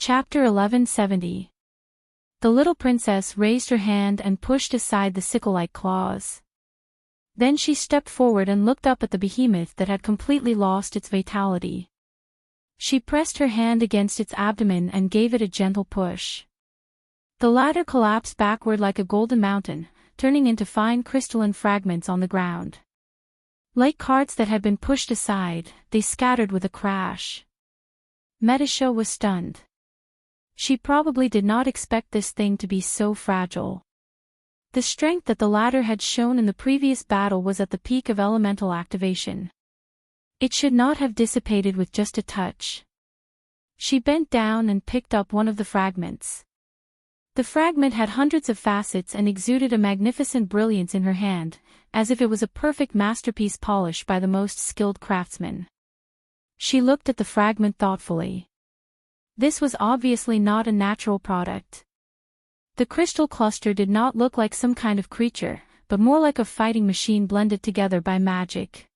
Chapter 1170. The little princess raised her hand and pushed aside the sickle-like claws. Then she stepped forward and looked up at the behemoth that had completely lost its vitality. She pressed her hand against its abdomen and gave it a gentle push. The latter collapsed backward like a golden mountain, turning into fine crystalline fragments on the ground. Like cards that had been pushed aside, they scattered with a crash. Medisha was stunned. She probably did not expect this thing to be so fragile. The strength that the latter had shown in the previous battle was at the peak of elemental activation. It should not have dissipated with just a touch. She bent down and picked up one of the fragments. The fragment had hundreds of facets and exuded a magnificent brilliance in her hand, as if it was a perfect masterpiece polished by the most skilled craftsman. She looked at the fragment thoughtfully. This was obviously not a natural product. The crystal cluster did not look like some kind of creature, but more like a fighting machine blended together by magic.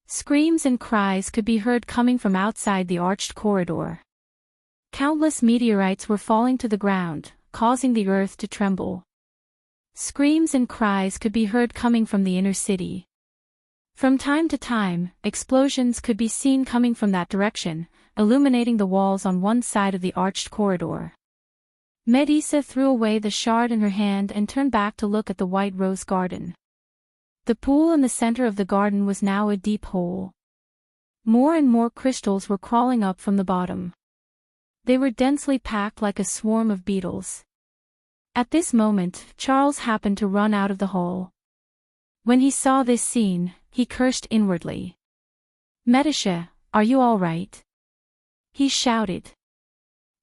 Screams and cries could be heard coming from outside the arched corridor. Countless meteorites were falling to the ground, causing the earth to tremble. Screams and cries could be heard coming from the inner city. From time to time, explosions could be seen coming from that direction, illuminating the walls on one side of the arched corridor. Medisa threw away the shard in her hand and turned back to look at the white rose garden. The pool in the center of the garden was now a deep hole. More and more crystals were crawling up from the bottom. They were densely packed like a swarm of beetles. At this moment, Charles happened to run out of the hole. When he saw this scene, he cursed inwardly. "Medisha, are you all right?" he shouted.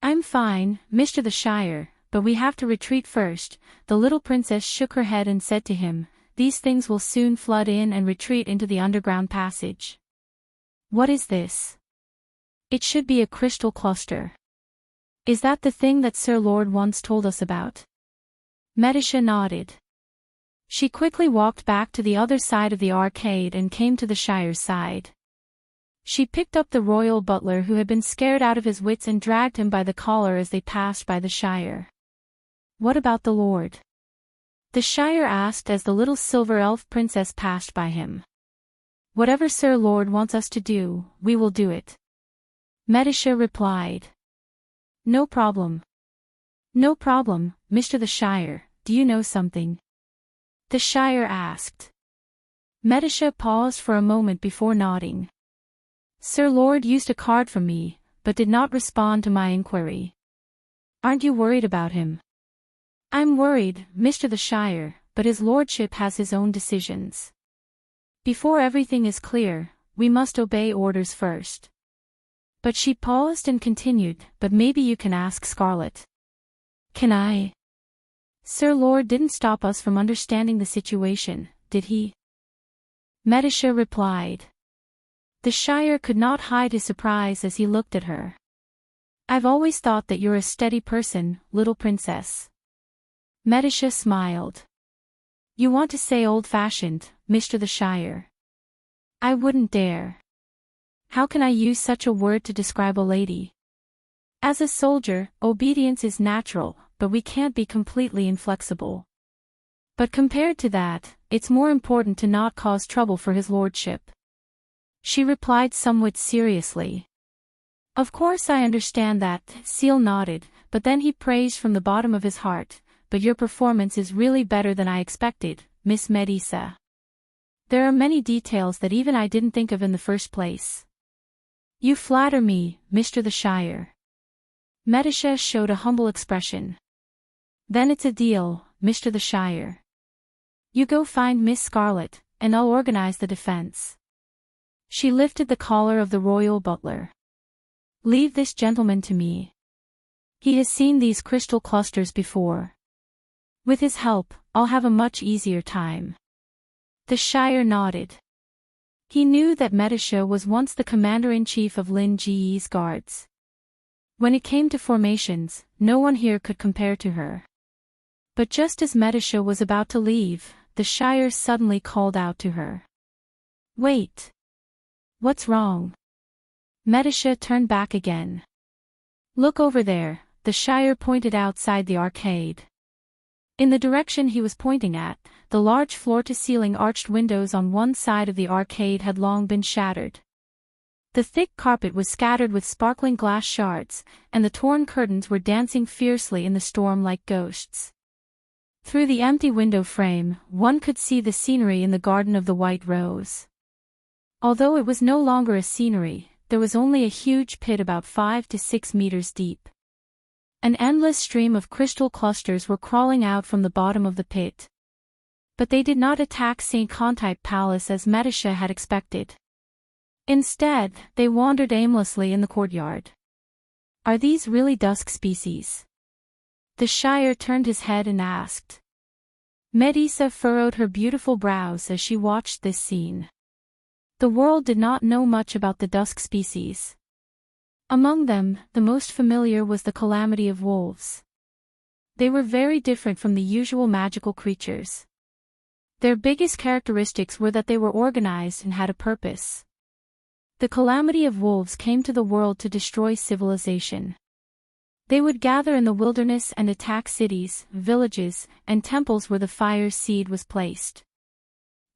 "I'm fine, Mr. the Shire, but we have to retreat first." The little princess shook her head and said to him, "These things will soon flood in and retreat into the underground passage." "What is this?" "It should be a crystal cluster." "Is that the thing that Sir Lord once told us about?" Medisha nodded. She quickly walked back to the other side of the arcade and came to the Shire's side. She picked up the royal butler who had been scared out of his wits and dragged him by the collar as they passed by the Shire. "What about the Lord?" the Shire asked as the little silver elf princess passed by him. "Whatever Sir Lord wants us to do, we will do it," Medisha replied. "No problem." "No problem, Mr. the Shire, do you know something?" the Shire asked. Medisha paused for a moment before nodding. "Sir Lord used a card from me, but did not respond to my inquiry." "Aren't you worried about him?" "I'm worried, Mr. the Shire, but his lordship has his own decisions. Before everything is clear, we must obey orders first." But she paused and continued, "But maybe you can ask Scarlet." "Can I?" "Sir Lord didn't stop us from understanding the situation, did he?" Medisha replied. The Shire could not hide his surprise as he looked at her. "I've always thought that you're a steady person, little princess." Medisha smiled. "You want to say old-fashioned, Mr. the Shire?" "I wouldn't dare. How can I use such a word to describe a lady? As a soldier, obedience is natural, but we can't be completely inflexible. But compared to that, it's more important to not cause trouble for his lordship," she replied somewhat seriously. "Of course I understand that," Seal nodded, but then he praised from the bottom of his heart, "But your performance is really better than I expected, Miss Medisa. There are many details that even I didn't think of in the first place." "You flatter me, Mr. the Shire." Medisha showed a humble expression. "Then it's a deal, Mr. the Shire. You go find Miss Scarlet, and I'll organize the defense." She lifted the collar of the royal butler. "Leave this gentleman to me. He has seen these crystal clusters before. With his help, I'll have a much easier time." The Shire nodded. He knew that Medisha was once the commander-in-chief of Lin Ji's guards. When it came to formations, no one here could compare to her. But just as Medisha was about to leave, the Shire suddenly called out to her. "Wait. What's wrong?" Medisha turned back again. Look over there, the Shire pointed outside the arcade. In the direction he was pointing at, the large floor-to-ceiling arched windows on one side of the arcade had long been shattered. The thick carpet was scattered with sparkling glass shards, and the torn curtains were dancing fiercely in the storm like ghosts. Through the empty window frame, one could see the scenery in the Garden of the White Rose. Although it was no longer a scenery, there was only a huge pit about 5 to 6 meters deep. An endless stream of crystal clusters were crawling out from the bottom of the pit. But they did not attack St. Contype Palace as Medisha had expected. Instead, they wandered aimlessly in the courtyard. Are these really dusk species? The Shire turned his head and asked. Medisa furrowed her beautiful brows as she watched this scene. The world did not know much about the dusk species. Among them, the most familiar was the calamity of wolves. They were very different from the usual magical creatures. Their biggest characteristics were that they were organized and had a purpose. The calamity of wolves came to the world to destroy civilization. They would gather in the wilderness and attack cities, villages, and temples where the fire's seed was placed.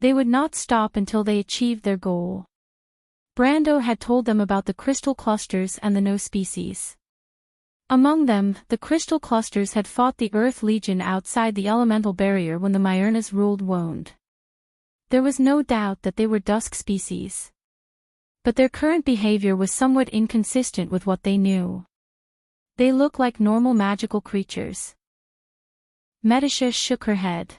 They would not stop until they achieved their goal. Brando had told them about the crystal clusters and the no species. Among them, the crystal clusters had fought the Earth Legion outside the elemental barrier when the Myrnas ruled Wonde. There was no doubt that they were dusk species. But their current behavior was somewhat inconsistent with what they knew. They looked like normal magical creatures. Medisha shook her head.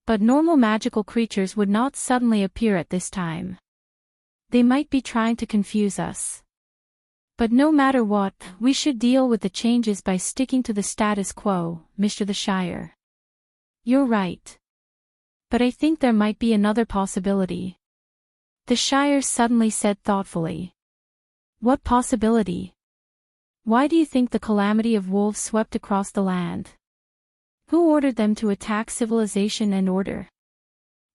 But normal magical creatures would not suddenly appear at this time. They might be trying to confuse us. But no matter what, we should deal with the changes by sticking to the status quo, Mr. the Shire. You're right. But I think there might be another possibility. The Shire suddenly said thoughtfully. What possibility? Why do you think the calamity of wolves swept across the land? Who ordered them to attack civilization and order?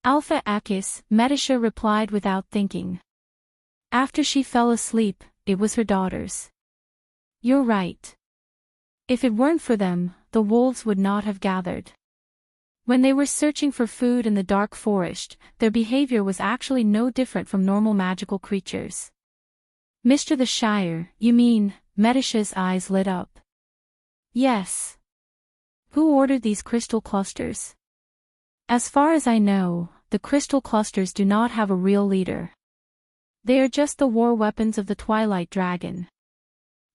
Alpha Akis, Medisha replied without thinking. After she fell asleep, it was her daughters. You're right. If it weren't for them, the wolves would not have gathered. When they were searching for food in the dark forest, their behavior was actually no different from normal magical creatures. Mr. the Shire, you mean? Medisha's eyes lit up. Yes. Who ordered these crystal clusters? As far as I know, the crystal clusters do not have a real leader. They are just the war weapons of the Twilight Dragon.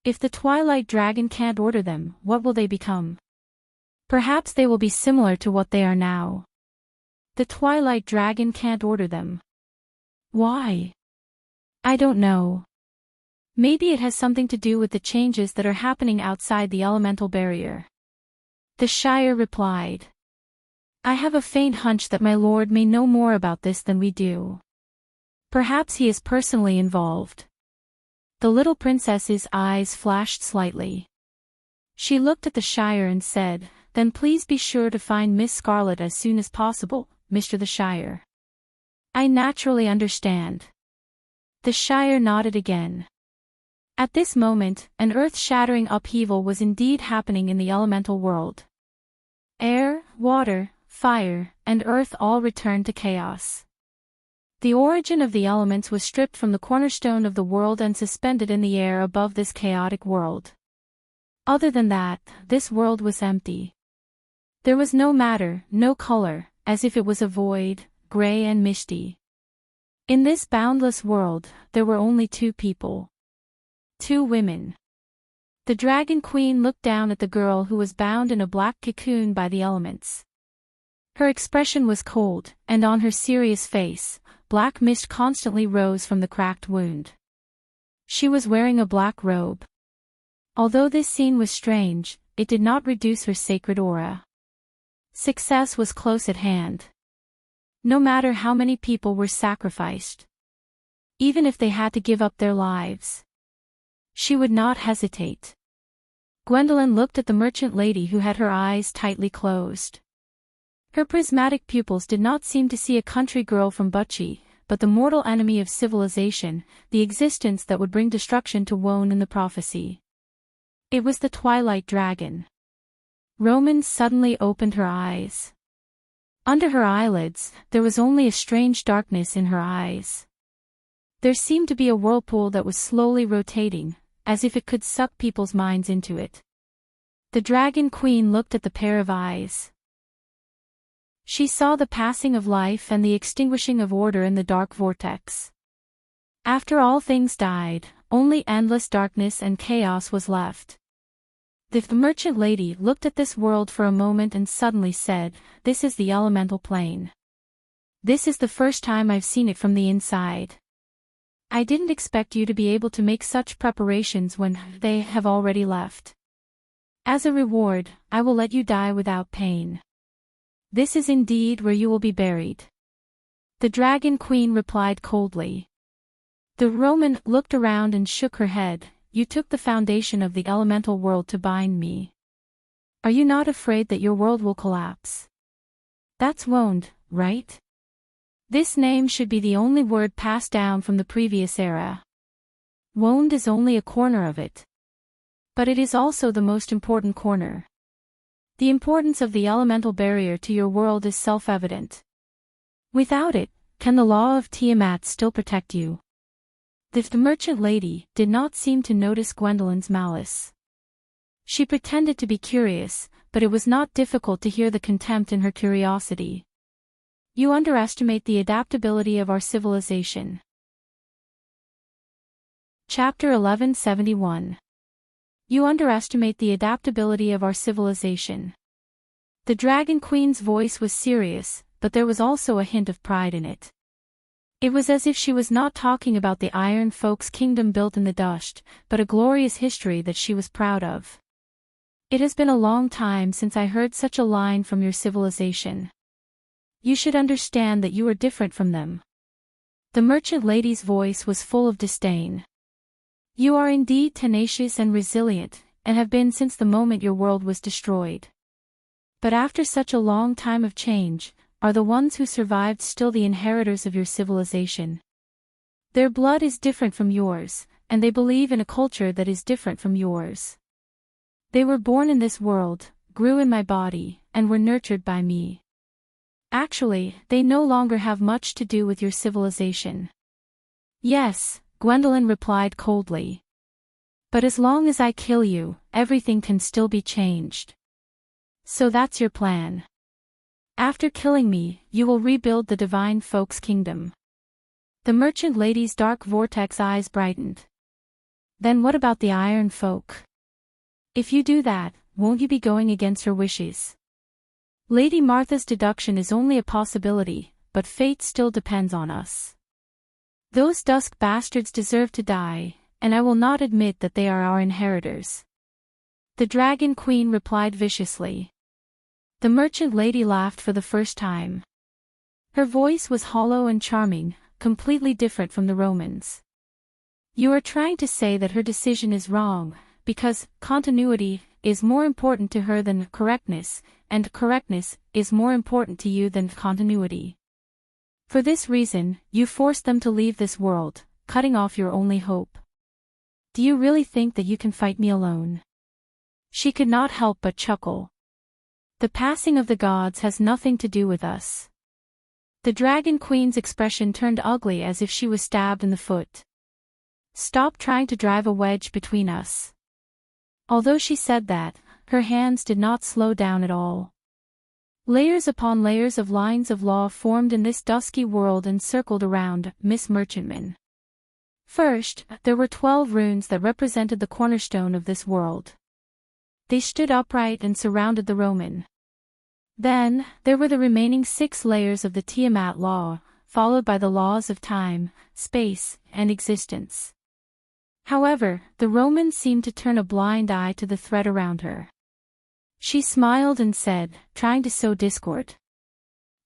If the Twilight Dragon can't order them, what will they become? Perhaps they will be similar to what they are now. The Twilight Dragon can't order them. Why? I don't know. Maybe it has something to do with the changes that are happening outside the elemental barrier. The Shire replied. I have a faint hunch that my lord may know more about this than we do. Perhaps he is personally involved. The little princess's eyes flashed slightly. She looked at the Shire and said, Then please be sure to find Miss Scarlet as soon as possible, Mr. the Shire. I naturally understand. The Shire nodded again. At this moment, an earth-shattering upheaval was indeed happening in the elemental world. Air, water, fire, and earth all returned to chaos. The origin of the elements was stripped from the cornerstone of the world and suspended in the air above this chaotic world. Other than that, this world was empty. There was no matter, no color, as if it was a void, gray and misty. In this boundless world, there were only two people. Two women. The Dragon Queen looked down at the girl who was bound in a black cocoon by the elements. Her expression was cold, and on her serious face, black mist constantly rose from the cracked wound. She was wearing a black robe. Although this scene was strange, it did not reduce her sacred aura. Success was close at hand. No matter how many people were sacrificed. Even if they had to give up their lives. She would not hesitate. Gwendolyn looked at the merchant lady who had her eyes tightly closed. Her prismatic pupils did not seem to see a country girl from Butchie, but the mortal enemy of civilization, the existence that would bring destruction to Wone in the prophecy. It was the Twilight Dragon. Roman suddenly opened her eyes. Under her eyelids, there was only a strange darkness in her eyes. There seemed to be a whirlpool that was slowly rotating, as if it could suck people's minds into it. The Dragon Queen looked at the pair of eyes. She saw the passing of life and the extinguishing of order in the dark vortex. After all things died, only endless darkness and chaos was left. The merchant lady looked at this world for a moment and suddenly said, "This is the elemental plane. This is the first time I've seen it from the inside. I didn't expect you to be able to make such preparations when they have already left. As a reward, I will let you die without pain. This is indeed where you will be buried." The Dragon Queen replied coldly. The Roman looked around and shook her head. "You took the foundation of the elemental world to bind me. Are you not afraid that your world will collapse? That's wound, right? This name should be the only word passed down from the previous era. Wound is only a corner of it. But it is also the most important corner. The importance of the elemental barrier to your world is self-evident. Without it, can the law of Tiamat still protect you?" The merchant lady did not seem to notice Gwendolyn's malice. She pretended to be curious, but it was not difficult to hear the contempt in her curiosity. "You underestimate the adaptability of our civilization." Chapter 1171. You underestimate the adaptability of our civilization. The Dragon Queen's voice was serious, but there was also a hint of pride in it. It was as if she was not talking about the Iron Folk's kingdom built in the dust, but a glorious history that she was proud of. "It has been a long time since I heard such a line from your civilization. You should understand that you are different from them." The merchant lady's voice was full of disdain. "You are indeed tenacious and resilient, and have been since the moment your world was destroyed. But after such a long time of change, are the ones who survived still the inheritors of your civilization? Their blood is different from yours, and they believe in a culture that is different from yours. They were born in this world, grew in my body, and were nurtured by me. Actually, they no longer have much to do with your civilization." "Yes," Gwendolyn replied coldly. "But as long as I kill you, everything can still be changed. So that's your plan. After killing me, you will rebuild the divine folk's kingdom." The merchant lady's dark vortex eyes brightened. "Then what about the Iron Folk? If you do that, won't you be going against her wishes? Lady Martha's deduction is only a possibility, but fate still depends on us. Those dusk bastards deserve to die, and I will not admit that they are our inheritors." The Dragon Queen replied viciously. The merchant lady laughed for the first time. Her voice was hollow and charming, completely different from the Romans. "You are trying to say that her decision is wrong, because continuity is more important to her than correctness, and correctness is more important to you than continuity. For this reason, you forced them to leave this world, cutting off your only hope. Do you really think that you can fight me alone?" She could not help but chuckle. "The passing of the gods has nothing to do with us." The Dragon Queen's expression turned ugly as if she was stabbed in the foot. "Stop trying to drive a wedge between us." Although she said that, her hands did not slow down at all. Layers upon layers of lines of law formed in this dusky world and circled around Miss Merchantman. First, there were 12 runes that represented the cornerstone of this world. They stood upright and surrounded the Roman. Then, there were the remaining 6 layers of the Tiamat law, followed by the laws of time, space, and existence. However, the Roman seemed to turn a blind eye to the threat around her. She smiled and said, trying to sow discord,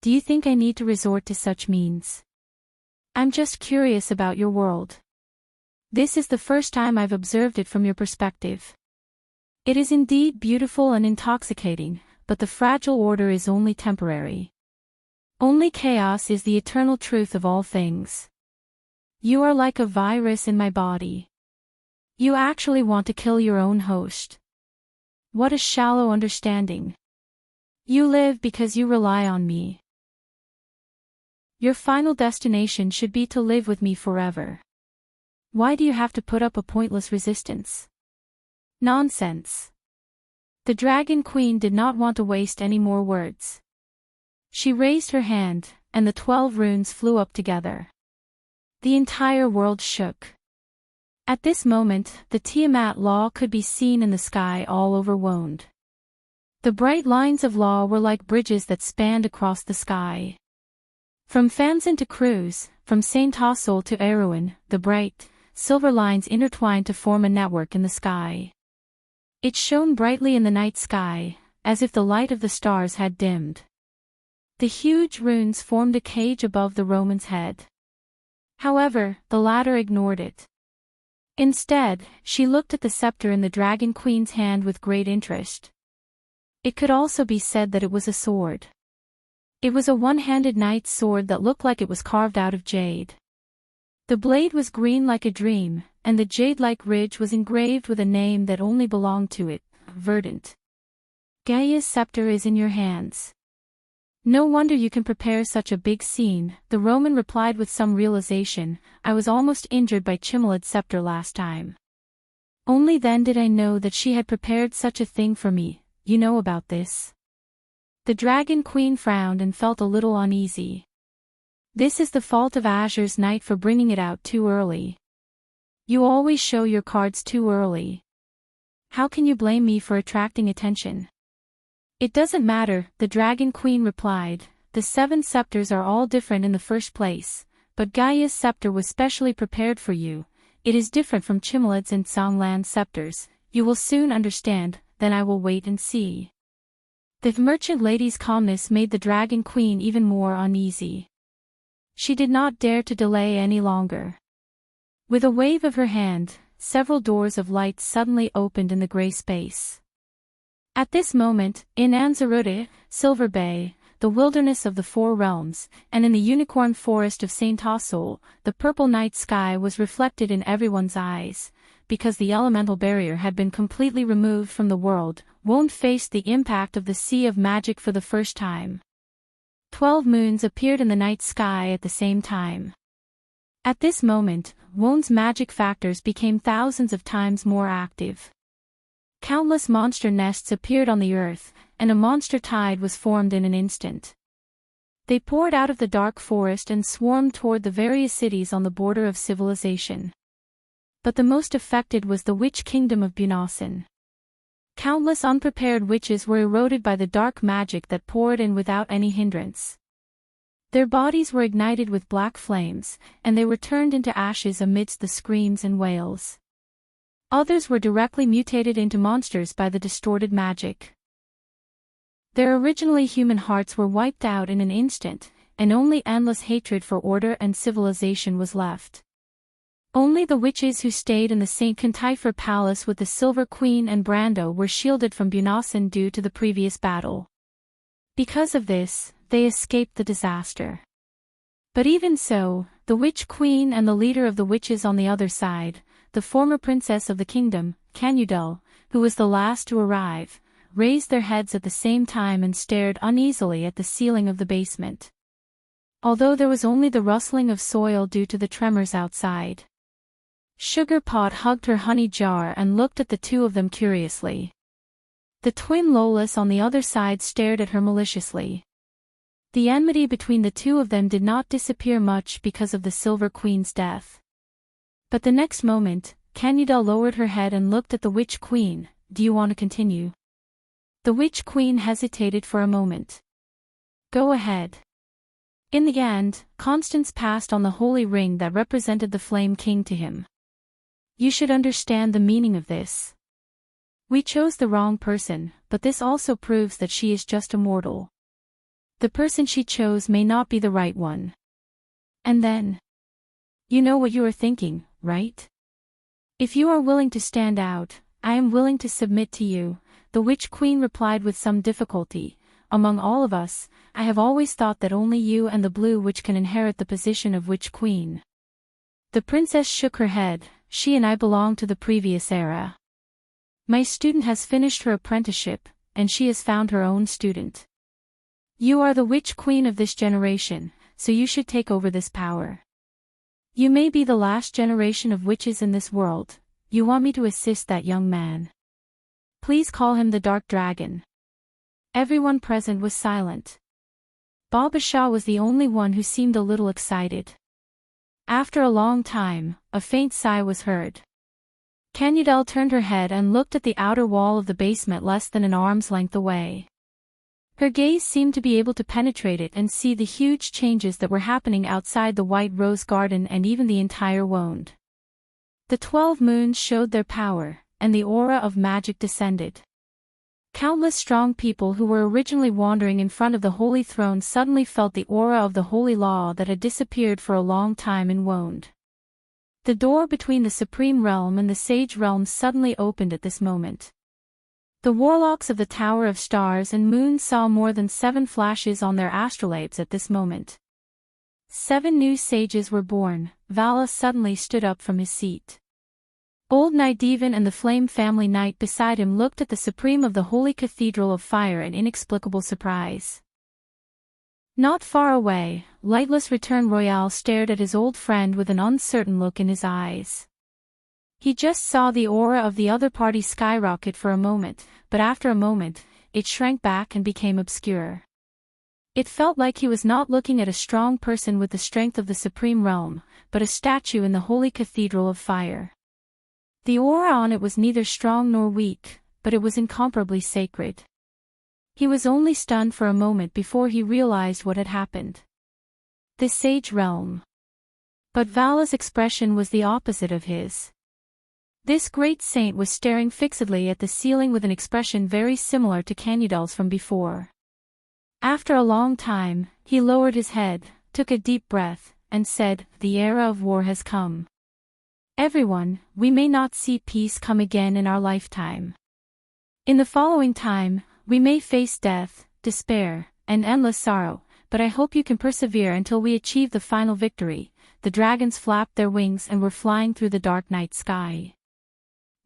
"Do you think I need to resort to such means? I'm just curious about your world. This is the first time I've observed it from your perspective. It is indeed beautiful and intoxicating, but the fragile order is only temporary. Only chaos is the eternal truth of all things. You are like a virus in my body. You actually want to kill your own host. What a shallow understanding. You live because you rely on me. Your final destination should be to live with me forever. Why do you have to put up a pointless resistance? Nonsense. The Dragon Queen did not want to waste any more words. She raised her hand, and the 12 runes flew up together. The entire world shook. At this moment, the Tiamat law could be seen in the sky all over Wonde. The bright lines of law were like bridges that spanned across the sky. From Fanzin to Cruz, from Saint Tossol to Erewhon, the bright, silver lines intertwined to form a network in the sky. It shone brightly in the night sky, as if the light of the stars had dimmed. The huge runes formed a cage above the Roman's head. However, the latter ignored it. Instead, she looked at the scepter in the Dragon Queen's hand with great interest. It could also be said that it was a sword. It was a one-handed knight's sword that looked like it was carved out of jade. The blade was green like a dream, and the jade-like ridge was engraved with a name that only belonged to it, Verdant. Gaia's scepter is in your hands. No wonder you can prepare such a big scene, the Roman replied with some realization. I was almost injured by Chimelide's scepter last time. Only then did I know that she had prepared such a thing for me. You know about this? The Dragon Queen frowned and felt a little uneasy. This is the fault of Azure's Knight for bringing it out too early. You always show your cards too early. How can you blame me for attracting attention? It doesn't matter, the Dragon Queen replied. The 7 scepters are all different in the first place, but Gaia's scepter was specially prepared for you. It is different from Chimelide's and Songland's scepters. You will soon understand, then I will wait and see. The merchant lady's calmness made the Dragon Queen even more uneasy. She did not dare to delay any longer. With a wave of her hand, several doors of light suddenly opened in the gray space. At this moment, in Anzarude, Silver Bay, the wilderness of the 4 realms, and in the unicorn forest of Saint Tossol, the purple night sky was reflected in everyone's eyes. Because the elemental barrier had been completely removed from the world, Wonde faced the impact of the sea of magic for the first time. 12 moons appeared in the night sky at the same time. At this moment, Wonde's magic factors became thousands of times more active. Countless monster nests appeared on the earth, and a monster tide was formed in an instant. They poured out of the dark forest and swarmed toward the various cities on the border of civilization. But the most affected was the witch kingdom of Bunasan. Countless unprepared witches were eroded by the dark magic that poured in without any hindrance. Their bodies were ignited with black flames, and they were turned into ashes amidst the screams and wails. Others were directly mutated into monsters by the distorted magic. Their originally human hearts were wiped out in an instant, and only endless hatred for order and civilization was left. Only the witches who stayed in the St. Cantifer Palace with the Silver Queen and Brando were shielded from Bunasan due to the previous battle. Because of this, they escaped the disaster. But even so, the Witch Queen and the leader of the witches on the other side, the former princess of the kingdom, Canudel, who was the last to arrive, raised their heads at the same time and stared uneasily at the ceiling of the basement. Although there was only the rustling of soil due to the tremors outside. Sugar Pot hugged her honey jar and looked at the two of them curiously. The twin Lolas on the other side stared at her maliciously. The enmity between the two of them did not disappear much because of the Silver Queen's death. But the next moment, Canudel lowered her head and looked at the Witch Queen. Do you want to continue? The Witch Queen hesitated for a moment. Go ahead. In the end, Constance passed on the holy ring that represented the Flame King to him. You should understand the meaning of this. We chose the wrong person, but this also proves that she is just a mortal. The person she chose may not be the right one. And then? You know what you are thinking, right? If you are willing to stand out, I am willing to submit to you, the Witch Queen replied with some difficulty. Among all of us, I have always thought that only you and the Blue Witch can inherit the position of Witch Queen. The princess shook her head. she and I belong to the previous era. My student has finished her apprenticeship, and she has found her own student. You are the witch queen of this generation, so you should take over this power. You may be the last generation of witches in this world. You want me to assist that young man. Please call him the Dark Dragon. Everyone present was silent. Baba Shah was the only one who seemed a little excited. After a long time, a faint sigh was heard. Canudel turned her head and looked at the outer wall of the basement less than an arm's length away. Her gaze seemed to be able to penetrate it and see the huge changes that were happening outside the White Rose Garden and even the entire Wonde. The 12 moons showed their power, and the aura of magic descended. Countless strong people who were originally wandering in front of the Holy Throne suddenly felt the aura of the Holy Law that had disappeared for a long time in Wonde. The door between the Supreme Realm and the Sage Realm suddenly opened at this moment. The warlocks of the Tower of Stars and Moons saw more than 7 flashes on their astrolabes at this moment. 7 new sages were born. Vala suddenly stood up from his seat. Old Nydevan and the Flame Family Knight beside him looked at the Supreme of the Holy Cathedral of Fire in inexplicable surprise. Not far away, Lightless Return Royale stared at his old friend with an uncertain look in his eyes. He just saw the aura of the other party skyrocket for a moment, but after a moment, it shrank back and became obscure. It felt like he was not looking at a strong person with the strength of the Supreme Realm, but a statue in the Holy Cathedral of Fire. The aura on it was neither strong nor weak, but it was incomparably sacred. He was only stunned for a moment before he realized what had happened. The Sage Realm. But Vala's expression was the opposite of his. This great saint was staring fixedly at the ceiling with an expression very similar to Canudel's from before. After a long time, he lowered his head, took a deep breath, and said, "The era of war has come. Everyone, we may not see peace come again in our lifetime. In the following time, we may face death, despair, and endless sorrow, but I hope you can persevere until we achieve the final victory." The dragons flapped their wings and were flying through the dark night sky.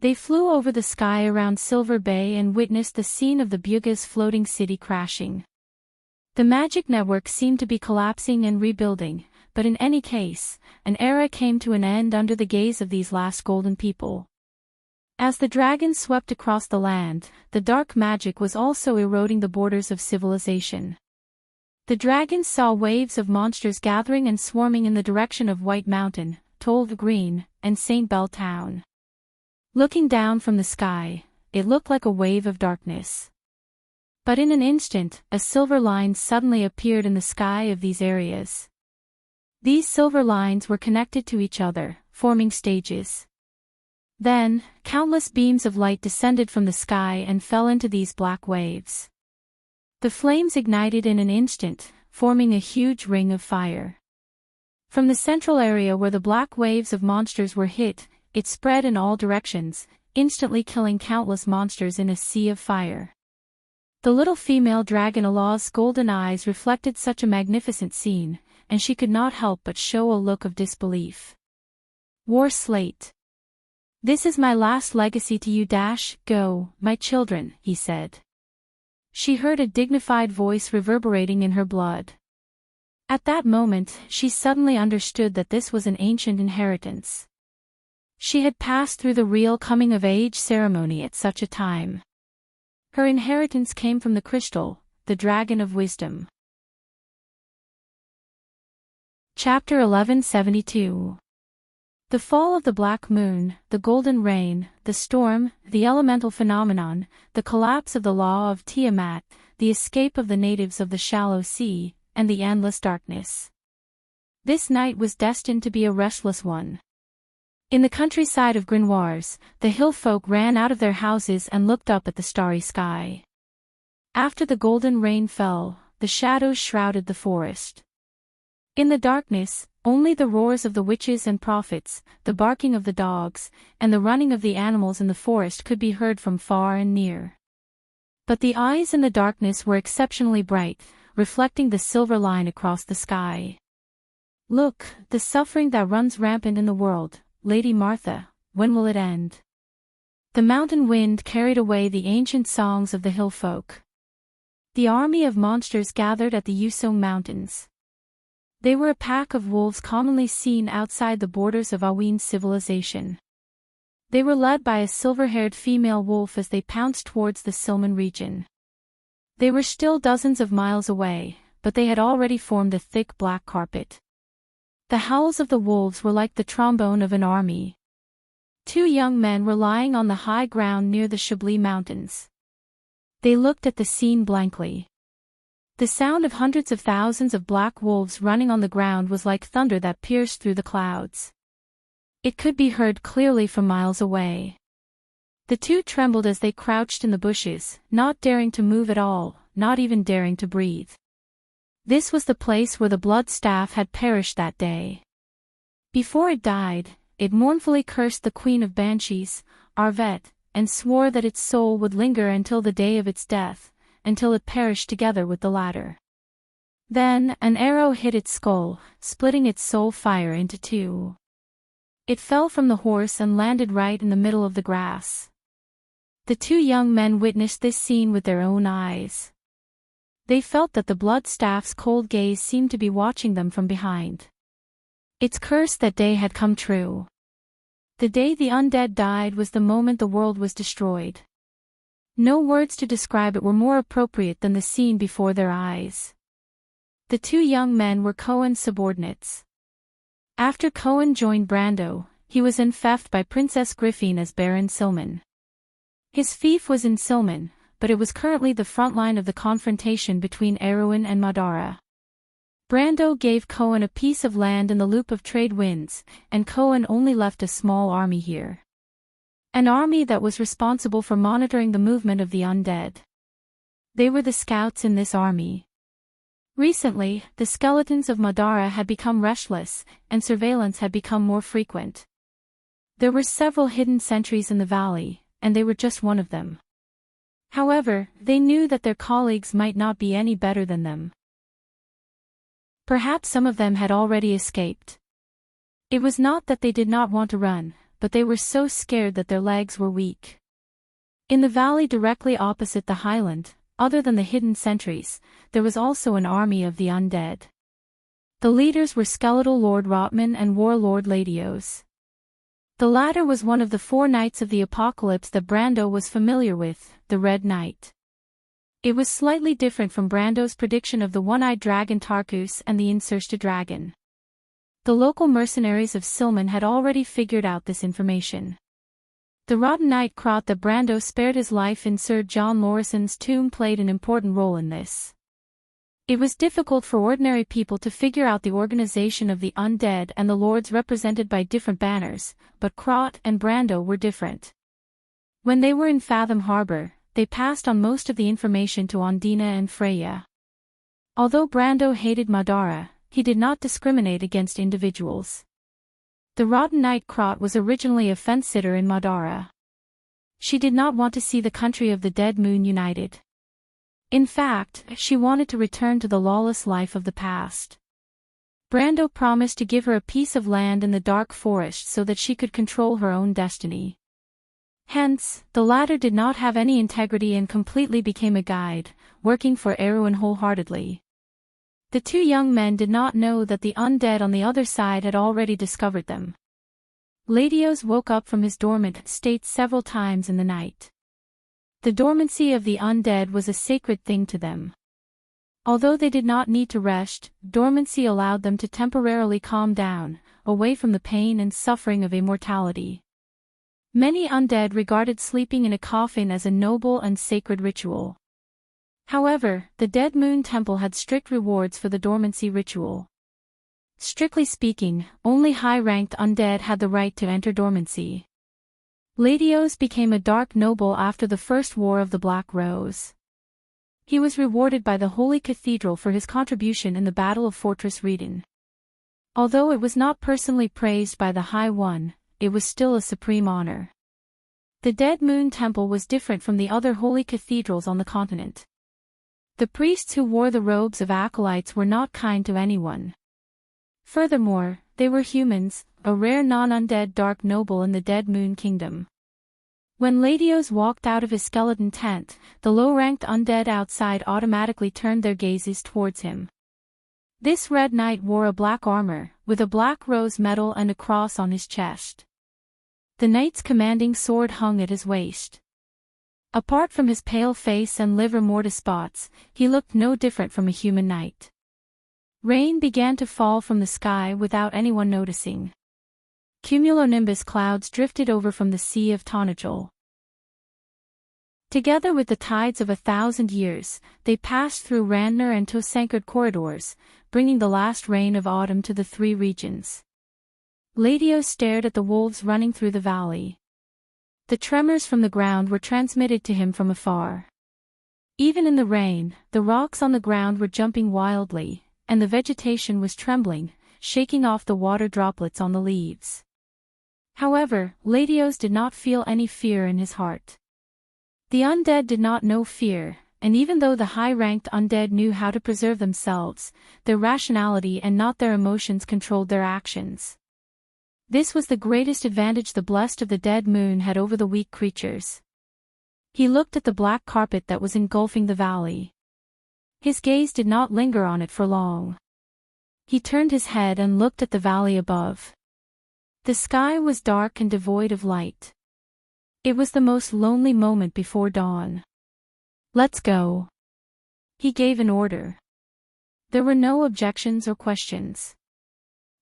They flew over the sky around Silver Bay and witnessed the scene of the Buga's floating city crashing. The magic network seemed to be collapsing and rebuilding, but in any case, an era came to an end under the gaze of these last golden people. As the dragons swept across the land, the dark magic was also eroding the borders of civilization. The dragons saw waves of monsters gathering and swarming in the direction of White Mountain, Tolv Green, and St. Bell Town. Looking down from the sky, it looked like a wave of darkness. But in an instant, a silver line suddenly appeared in the sky of these areas. These silver lines were connected to each other, forming stages. Then, countless beams of light descended from the sky and fell into these black waves. The flames ignited in an instant, forming a huge ring of fire. From the central area where the black waves of monsters were hit, it spread in all directions, instantly killing countless monsters in a sea of fire. The little female dragon Allah's golden eyes reflected such a magnificent scene, and she could not help but show a look of disbelief. War Slate. "This is my last legacy to you. Go, my children," he said. She heard a dignified voice reverberating in her blood. At that moment, she suddenly understood that this was an ancient inheritance. She had passed through the real coming-of-age ceremony at such a time. Her inheritance came from the crystal, the Dragon of Wisdom. Chapter 1172. The fall of the black moon, the golden rain, the storm, the elemental phenomenon, the collapse of the law of Tiamat, the escape of the natives of the shallow sea, and the endless darkness. This night was destined to be a restless one. In the countryside of Grenoires, the hill folk ran out of their houses and looked up at the starry sky. After the golden rain fell, the shadows shrouded the forest. In the darkness, only the roars of the witches and prophets, the barking of the dogs, and the running of the animals in the forest could be heard from far and near. But the eyes in the darkness were exceptionally bright, reflecting the silver line across the sky. "Look, the suffering that runs rampant in the world, Lady Martha," when will it end? The mountain wind carried away the ancient songs of the hill folk. The army of monsters gathered at the Yusong Mountains. They were a pack of wolves commonly seen outside the borders of Awin's civilization. They were led by a silver-haired female wolf as they pounced towards the Silman region. They were still dozens of miles away, but they had already formed a thick black carpet. The howls of the wolves were like the trombone of an army. Two young men were lying on the high ground near the Chablis Mountains. They looked at the scene blankly. The sound of hundreds of thousands of black wolves running on the ground was like thunder that pierced through the clouds. It could be heard clearly from miles away. The two trembled as they crouched in the bushes, not daring to move at all, not even daring to breathe. This was the place where the blood staff had perished that day. Before it died, it mournfully cursed the queen of banshees, Arvet, and swore that its soul would linger until the day of its death, until it perished together with the latter. Then, an arrow hit its skull, splitting its soul fire into two. It fell from the horse and landed right in the middle of the grass. The two young men witnessed this scene with their own eyes. They felt that the blood staff's cold gaze seemed to be watching them from behind. Its curse that day had come true. The day the undead died was the moment the world was destroyed. No words to describe it were more appropriate than the scene before their eyes. The two young men were Cohen's subordinates. After Cohen joined Brando, he was enfeoffed by Princess Griffin as Baron Silman. His fief was in Silman, but it was currently the front line of the confrontation between Erewhon and Madara. Brando gave Cohen a piece of land in the loop of trade winds, and Cohen only left a small army here. An army that was responsible for monitoring the movement of the undead. They were the scouts in this army. Recently, the skeletons of Madara had become restless, and surveillance had become more frequent. There were several hidden sentries in the valley, and they were just one of them. However, they knew that their colleagues might not be any better than them. Perhaps some of them had already escaped. It was not that they did not want to run, but they were so scared that their legs were weak. In the valley directly opposite the highland, other than the hidden sentries, there was also an army of the undead. The leaders were Skeletal Lord Rotman and Warlord Ladios. The latter was one of the four knights of the apocalypse that Brando was familiar with, the Red Knight. It was slightly different from Brando's prediction of the one-eyed dragon Tarkus and the Insursta dragon. The local mercenaries of Silman had already figured out this information. The rotten knight Krot that Brando spared his life in Sir John Lorison's tomb played an important role in this. It was difficult for ordinary people to figure out the organization of the undead and the lords represented by different banners, but Krot and Brando were different. When they were in Fathom Harbor, they passed on most of the information to Ondina and Freya. Although Brando hated Madara, he did not discriminate against individuals. The rotten knight Krot was originally a fence-sitter in Madara. She did not want to see the country of the Dead Moon united. In fact, she wanted to return to the lawless life of the past. Brando promised to give her a piece of land in the dark forest so that she could control her own destiny. Hence, the latter did not have any integrity and completely became a guide, working for Erewhon wholeheartedly. The two young men did not know that the undead on the other side had already discovered them. Ladios woke up from his dormant state several times in the night. The dormancy of the undead was a sacred thing to them. Although they did not need to rest, dormancy allowed them to temporarily calm down, away from the pain and suffering of immortality. Many undead regarded sleeping in a coffin as a noble and sacred ritual. However, the Dead Moon Temple had strict rewards for the dormancy ritual. Strictly speaking, only high-ranked undead had the right to enter dormancy. Ladios became a dark noble after the First War of the Black Rose. He was rewarded by the Holy Cathedral for his contribution in the Battle of Fortress Reden. Although it was not personally praised by the High One, it was still a supreme honor. The Dead Moon Temple was different from the other holy cathedrals on the continent. The priests who wore the robes of acolytes were not kind to anyone. Furthermore, they were humans, a rare non-undead dark noble in the Dead Moon Kingdom. When Ladios walked out of his skeleton tent, the low-ranked undead outside automatically turned their gazes towards him. This red knight wore a black armor, with a black rose medal and a cross on his chest. The knight's commanding sword hung at his waist. Apart from his pale face and livor mortis spots, he looked no different from a human knight. Rain began to fall from the sky without anyone noticing. Cumulonimbus clouds drifted over from the Sea of Tonajol. Together with the tides of 1,000 years, they passed through Randner and Tosankard corridors, bringing the last rain of autumn to the three regions. Ladios stared at the wolves running through the valley. The tremors from the ground were transmitted to him from afar. Even in the rain, the rocks on the ground were jumping wildly, and the vegetation was trembling, shaking off the water droplets on the leaves. However, Ladios did not feel any fear in his heart. The undead did not know fear, and even though the high-ranked undead knew how to preserve themselves, their rationality and not their emotions controlled their actions. This was the greatest advantage the blessed of the Dead Moon had over the weak creatures. He looked at the black carpet that was engulfing the valley. His gaze did not linger on it for long. He turned his head and looked at the valley above. The sky was dark and devoid of light. It was the most lonely moment before dawn. "Let's go." He gave an order. There were no objections or questions.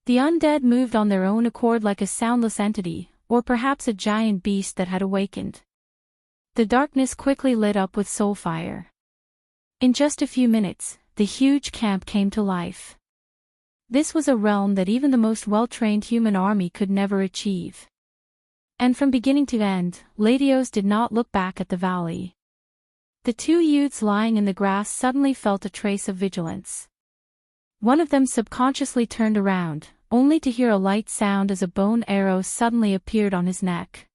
The undead moved on their own accord like a soundless entity, or perhaps a giant beast that had awakened. The darkness quickly lit up with soulfire. In just a few minutes, the huge camp came to life. This was a realm that even the most well-trained human army could never achieve. And from beginning to end, Ladios did not look back at the valley. The two youths lying in the grass suddenly felt a trace of vigilance. One of them subconsciously turned around, only to hear a light sound as a bone arrow suddenly appeared on his neck.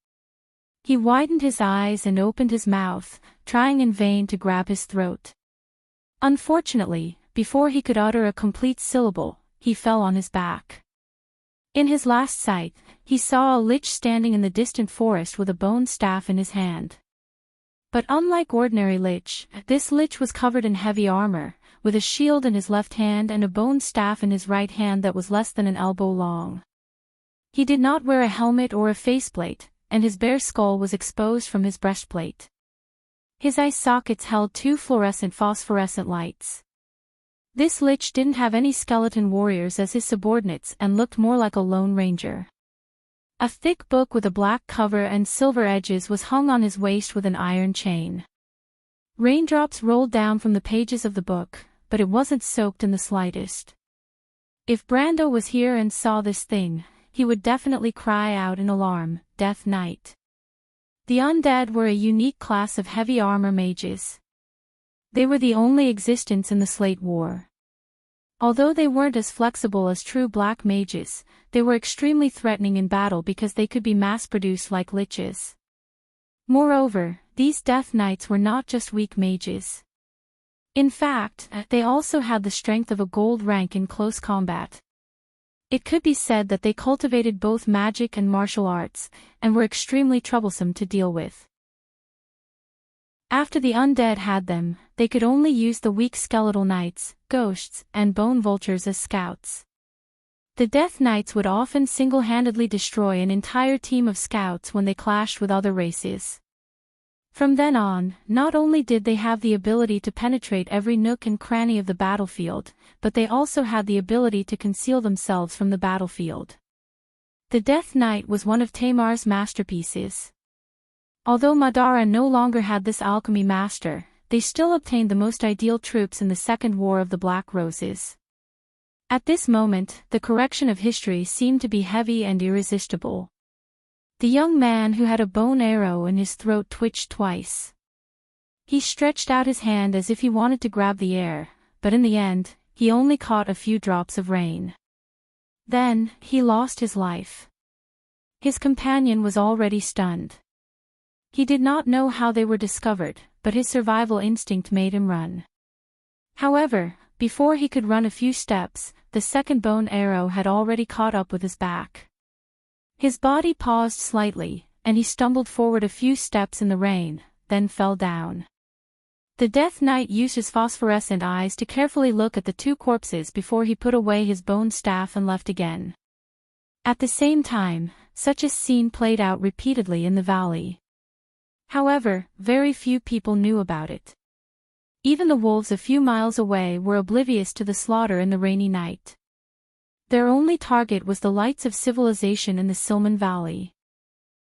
He widened his eyes and opened his mouth, trying in vain to grab his throat. Unfortunately, before he could utter a complete syllable, he fell on his back. In his last sight, he saw a lich standing in the distant forest with a bone staff in his hand. But unlike ordinary lich, this lich was covered in heavy armor, with a shield in his left hand and a bone staff in his right hand that was less than an elbow long. He did not wear a helmet or a faceplate, and his bare skull was exposed from his breastplate. His eye sockets held two fluorescent phosphorescent lights. This lich didn't have any skeleton warriors as his subordinates and looked more like a lone ranger. A thick book with a black cover and silver edges was hung on his waist with an iron chain. Raindrops rolled down from the pages of the book, but it wasn't soaked in the slightest. If Brando was here and saw this thing, he would definitely cry out in alarm, "Death Knight." The undead were a unique class of heavy armor mages. They were the only existence in the Slate War. Although they weren't as flexible as true black mages, they were extremely threatening in battle because they could be mass-produced like liches. Moreover, these Death Knights were not just weak mages. In fact, they also had the strength of a gold rank in close combat. It could be said that they cultivated both magic and martial arts, and were extremely troublesome to deal with. After the undead had them, they could only use the weak skeletal knights, ghosts, and bone vultures as scouts. The Death Knights would often single-handedly destroy an entire team of scouts when they clashed with other races. From then on, not only did they have the ability to penetrate every nook and cranny of the battlefield, but they also had the ability to conceal themselves from the battlefield. The Death Knight was one of Tamar's masterpieces. Although Madara no longer had this alchemy master, they still obtained the most ideal troops in the Second War of the Black Roses. At this moment, the correction of history seemed to be heavy and irresistible. The young man who had a bone arrow in his throat twitched twice. He stretched out his hand as if he wanted to grab the air, but in the end, he only caught a few drops of rain. Then, he lost his life. His companion was already stunned. He did not know how they were discovered, but his survival instinct made him run. However, before he could run a few steps, the second bone arrow had already caught up with his back. His body paused slightly, and he stumbled forward a few steps in the rain, then fell down. The Death Knight used his phosphorescent eyes to carefully look at the two corpses before he put away his bone staff and left again. At the same time, such a scene played out repeatedly in the valley. However, very few people knew about it. Even the wolves a few miles away were oblivious to the slaughter in the rainy night. Their only target was the lights of civilization in the Silman Valley.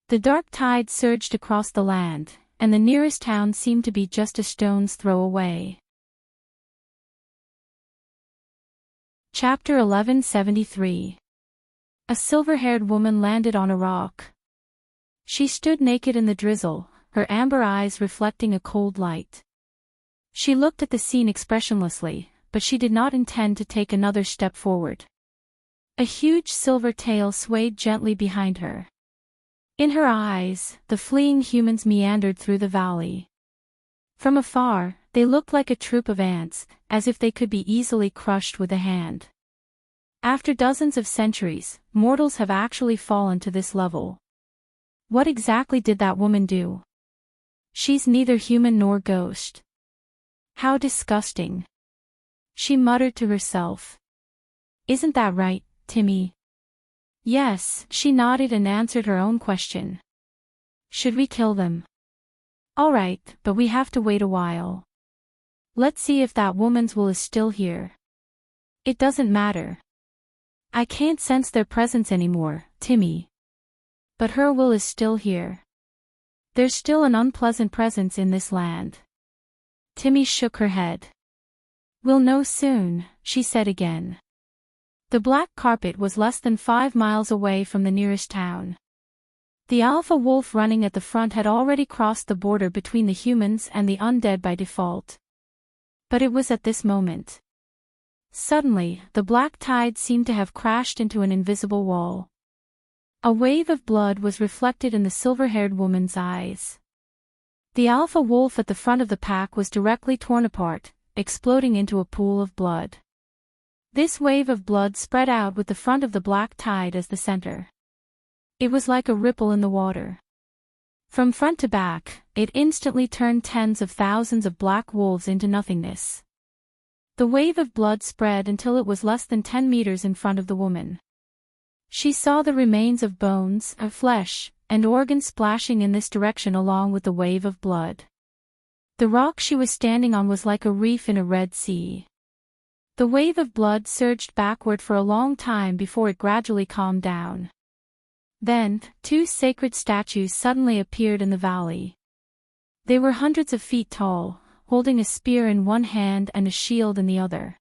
The dark tide surged across the land, and the nearest town seemed to be just a stone's throw away. Chapter 1173. A silver-haired woman landed on a rock. She stood naked in the drizzle, her amber eyes reflecting a cold light. She looked at the scene expressionlessly, but she did not intend to take another step forward. A huge silver tail swayed gently behind her. In her eyes, the fleeing humans meandered through the valley. From afar, they looked like a troop of ants, as if they could be easily crushed with a hand. After dozens of centuries, mortals have actually fallen to this level. What exactly did that woman do? She's neither human nor ghost. How disgusting. She muttered to herself. Isn't that right, Timmy? Yes, she nodded and answered her own question. Should we kill them? All right, but we have to wait a while. Let's see if that woman's will is still here. It doesn't matter. I can't sense their presence anymore, Timmy. But her will is still here. There's still an unpleasant presence in this land. Timmy shook her head. We'll know soon, she said again. The black carpet was less than 5 miles away from the nearest town. The alpha wolf running at the front had already crossed the border between the humans and the undead by default. But it was at this moment. Suddenly, the black tide seemed to have crashed into an invisible wall. A wave of blood was reflected in the silver-haired woman's eyes. The alpha wolf at the front of the pack was directly torn apart, exploding into a pool of blood. This wave of blood spread out with the front of the black tide as the center. It was like a ripple in the water. From front to back, it instantly turned tens of thousands of black wolves into nothingness. The wave of blood spread until it was less than 10 meters in front of the woman. She saw the remains of bones, of flesh, and organs splashing in this direction along with the wave of blood. The rock she was standing on was like a reef in a red sea. The wave of blood surged backward for a long time before it gradually calmed down. Then, 2 sacred statues suddenly appeared in the valley. They were hundreds of feet tall, holding a spear in one hand and a shield in the other.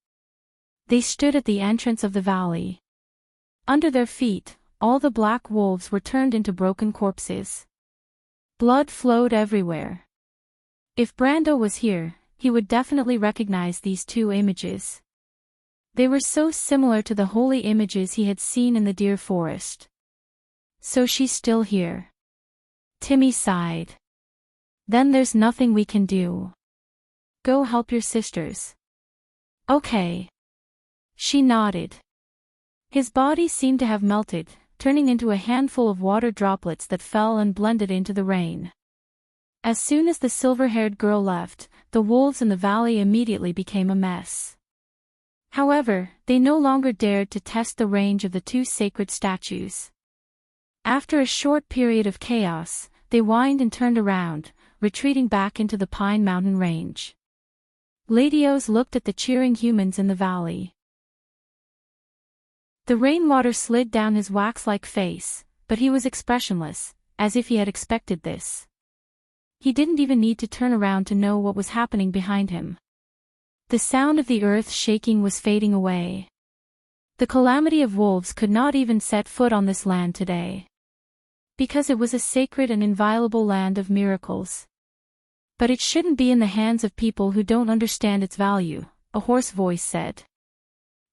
They stood at the entrance of the valley. Under their feet, all the black wolves were turned into broken corpses. Blood flowed everywhere. If Brando was here, he would definitely recognize these 2 images. They were so similar to the holy images he had seen in the deer forest. So she's still here. Timmy sighed. Then there's nothing we can do. Go help your sisters. Okay. She nodded. His body seemed to have melted, turning into a handful of water droplets that fell and blended into the rain. As soon as the silver-haired girl left, the wolves in the valley immediately became a mess. However, they no longer dared to test the range of the 2 sacred statues. After a short period of chaos, they whined and turned around, retreating back into the Pine Mountain range. Ladios looked at the cheering humans in the valley. The rainwater slid down his wax-like face, but he was expressionless, as if he had expected this. He didn't even need to turn around to know what was happening behind him. The sound of the earth shaking was fading away. The calamity of wolves could not even set foot on this land today. Because it was a sacred and inviolable land of miracles. But it shouldn't be in the hands of people who don't understand its value, a hoarse voice said.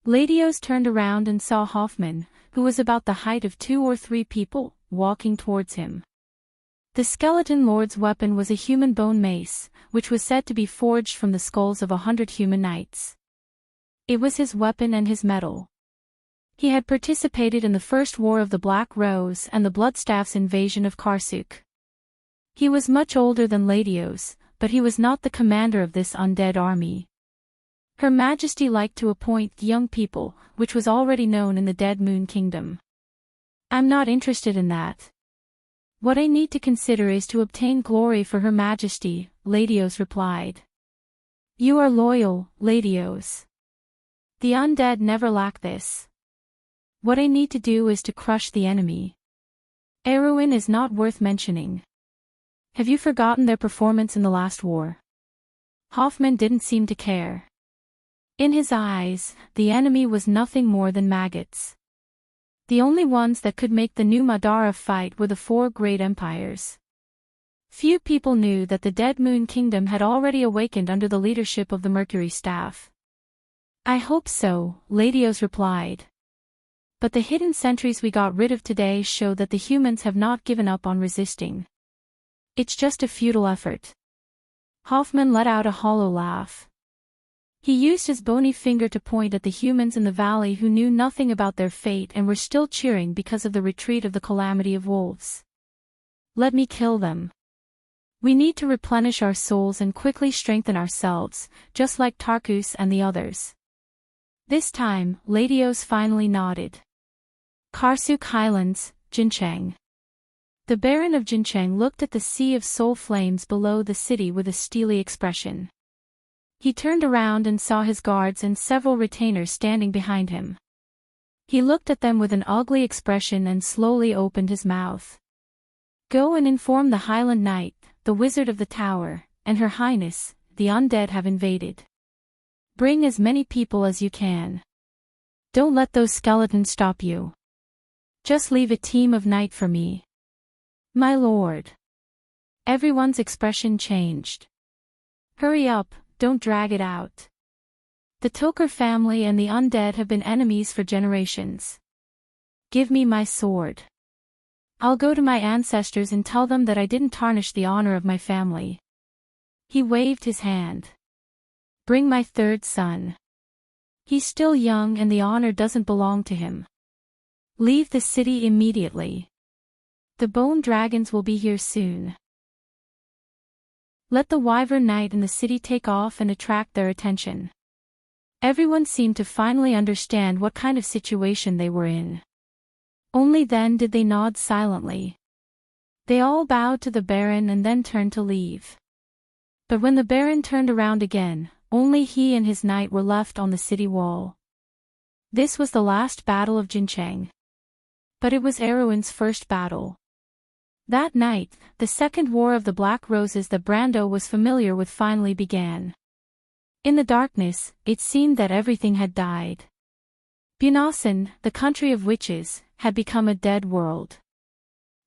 Ladios turned around and saw Hoffman, who was about the height of 2 or 3 people, walking towards him. The skeleton lord's weapon was a human bone mace, which was said to be forged from the skulls of 100 human knights. It was his weapon and his medal. He had participated in the First War of the Black Rose and the Bloodstaff's invasion of Karsuk. He was much older than Ladios, but he was not the commander of this undead army. Her Majesty liked to appoint young people, which was already known in the Dead Moon Kingdom. I'm not interested in that. What I need to consider is to obtain glory for Her Majesty, Ladios replied. You are loyal, Ladios. The undead never lack this. What I need to do is to crush the enemy. Erwin is not worth mentioning. Have you forgotten their performance in the last war? Hoffman didn't seem to care. In his eyes, the enemy was nothing more than maggots. The only ones that could make the new Madara fight were the four great empires. Few people knew that the Dead Moon Kingdom had already awakened under the leadership of the Mercury Staff. I hope so, Ladios replied. But the hidden sentries we got rid of today show that the humans have not given up on resisting. It's just a futile effort. Hoffman let out a hollow laugh. He used his bony finger to point at the humans in the valley who knew nothing about their fate and were still cheering because of the retreat of the calamity of wolves. Let me kill them. We need to replenish our souls and quickly strengthen ourselves, just like Tarkus and the others. This time, Ladios finally nodded. Karsuk Highlands, Jincheng. The Baron of Jincheng looked at the sea of soul flames below the city with a steely expression. He turned around and saw his guards and several retainers standing behind him. He looked at them with an ugly expression and slowly opened his mouth. Go and inform the Highland Knight, the Wizard of the Tower, and Her Highness, the undead have invaded. Bring as many people as you can. Don't let those skeletons stop you. Just leave a team of knight for me. My lord. Everyone's expression changed. Hurry up, don't drag it out. The Toker family and the undead have been enemies for generations. Give me my sword. I'll go to my ancestors and tell them that I didn't tarnish the honor of my family. He waved his hand. Bring my third son. He's still young and the honor doesn't belong to him. Leave the city immediately. The bone dragons will be here soon. Let the Wyvern Knight in the city take off and attract their attention. Everyone seemed to finally understand what kind of situation they were in. Only then did they nod silently. They all bowed to the Baron and then turned to leave. But when the Baron turned around again, only he and his knight were left on the city wall. This was the last battle of Jincheng. But it was Erwin's first battle. That night, the Second War of the Black Roses that Brando was familiar with finally began. In the darkness, it seemed that everything had died. Bunasan, the country of witches, had become a dead world.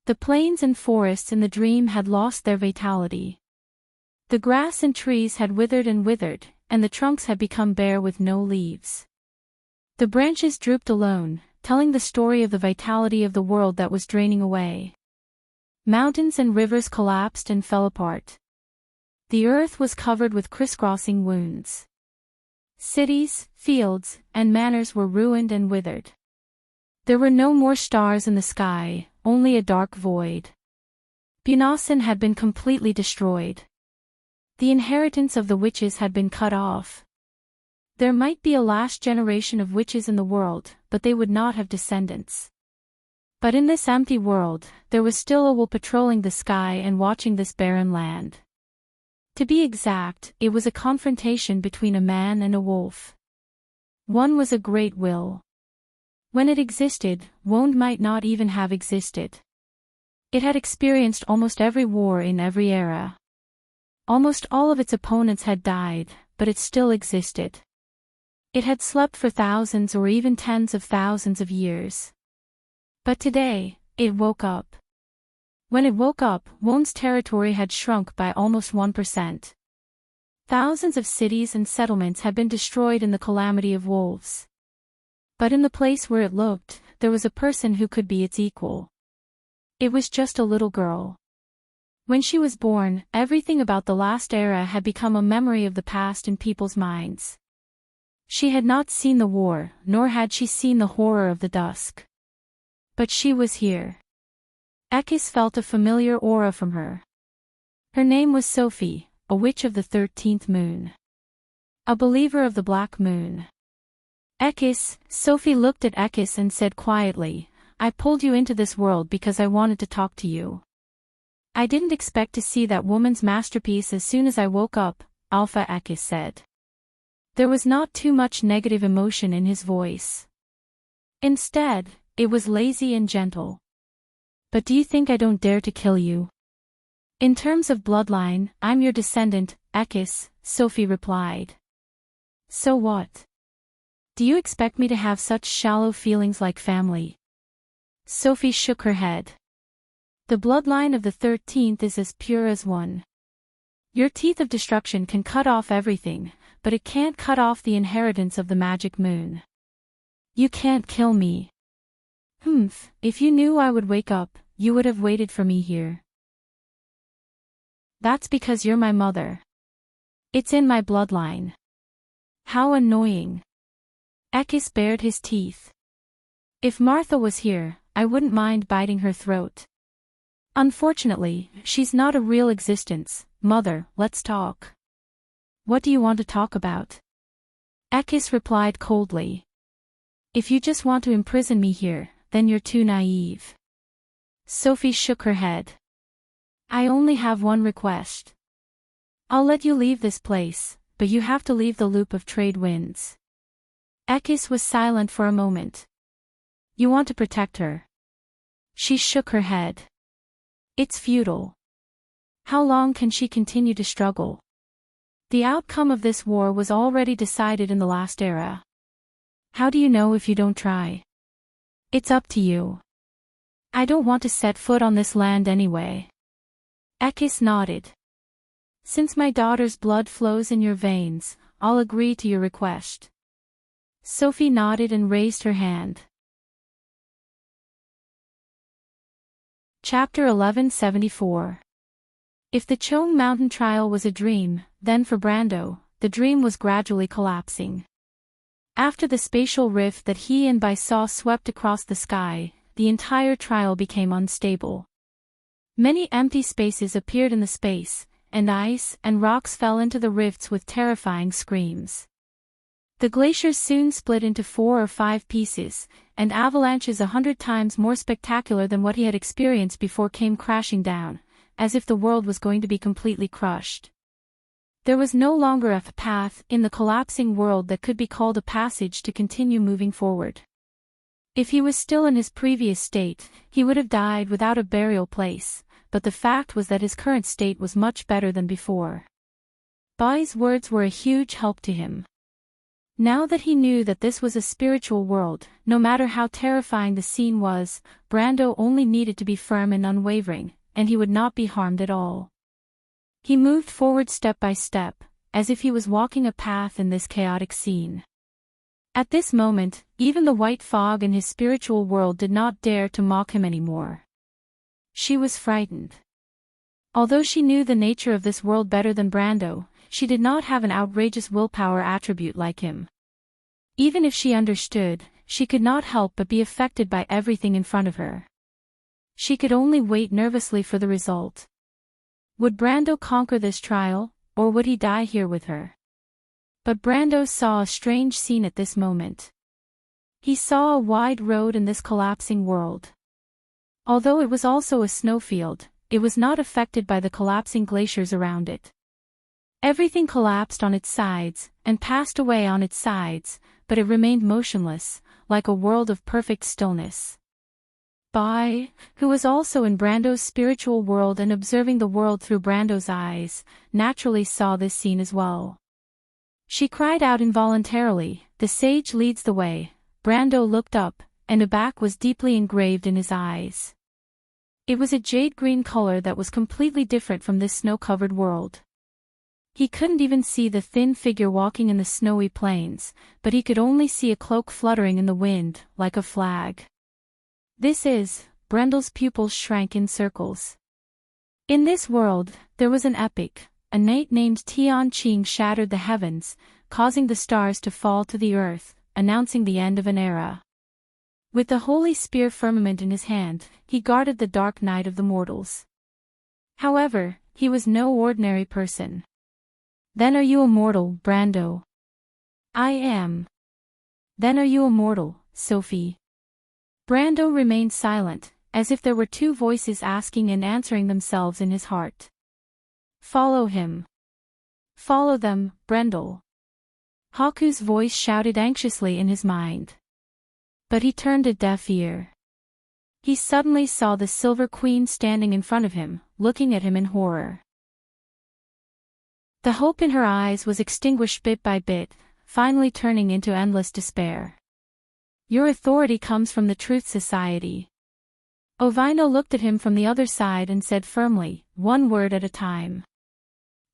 The plains and forests in the dream had lost their vitality. The grass and trees had withered, and the trunks had become bare with no leaves. The branches drooped alone, telling the story of the vitality of the world that was draining away. Mountains and rivers collapsed and fell apart. The earth was covered with crisscrossing wounds. Cities, fields, and manors were ruined and withered. There were no more stars in the sky, only a dark void. Bunasan had been completely destroyed. The inheritance of the witches had been cut off. There might be a last generation of witches in the world, but they would not have descendants. But in this empty world, there was still a wolf patrolling the sky and watching this barren land. To be exact, it was a confrontation between a man and a wolf. One was a great will. When it existed, Wond might not even have existed. It had experienced almost every war in every era. Almost all of its opponents had died, but it still existed. It had slept for thousands or even tens of thousands of years. But today, it woke up. When it woke up, Wond's territory had shrunk by almost 1%. Thousands of cities and settlements had been destroyed in the calamity of wolves. But in the place where it looked, there was a person who could be its equal. It was just a little girl. When she was born, everything about the last era had become a memory of the past in people's minds. She had not seen the war, nor had she seen the horror of the dusk. But she was here. Ekis felt a familiar aura from her. Her name was Sophie, a witch of the 13th moon. A believer of the black moon. Ekis, Sophie looked at Ekis and said quietly, I pulled you into this world because I wanted to talk to you. I didn't expect to see that woman's masterpiece as soon as I woke up, Alpha Ekis said. There was not too much negative emotion in his voice. Instead, it was lazy and gentle. But do you think I don't dare to kill you? In terms of bloodline, I'm your descendant, Ekis, Sophie replied. So what? Do you expect me to have such shallow feelings like family? Sophie shook her head. The bloodline of the 13th is as pure as one. Your teeth of destruction can cut off everything, but it can't cut off the inheritance of the magic moon. You can't kill me. If you knew I would wake up, you would have waited for me here. That's because you're my mother. It's in my bloodline. How annoying. Ekis bared his teeth. If Martha was here, I wouldn't mind biting her throat. Unfortunately, she's not a real existence. Mother, let's talk. What do you want to talk about? Ekis replied coldly. If you just want to imprison me here, then you're too naive. Sophie shook her head. I only have one request. I'll let you leave this place, but you have to leave the loop of trade winds. Ekis was silent for a moment. You want to protect her? She shook her head. It's futile. How long can she continue to struggle? The outcome of this war was already decided in the last era. How do you know if you don't try? It's up to you. I don't want to set foot on this land anyway. Ekis nodded. Since my daughter's blood flows in your veins, I'll agree to your request. Sophie nodded and raised her hand. Chapter 1174. If the Chong Mountain trial was a dream, then for Brando, the dream was gradually collapsing. After the spatial rift that he and Bai saw swept across the sky, the entire trial became unstable. Many empty spaces appeared in the space, and ice and rocks fell into the rifts with terrifying screams. The glaciers soon split into 4 or 5 pieces, and avalanches 100 times more spectacular than what he had experienced before came crashing down, as if the world was going to be completely crushed. There was no longer a path in the collapsing world that could be called a passage to continue moving forward. If he was still in his previous state, he would have died without a burial place, but the fact was that his current state was much better than before. Bai's words were a huge help to him. Now that he knew that this was a spiritual world, no matter how terrifying the scene was, Brando only needed to be firm and unwavering, and he would not be harmed at all. He moved forward step by step, as if he was walking a path in this chaotic scene. At this moment, even the white fog in his spiritual world did not dare to mock him anymore. She was frightened. Although she knew the nature of this world better than Brando, she did not have an outrageous willpower attribute like him. Even if she understood, she could not help but be affected by everything in front of her. She could only wait nervously for the result. Would Brando conquer this trial, or would he die here with her? But Brando saw a strange scene at this moment. He saw a wide road in this collapsing world. Although it was also a snowfield, it was not affected by the collapsing glaciers around it. Everything collapsed on its sides, and passed away on its sides, but it remained motionless, like a world of perfect stillness. Bai, who was also in Brando's spiritual world and observing the world through Brando's eyes, naturally saw this scene as well. She cried out involuntarily, "The sage leads the way." Brando looked up, and a back was deeply engraved in his eyes. It was a jade-green color that was completely different from this snow-covered world. He couldn't even see the thin figure walking in the snowy plains, but he could only see a cloak fluttering in the wind, like a flag. Brando's pupils shrank in circles. In this world, there was an epic. A knight named Tian Qing shattered the heavens, causing the stars to fall to the earth, announcing the end of an era. With the holy spear firmament in his hand, he guarded the dark night of the mortals. However, he was no ordinary person. "Then are you a mortal, Brando?" "I am." "Then are you a mortal, Sophie?" Brando remained silent, as if there were two voices asking and answering themselves in his heart. "Follow him. Follow them, Brendel." Haku's voice shouted anxiously in his mind. But he turned a deaf ear. He suddenly saw the Silver Queen standing in front of him, looking at him in horror. The hope in her eyes was extinguished bit by bit, finally turning into endless despair. "Your authority comes from the Truth Society." Ovino looked at him from the other side and said firmly, "One word at a time."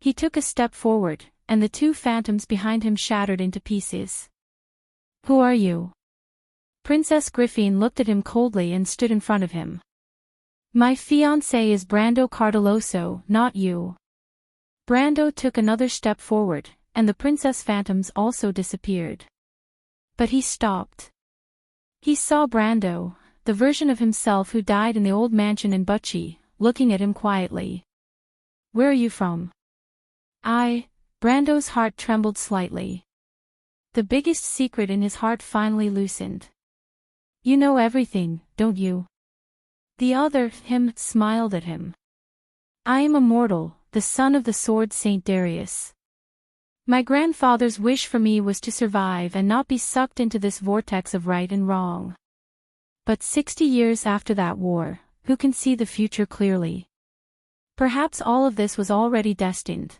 He took a step forward, and the two phantoms behind him shattered into pieces. "Who are you?" Princess Griffine looked at him coldly and stood in front of him. "My fiancé is Brando Cardeloso, not you." Brando took another step forward, and the princess phantoms also disappeared. But he stopped. He saw Brando, the version of himself who died in the old mansion in Bucci, looking at him quietly. "Where are you from?" Brando's heart trembled slightly. The biggest secret in his heart finally loosened. "You know everything, don't you?" The other, him, smiled at him. "I am a mortal, the son of the sword Saint Darius. My grandfather's wish for me was to survive and not be sucked into this vortex of right and wrong. But 60 years after that war, who can see the future clearly? Perhaps all of this was already destined.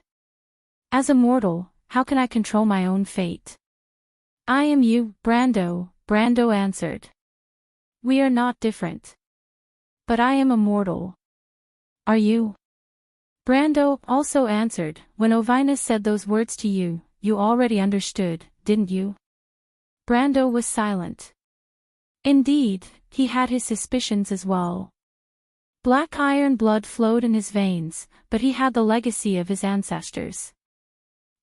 As a mortal, how can I control my own fate?" "I am you, Brando," Brando answered. "We are not different. But I am a mortal." "Are you?" Brando also answered, "When Ovina said those words to you, you already understood, didn't you?" Brando was silent. Indeed, he had his suspicions as well. Black iron blood flowed in his veins, but he had the legacy of his ancestors.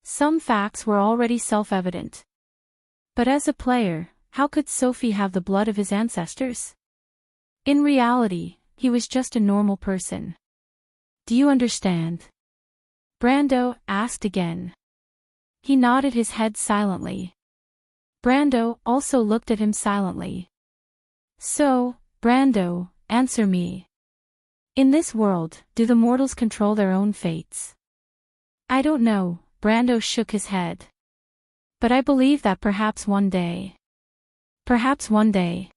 Some facts were already self-evident. But as a player, how could Sophie have the blood of his ancestors? In reality, he was just a normal person. "Do you understand?" Brando asked again. He nodded his head silently. Brando also looked at him silently. "So, Brando, answer me. In this world, do the mortals control their own fates?" "I don't know," Brando shook his head. "But I believe that perhaps one day. Perhaps one day."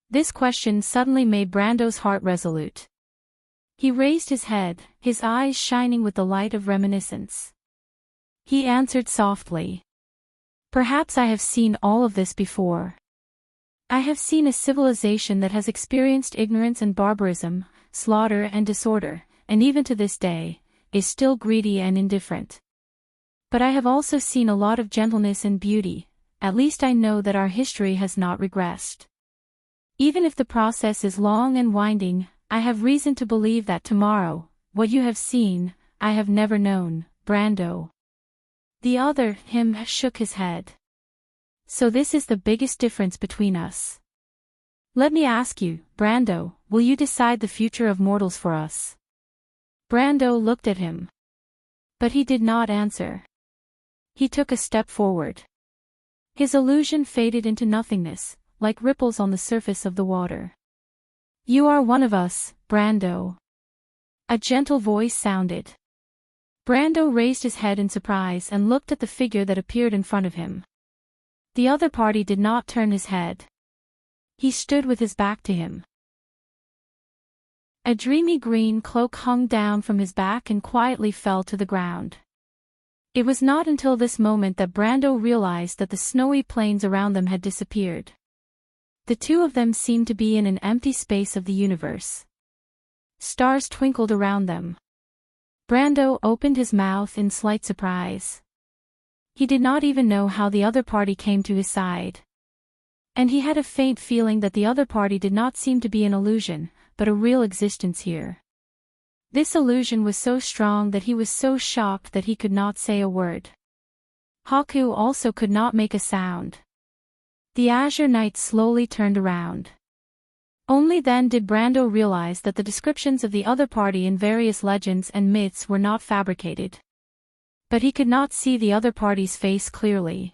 This question suddenly made Brando's heart resolute. He raised his head, his eyes shining with the light of reminiscence. He answered softly. "Perhaps I have seen all of this before. I have seen a civilization that has experienced ignorance and barbarism, slaughter and disorder, and even to this day, is still greedy and indifferent. But I have also seen a lot of gentleness and beauty, at least I know that our history has not regressed. Even if the process is long and winding, I have reason to believe that tomorrow, what you have seen, I have never known, Brando." The other, him, shook his head. "So this is the biggest difference between us. Let me ask you, Brando, will you decide the future of mortals for us?" Brando looked at him. But he did not answer. He took a step forward. His illusion faded into nothingness, like ripples on the surface of the water. "You are one of us, Brando." A gentle voice sounded. Brando raised his head in surprise and looked at the figure that appeared in front of him. The other party did not turn his head. He stood with his back to him. A dreamy green cloak hung down from his back and quietly fell to the ground. It was not until this moment that Brando realized that the snowy plains around them had disappeared. The two of them seemed to be in an empty space of the universe. Stars twinkled around them. Brando opened his mouth in slight surprise. He did not even know how the other party came to his side. And he had a faint feeling that the other party did not seem to be an illusion, but a real existence here. This illusion was so strong that he was so shocked that he could not say a word. Haku also could not make a sound. The Azure Knight slowly turned around. Only then did Brando realize that the descriptions of the other party in various legends and myths were not fabricated. But he could not see the other party's face clearly.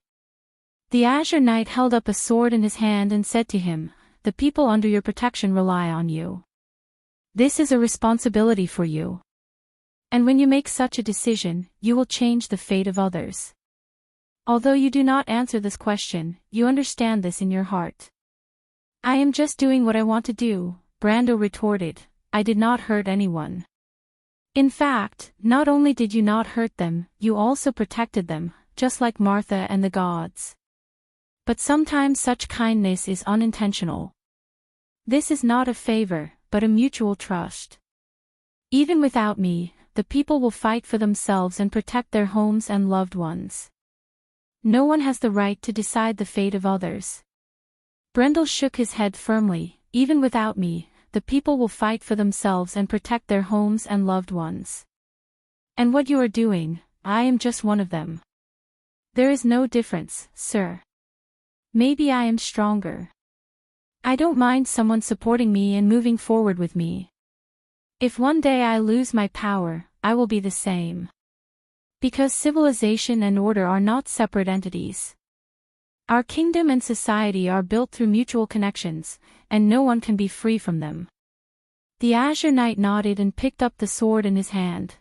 The Azure Knight held up a sword in his hand and said to him, "The people under your protection rely on you. This is a responsibility for you. And when you make such a decision, you will change the fate of others. Although you do not answer this question, you understand this in your heart." "I am just doing what I want to do," Brando retorted. "I did not hurt anyone. In fact, not only did you not hurt them, you also protected them, just like Martha and the gods. But sometimes such kindness is unintentional. This is not a favor, but a mutual trust. Even without me, the people will fight for themselves and protect their homes and loved ones. No one has the right to decide the fate of others." Brendel shook his head firmly. "Even without me, the people will fight for themselves and protect their homes and loved ones. And what you are doing, I am just one of them. There is no difference, sir. Maybe I am stronger. I don't mind someone supporting me and moving forward with me. If one day I lose my power, I will be the same. Because civilization and order are not separate entities. Our kingdom and society are built through mutual connections, and no one can be free from them." The Azure Knight nodded and picked up the sword in his hand.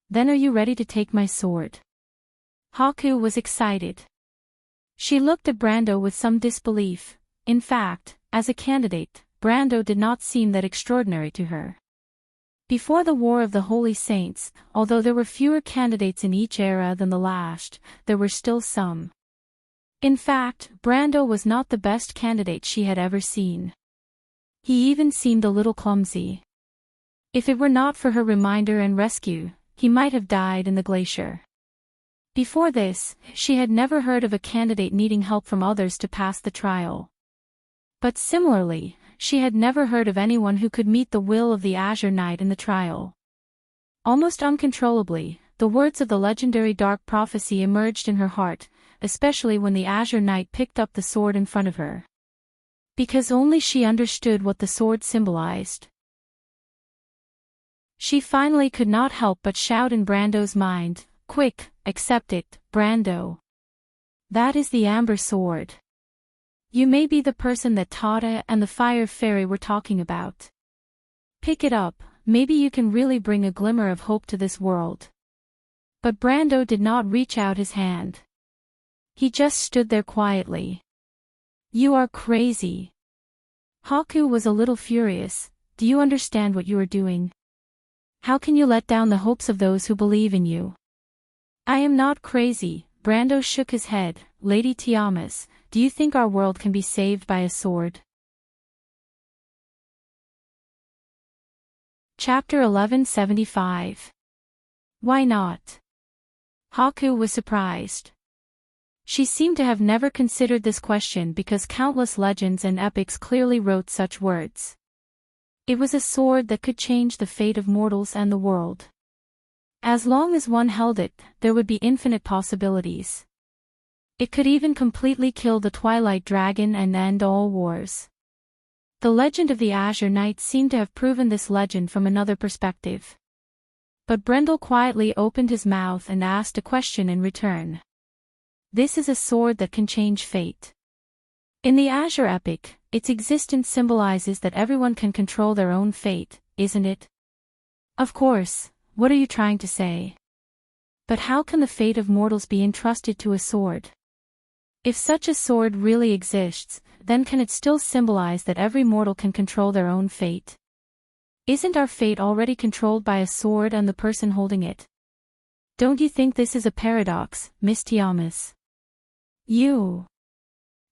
"Then are you ready to take my sword?" Haku was excited. She looked at Brando with some disbelief. In fact, as a candidate, Brando did not seem that extraordinary to her. Before the War of the Holy Saints, although there were fewer candidates in each era than the last, there were still some. In fact, Brando was not the best candidate she had ever seen. He even seemed a little clumsy. If it were not for her reminder and rescue, he might have died in the glacier. Before this, she had never heard of a candidate needing help from others to pass the trial. But similarly, she had never heard of anyone who could meet the will of the Azure Knight in the trial. Almost uncontrollably, the words of the legendary dark prophecy emerged in her heart, especially when the Azure Knight picked up the sword in front of her. Because only she understood what the sword symbolized. She finally could not help but shout in Brando's mind, "Quick, accept it, Brando. That is the Amber Sword. You may be the person that Tata and the Fire Fairy were talking about. Pick it up, maybe you can really bring a glimmer of hope to this world." But Brando did not reach out his hand. He just stood there quietly. "You are crazy." Haku was a little furious. "Do you understand what you are doing? How can you let down the hopes of those who believe in you?" "I am not crazy," Brando shook his head. "Lady Tiamat, do you think our world can be saved by a sword?" Chapter 1175. Why not? Haku was surprised. She seemed to have never considered this question because countless legends and epics clearly wrote such words. It was a sword that could change the fate of mortals and the world. As long as one held it, there would be infinite possibilities. It could even completely kill the Twilight Dragon and end all wars. The legend of the Azure Knight seemed to have proven this legend from another perspective. But Brendel quietly opened his mouth and asked a question in return. "This is a sword that can change fate. In the Azure epic, its existence symbolizes that everyone can control their own fate, isn't it?" "Of course, what are you trying to say? But how can the fate of mortals be entrusted to a sword? If such a sword really exists, then can it still symbolize that every mortal can control their own fate? Isn't our fate already controlled by a sword and the person holding it? Don't you think this is a paradox, Miss Tiamat?"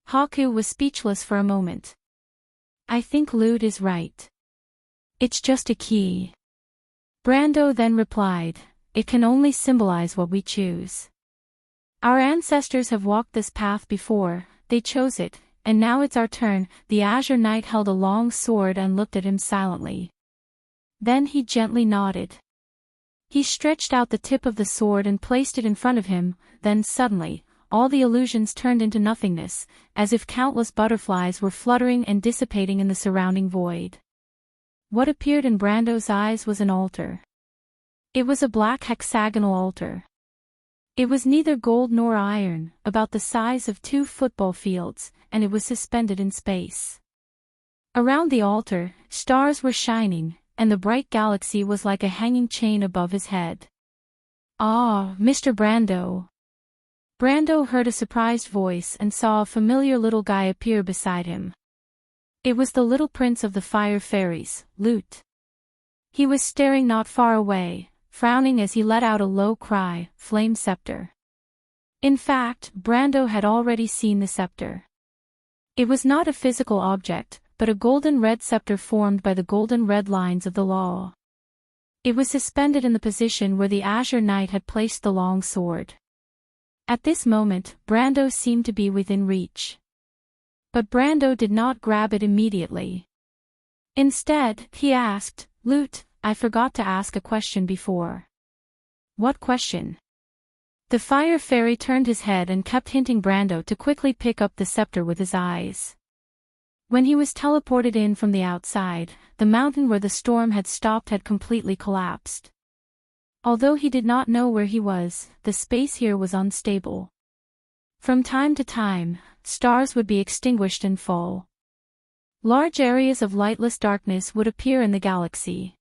Haku was speechless for a moment. "I think Lude is right. It's just a key." Brando then replied, "It can only symbolize what we choose. Our ancestors have walked this path before, they chose it, and now it's our turn." The Azure Knight held a long sword and looked at him silently. Then he gently nodded. He stretched out the tip of the sword and placed it in front of him, then suddenly, all the illusions turned into nothingness, as if countless butterflies were fluttering and dissipating in the surrounding void. What appeared in Brando's eyes was an altar. It was a black hexagonal altar. It was neither gold nor iron, about the size of 2 football fields, and it was suspended in space. Around the altar, stars were shining, and the bright galaxy was like a hanging chain above his head. "Ah, Mr. Brando!" Brando heard a surprised voice and saw a familiar little guy appear beside him. It was the little prince of the fire fairies, Lute. He was staring not far away, frowning as he let out a low cry, "Flame scepter." In fact, Brando had already seen the scepter. It was not a physical object, but a golden-red scepter formed by the golden-red lines of the law. It was suspended in the position where the Azure Knight had placed the long sword. At this moment, Brando seemed to be within reach. But Brando did not grab it immediately. Instead, he asked, "Lute, I forgot to ask a question before." "What question?" The fire fairy turned his head and kept hinting Brando to quickly pick up the scepter with his eyes. When he was teleported in from the outside, the mountain where the storm had stopped had completely collapsed. Although he did not know where he was, the space here was unstable. From time to time, stars would be extinguished and fall. Large areas of lightless darkness would appear in the galaxy.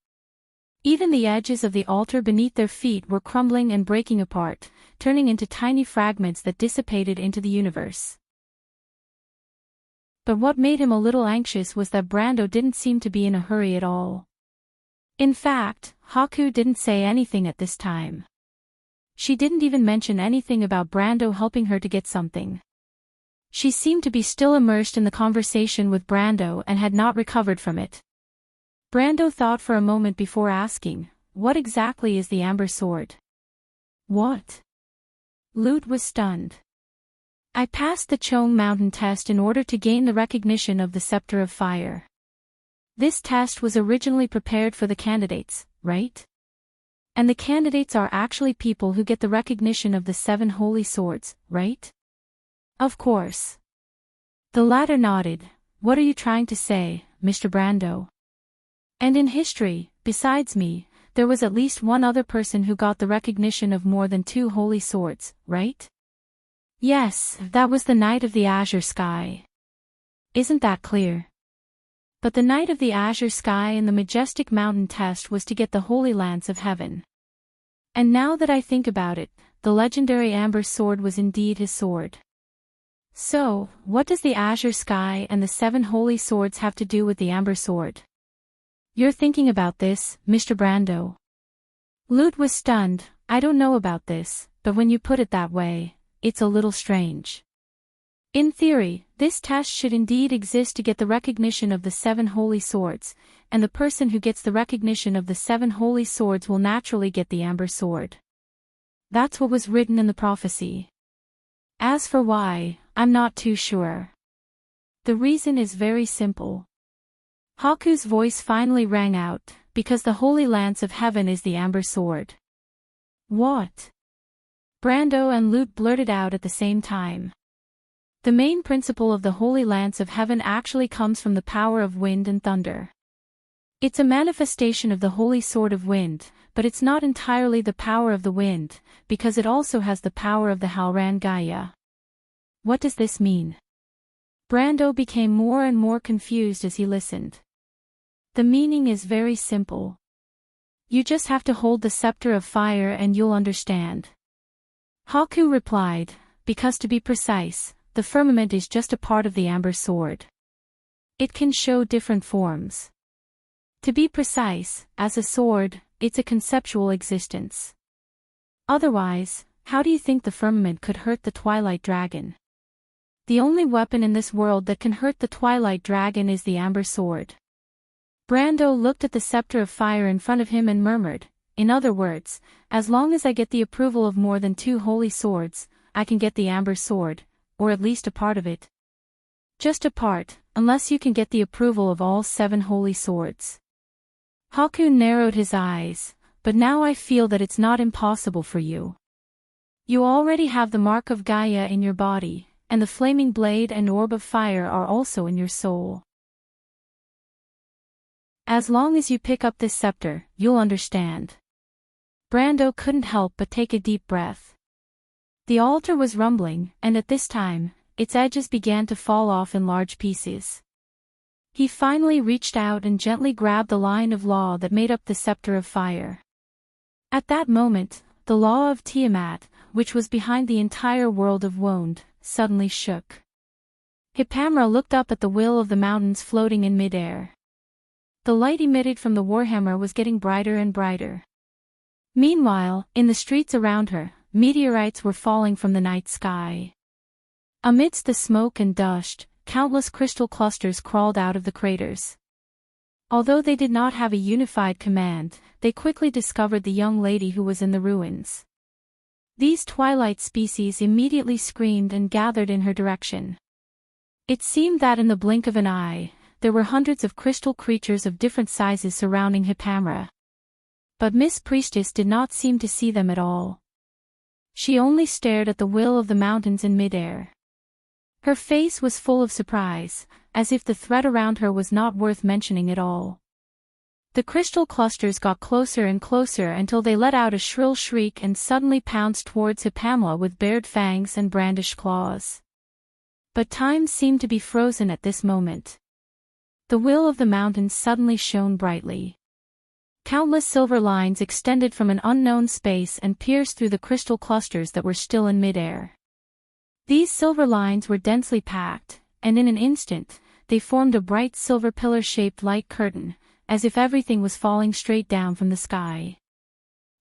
Even the edges of the altar beneath their feet were crumbling and breaking apart, turning into tiny fragments that dissipated into the universe. But what made him a little anxious was that Brando didn't seem to be in a hurry at all. In fact, Haku didn't say anything at this time. She didn't even mention anything about Brando helping her to get something. She seemed to be still immersed in the conversation with Brando and had not recovered from it. Brando thought for a moment before asking, "What exactly is the Amber Sword?" "What?" Lute was stunned. "I passed the Chong Mountain test in order to gain the recognition of the Scepter of Fire. This test was originally prepared for the candidates, right? And the candidates are actually people who get the recognition of the 7 holy swords, right?" "Of course." The latter nodded. "What are you trying to say, Mr. Brando?" "And in history, besides me, there was at least one other person who got the recognition of more than 2 holy swords, right?" "Yes, that was the Knight of the Azure Sky. Isn't that clear?" But the Knight of the Azure Sky in the Majestic Mountain test was to get the Holy Lance of Heaven. And now that I think about it, the legendary Amber Sword was indeed his sword. So, what does the Azure Sky and the 7 holy swords have to do with the Amber Sword? You're thinking about this, Mr. Brando? Lute was stunned. "I don't know about this, but when you put it that way, it's a little strange. In theory, this test should indeed exist to get the recognition of the 7 holy swords, and the person who gets the recognition of the 7 holy swords will naturally get the Amber Sword. That's what was written in the prophecy. As for why, I'm not too sure. The reason is very simple." Haku's voice finally rang out, "Because the Holy Lance of Heaven is the Amber Sword." "What?" Brando and Lute blurted out at the same time. The main principle of the Holy Lance of Heaven actually comes from the power of wind and thunder. It's a manifestation of the Holy Sword of Wind, but it's not entirely the power of the wind, because it also has the power of the Halran Gaia. What does this mean? Brando became more and more confused as he listened. The meaning is very simple. You just have to hold the Scepter of Fire and you'll understand. Haku replied, "Because to be precise, the firmament is just a part of the Amber Sword. It can show different forms. To be precise, as a sword, it's a conceptual existence. Otherwise, how do you think the firmament could hurt the Twilight Dragon? The only weapon in this world that can hurt the Twilight Dragon is the Amber Sword." Brando looked at the Scepter of Fire in front of him and murmured, "In other words, as long as I get the approval of more than 2 holy swords, I can get the Amber Sword, or at least a part of it." "Just a part, unless you can get the approval of all 7 holy swords." Haku narrowed his eyes. but now I feel that it's not impossible for you. You already have the mark of Gaia in your body, and the flaming blade and orb of fire are also in your soul. As long as you pick up this scepter, you'll understand. Brando couldn't help but take a deep breath. The altar was rumbling, and at this time, its edges began to fall off in large pieces. He finally reached out and gently grabbed the line of law that made up the scepter of fire. At that moment, the law of Tiamat, which was behind the entire world of Wonde, suddenly shook. Hippamra looked up at the will of the mountains floating in midair. The light emitted from the warhammer was getting brighter and brighter. Meanwhile, in the streets around her, meteorites were falling from the night sky. Amidst the smoke and dust, countless crystal clusters crawled out of the craters. Although they did not have a unified command, they quickly discovered the young lady who was in the ruins. These twilight species immediately screamed and gathered in her direction. It seemed that in the blink of an eye, there were hundreds of crystal creatures of different sizes surrounding Hippamra. But Miss Priestess did not seem to see them at all. She only stared at the will of the mountains in midair. Her face was full of surprise, as if the threat around her was not worth mentioning at all. The crystal clusters got closer and closer until they let out a shrill shriek and suddenly pounced towards Hippamra with bared fangs and brandished claws. But time seemed to be frozen at this moment. The will of the mountains suddenly shone brightly. Countless silver lines extended from an unknown space and pierced through the crystal clusters that were still in midair. These silver lines were densely packed, and in an instant, they formed a bright silver pillar-shaped light curtain, as if everything was falling straight down from the sky.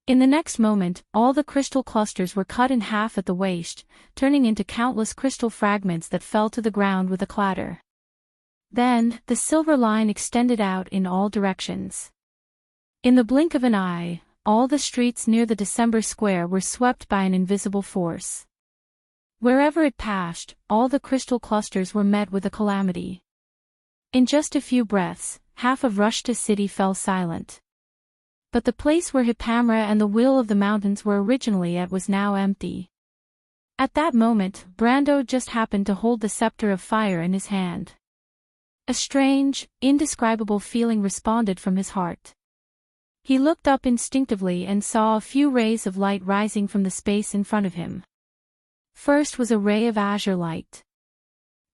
In the next moment, all the crystal clusters were cut in half at the waist, turning into countless crystal fragments that fell to the ground with a clatter. Then, the silver line extended out in all directions. In the blink of an eye, all the streets near the December Square were swept by an invisible force. Wherever it passed, all the crystal clusters were met with a calamity. In just a few breaths, half of Rushta City fell silent. But the place where Hippamra and the will of the mountains were originally at was now empty. At that moment, Brando just happened to hold the scepter of fire in his hand. A strange, indescribable feeling responded from his heart. He looked up instinctively and saw a few rays of light rising from the space in front of him. First was a ray of azure light.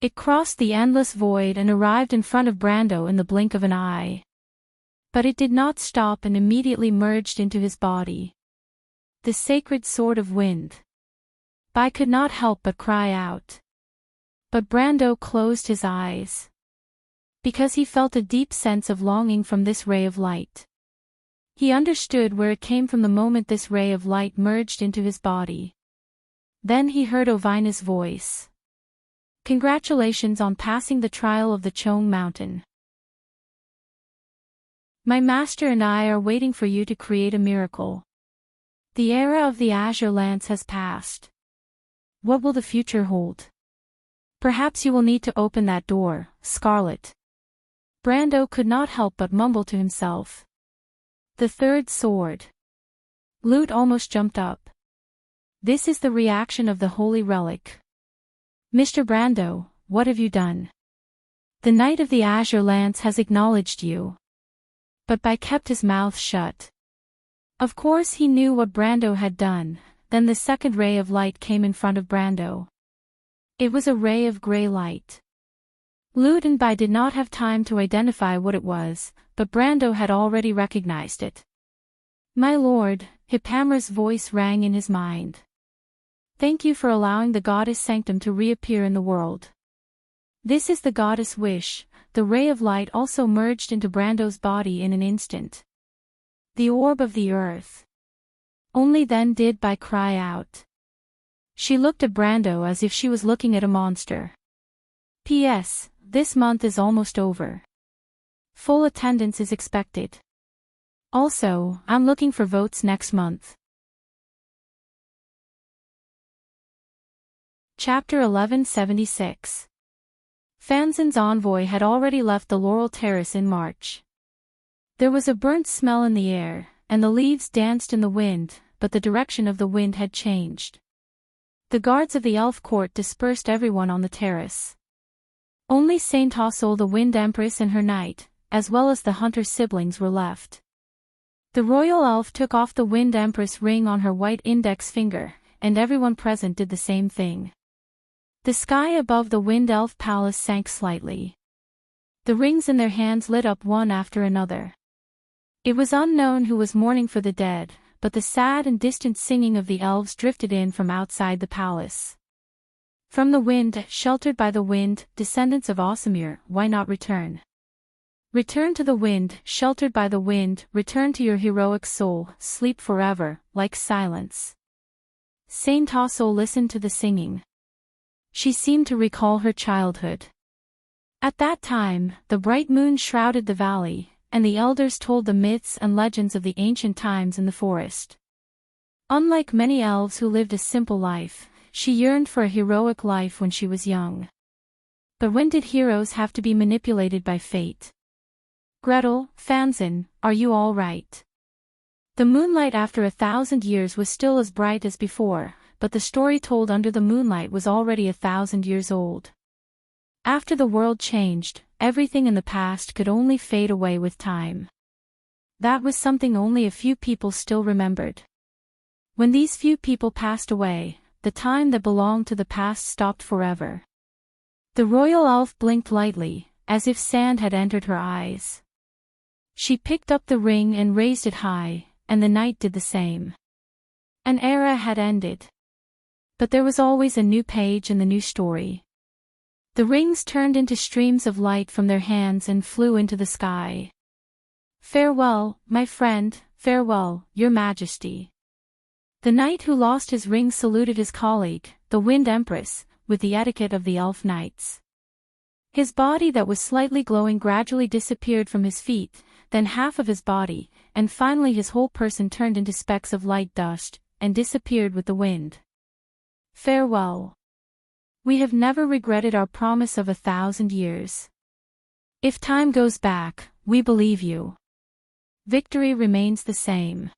It crossed the endless void and arrived in front of Brando in the blink of an eye. But it did not stop and immediately merged into his body. The sacred sword of wind. I could not help but cry out. But Brando closed his eyes. Because he felt a deep sense of longing from this ray of light. He understood where it came from the moment this ray of light merged into his body. Then he heard Ovina's voice. Congratulations on passing the trial of the Chong Mountain. My master and I are waiting for you to create a miracle. The era of the Azure Lance has passed. What will the future hold? Perhaps you will need to open that door, Scarlet. Brando could not help but mumble to himself. The third sword. Lute almost jumped up. This is the reaction of the holy relic. Mr. Brando, what have you done? The Knight of the Azure Lance has acknowledged you. But Bai kept his mouth shut. Of course he knew what Brando had done. Then the second ray of light came in front of Brando. It was a ray of grey light. Lute and Bai did not have time to identify what it was, but Brando had already recognized it. My lord, Hippamra's voice rang in his mind. Thank you for allowing the goddess Sanctum to reappear in the world. This is the goddess' wish. The ray of light also merged into Brando's body in an instant. The orb of the earth. Only then did Bai cry out. She looked at Brando as if she was looking at a monster. P.S. This month is almost over. Full attendance is expected. Also, I'm looking for votes next month. Chapter 1176. Fanzin's envoy had already left the Laurel Terrace in March. There was a burnt smell in the air, and the leaves danced in the wind, but the direction of the wind had changed. The guards of the elf court dispersed everyone on the terrace. Only Saint Tossel the Wind Empress and her knight, as well as the hunter's siblings were left. The royal elf took off the Wind Empress ring on her white index finger, and everyone present did the same thing. The sky above the Wind Elf Palace sank slightly. The rings in their hands lit up one after another. It was unknown who was mourning for the dead, but the sad and distant singing of the elves drifted in from outside the palace. From the wind, sheltered by the wind, descendants of Aasimir, why not return? Return to the wind, sheltered by the wind, return to your heroic soul, sleep forever, like silence. Saint Tossel listened to the singing. She seemed to recall her childhood. At that time, the bright moon shrouded the valley, and the elders told the myths and legends of the ancient times in the forest. Unlike many elves who lived a simple life, she yearned for a heroic life when she was young. But when did heroes have to be manipulated by fate? Gretel, Fanzin, are you all right? The moonlight after 1,000 years was still as bright as before, but the story told under the moonlight was already 1,000 years old. After the world changed, everything in the past could only fade away with time. That was something only a few people still remembered. When these few people passed away, the time that belonged to the past stopped forever. The royal elf blinked lightly, as if sand had entered her eyes. She picked up the ring and raised it high, and the knight did the same. An era had ended. But there was always a new page in the new story. The rings turned into streams of light from their hands and flew into the sky. Farewell, my friend, farewell, your majesty. The knight who lost his ring saluted his colleague, the Wind Empress, with the etiquette of the elf knights. His body that was slightly glowing gradually disappeared from his feet, then half of his body, and finally his whole person turned into specks of light dust, and disappeared with the wind. Farewell. We have never regretted our promise of 1,000 years. If time goes back, we believe you. Victory remains the same.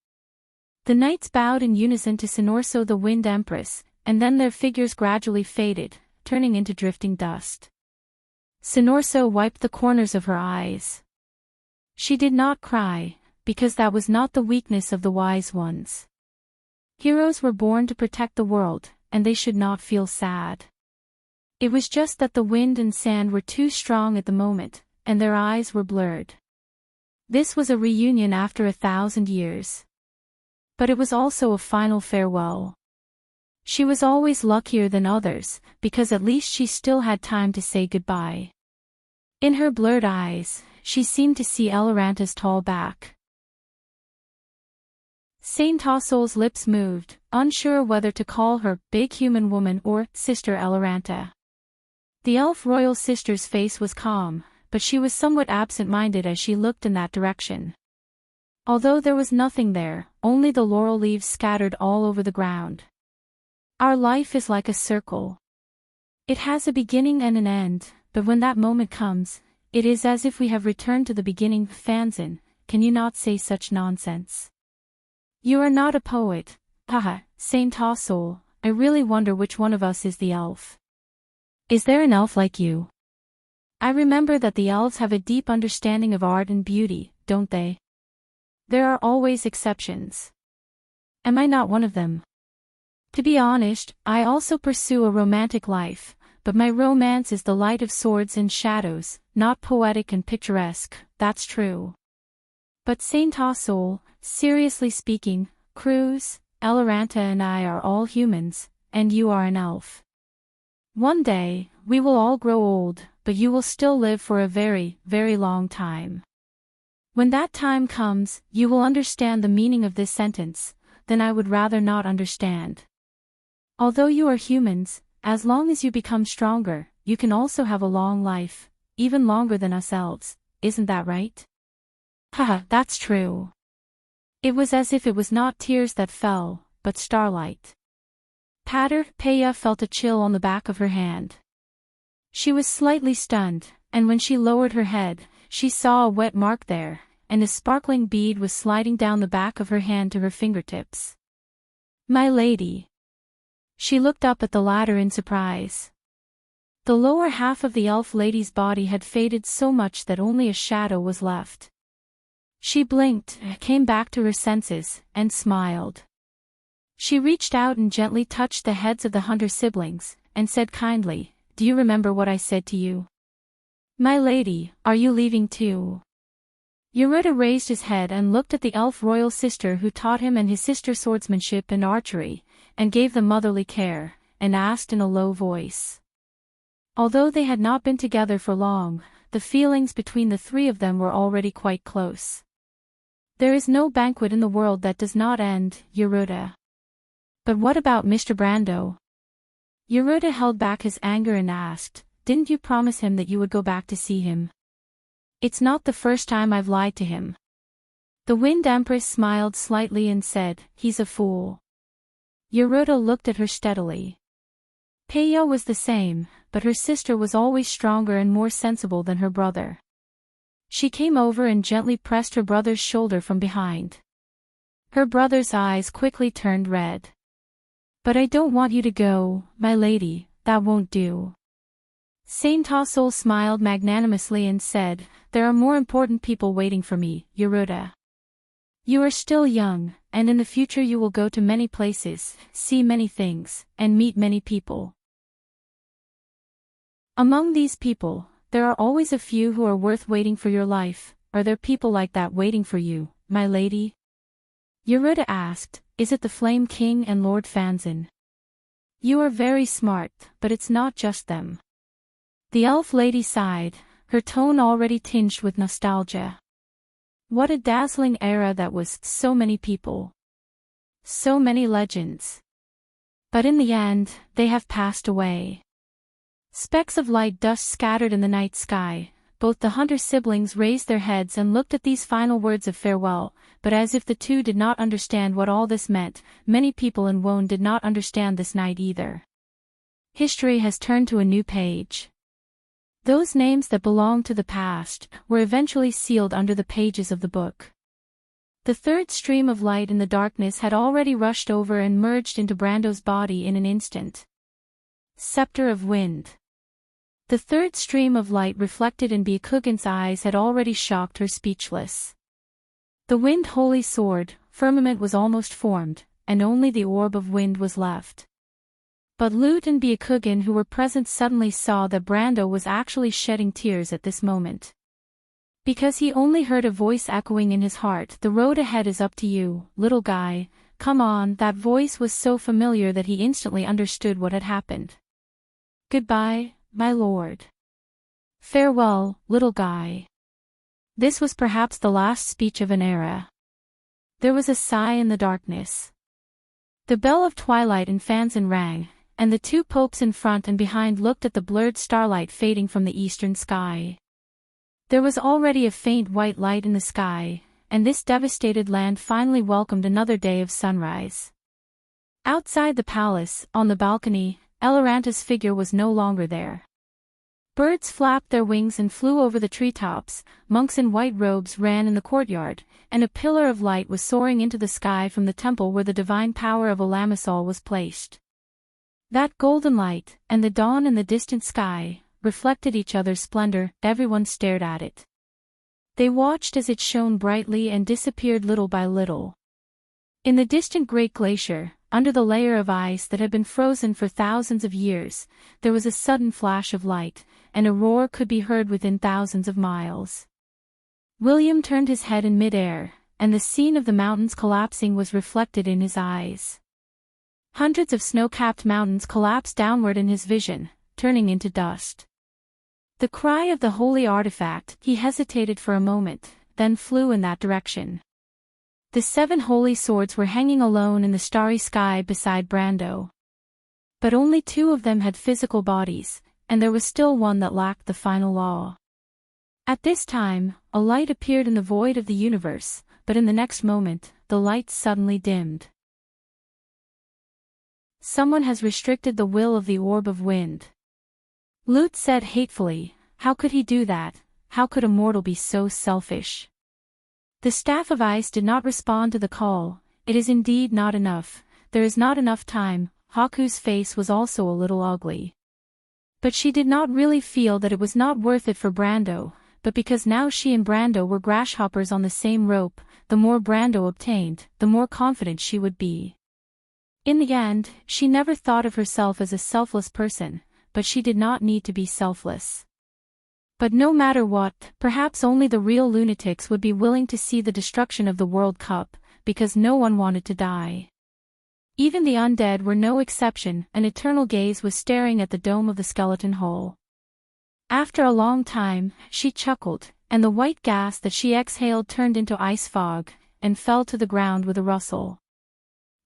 The knights bowed in unison to Sinorso the Wind Empress, and then their figures gradually faded, turning into drifting dust. Sinorso wiped the corners of her eyes. She did not cry, because that was not the weakness of the wise ones. Heroes were born to protect the world, and they should not feel sad. It was just that the wind and sand were too strong at the moment, and their eyes were blurred. This was a reunion after 1,000 years. But it was also a final farewell. She was always luckier than others, because at least she still had time to say goodbye. In her blurred eyes, she seemed to see Eleranta's tall back. Saint Tossel's lips moved, unsure whether to call her big human woman or Sister Eleranta. The elf royal sister's face was calm, but she was somewhat absent-minded as she looked in that direction. Although there was nothing there, only the laurel leaves scattered all over the ground. Our life is like a circle. It has a beginning and an end, but when that moment comes, it is as if we have returned to the beginning. Fanzin, can you not say such nonsense? You are not a poet. Haha, Saint Tossel, I really wonder which one of us is the elf. Is there an elf like you? I remember that the elves have a deep understanding of art and beauty, don't they? There are always exceptions. Am I not one of them? To be honest, I also pursue a romantic life, but my romance is the light of swords and shadows, not poetic and picturesque, that's true. But Saint Tossel, seriously speaking, Cruz, Eleranta and I are all humans, and you are an elf. One day, we will all grow old, but you will still live for a very, very long time. When that time comes, you will understand the meaning of this sentence, then I would rather not understand. Although you are humans, as long as you become stronger, you can also have a long life, even longer than us elves, isn't that right? Haha, that's true. It was as if it was not tears that fell, but starlight. Pater Peya felt a chill on the back of her hand. She was slightly stunned, and when she lowered her head, she saw a wet mark there, and a sparkling bead was sliding down the back of her hand to her fingertips. "My lady." She looked up at the ladder in surprise. The lower half of the elf lady's body had faded so much that only a shadow was left. She blinked, came back to her senses, and smiled. She reached out and gently touched the heads of the hunter siblings, and said kindly, "Do you remember what I said to you?" "My lady, are you leaving too?" Yeruda raised his head and looked at the elf royal sister who taught him and his sister swordsmanship and archery, and gave them motherly care, and asked in a low voice. Although they had not been together for long, the feelings between the three of them were already quite close. "There is no banquet in the world that does not end, Yeruda." "But what about Mr. Brando?" Yeruda held back his anger and asked, "Didn't you promise him that you would go back to see him?" "It's not the first time I've lied to him." The Wind Empress smiled slightly and said, "He's a fool." Yeruda looked at her steadily. Peyo was the same, but her sister was always stronger and more sensible than her brother. She came over and gently pressed her brother's shoulder from behind. Her brother's eyes quickly turned red. "But I don't want you to go, my lady, that won't do." Saint Tossol smiled magnanimously and said, "There are more important people waiting for me, Yeruda. You are still young, and in the future you will go to many places, see many things, and meet many people. Among these people, there are always a few who are worth waiting for your life. Are there people like that waiting for you, my lady?" Yeruda asked, "Is it the Flame King and Lord Fanzin?" "You are very smart, but it's not just them." The elf lady sighed, her tone already tinged with nostalgia. What a dazzling era that was, so many people. So many legends. But in the end, they have passed away. Specks of light dust scattered in the night sky. Both the hunter siblings raised their heads and looked at these final words of farewell, but as if the two did not understand what all this meant, many people in Wone did not understand this night either. History has turned to a new page. Those names that belonged to the past were eventually sealed under the pages of the book. The third stream of light in the darkness had already rushed over and merged into Brando's body in an instant. Scepter of Wind. The third stream of light reflected in Byakugan's eyes had already shocked her speechless. The Wind Holy Sword, firmament was almost formed, and only the orb of wind was left. But Lute and Byakugan who were present suddenly saw that Brando was actually shedding tears at this moment. Because he only heard a voice echoing in his heart, "The road ahead is up to you, little guy, come on." That voice was so familiar that he instantly understood what had happened. "Goodbye, my lord. Farewell, little guy." This was perhaps the last speech of an era. There was a sigh in the darkness. The bell of twilight in Fanzin rang, and the two popes in front and behind looked at the blurred starlight fading from the eastern sky. There was already a faint white light in the sky, and this devastated land finally welcomed another day of sunrise. Outside the palace, on the balcony, Elaranta's figure was no longer there. Birds flapped their wings and flew over the treetops, monks in white robes ran in the courtyard, and a pillar of light was soaring into the sky from the temple where the divine power of Olamisol was placed. That golden light, and the dawn in the distant sky, reflected each other's splendor. Everyone stared at it. They watched as it shone brightly and disappeared little by little. In the distant great glacier, under the layer of ice that had been frozen for thousands of years, there was a sudden flash of light, and a roar could be heard within thousands of miles. William turned his head in midair, and the scene of the mountains collapsing was reflected in his eyes. Hundreds of snow-capped mountains collapsed downward in his vision, turning into dust. The cry of the holy artifact, he hesitated for a moment, then flew in that direction. The 7 holy swords were hanging alone in the starry sky beside Brando. But only 2 of them had physical bodies, and there was still one that lacked the final law. At this time, a light appeared in the void of the universe, but in the next moment, the light suddenly dimmed. Someone has restricted the will of the orb of wind. Lute said hatefully, "How could he do that? How could a mortal be so selfish?" The staff of ice did not respond to the call. It is indeed not enough. There is not enough time. Haku's face was also a little ugly. But she did not really feel that it was not worth it for Brando, but because now she and Brando were grasshoppers on the same rope, the more Brando obtained, the more confident she would be. In the end, she never thought of herself as a selfless person, but she did not need to be selfless. But no matter what, perhaps only the real lunatics would be willing to see the destruction of the World Cup, because no one wanted to die. Even the undead were no exception. An eternal gaze was staring at the dome of the skeleton hole. After a long time, she chuckled, and the white gas that she exhaled turned into ice fog, and fell to the ground with a rustle.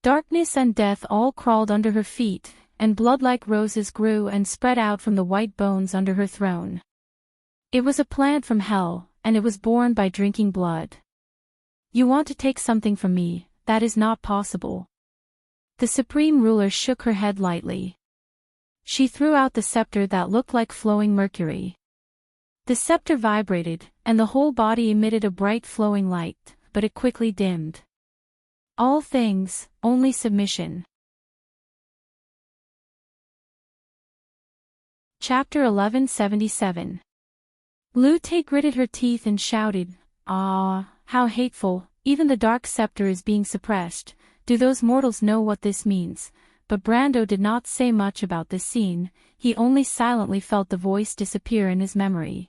Darkness and death all crawled under her feet, and blood-like roses grew and spread out from the white bones under her throne. It was a plant from hell, and it was born by drinking blood. You want to take something from me, that is not possible. The supreme ruler shook her head lightly. She threw out the scepter that looked like flowing mercury. The scepter vibrated, and the whole body emitted a bright flowing light, but it quickly dimmed. All things, only submission. Chapter 1177. Lute gritted her teeth and shouted, "Ah, how hateful, even the dark scepter is being suppressed. Do those mortals know what this means?" But Brando did not say much about this scene, he only silently felt the voice disappear in his memory.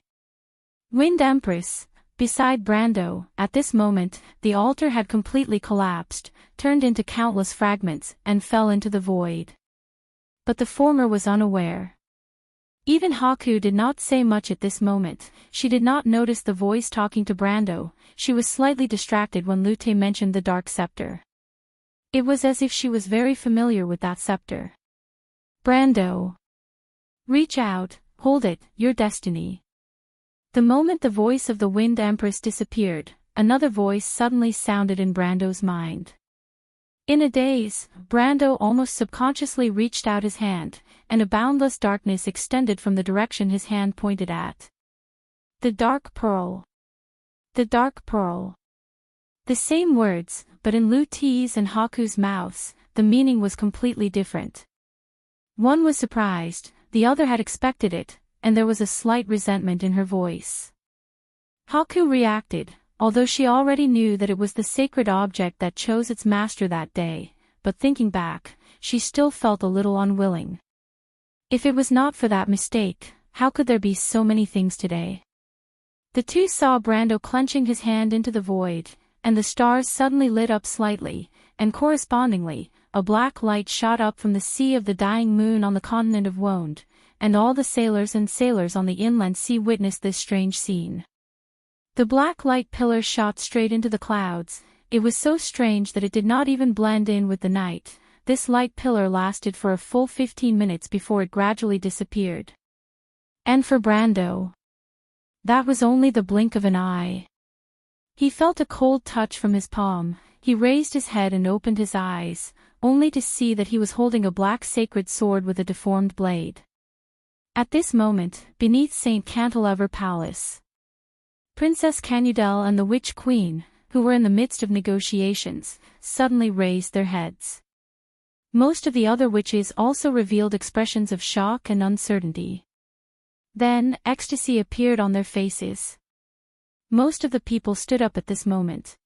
Wind Empress. Beside Brando, at this moment, the altar had completely collapsed, turned into countless fragments, and fell into the void. But the former was unaware. Even Haku did not say much at this moment. She did not notice the voice talking to Brando. She was slightly distracted when Lute mentioned the dark scepter. It was as if she was very familiar with that scepter. Brando. Reach out, hold it, your destiny. The moment the voice of the Wind Empress disappeared, another voice suddenly sounded in Brando's mind. In a daze, Brando almost subconsciously reached out his hand, and a boundless darkness extended from the direction his hand pointed at. The Dark Pearl. The Dark Pearl. The same words, but in Lute's and Haku's mouths, the meaning was completely different. One was surprised, the other had expected it, and there was a slight resentment in her voice. Haku reacted, although she already knew that it was the sacred object that chose its master that day, but thinking back, she still felt a little unwilling. If it was not for that mistake, how could there be so many things today? The two saw Brando clenching his hand into the void, and the stars suddenly lit up slightly, and correspondingly, a black light shot up from the sea of the dying moon on the continent of Wonde, and all the sailors on the inland sea witnessed this strange scene. The black light pillar shot straight into the clouds. It was so strange that it did not even blend in with the night. This light pillar lasted for a full 15 minutes before it gradually disappeared. And for Brando, that was only the blink of an eye. He felt a cold touch from his palm. He raised his head and opened his eyes, only to see that he was holding a black sacred sword with a deformed blade. At this moment, beneath St. Cantilever Palace, Princess Canudel and the Witch Queen, who were in the midst of negotiations, suddenly raised their heads. Most of the other witches also revealed expressions of shock and uncertainty. Then, ecstasy appeared on their faces. Most of the people stood up at this moment.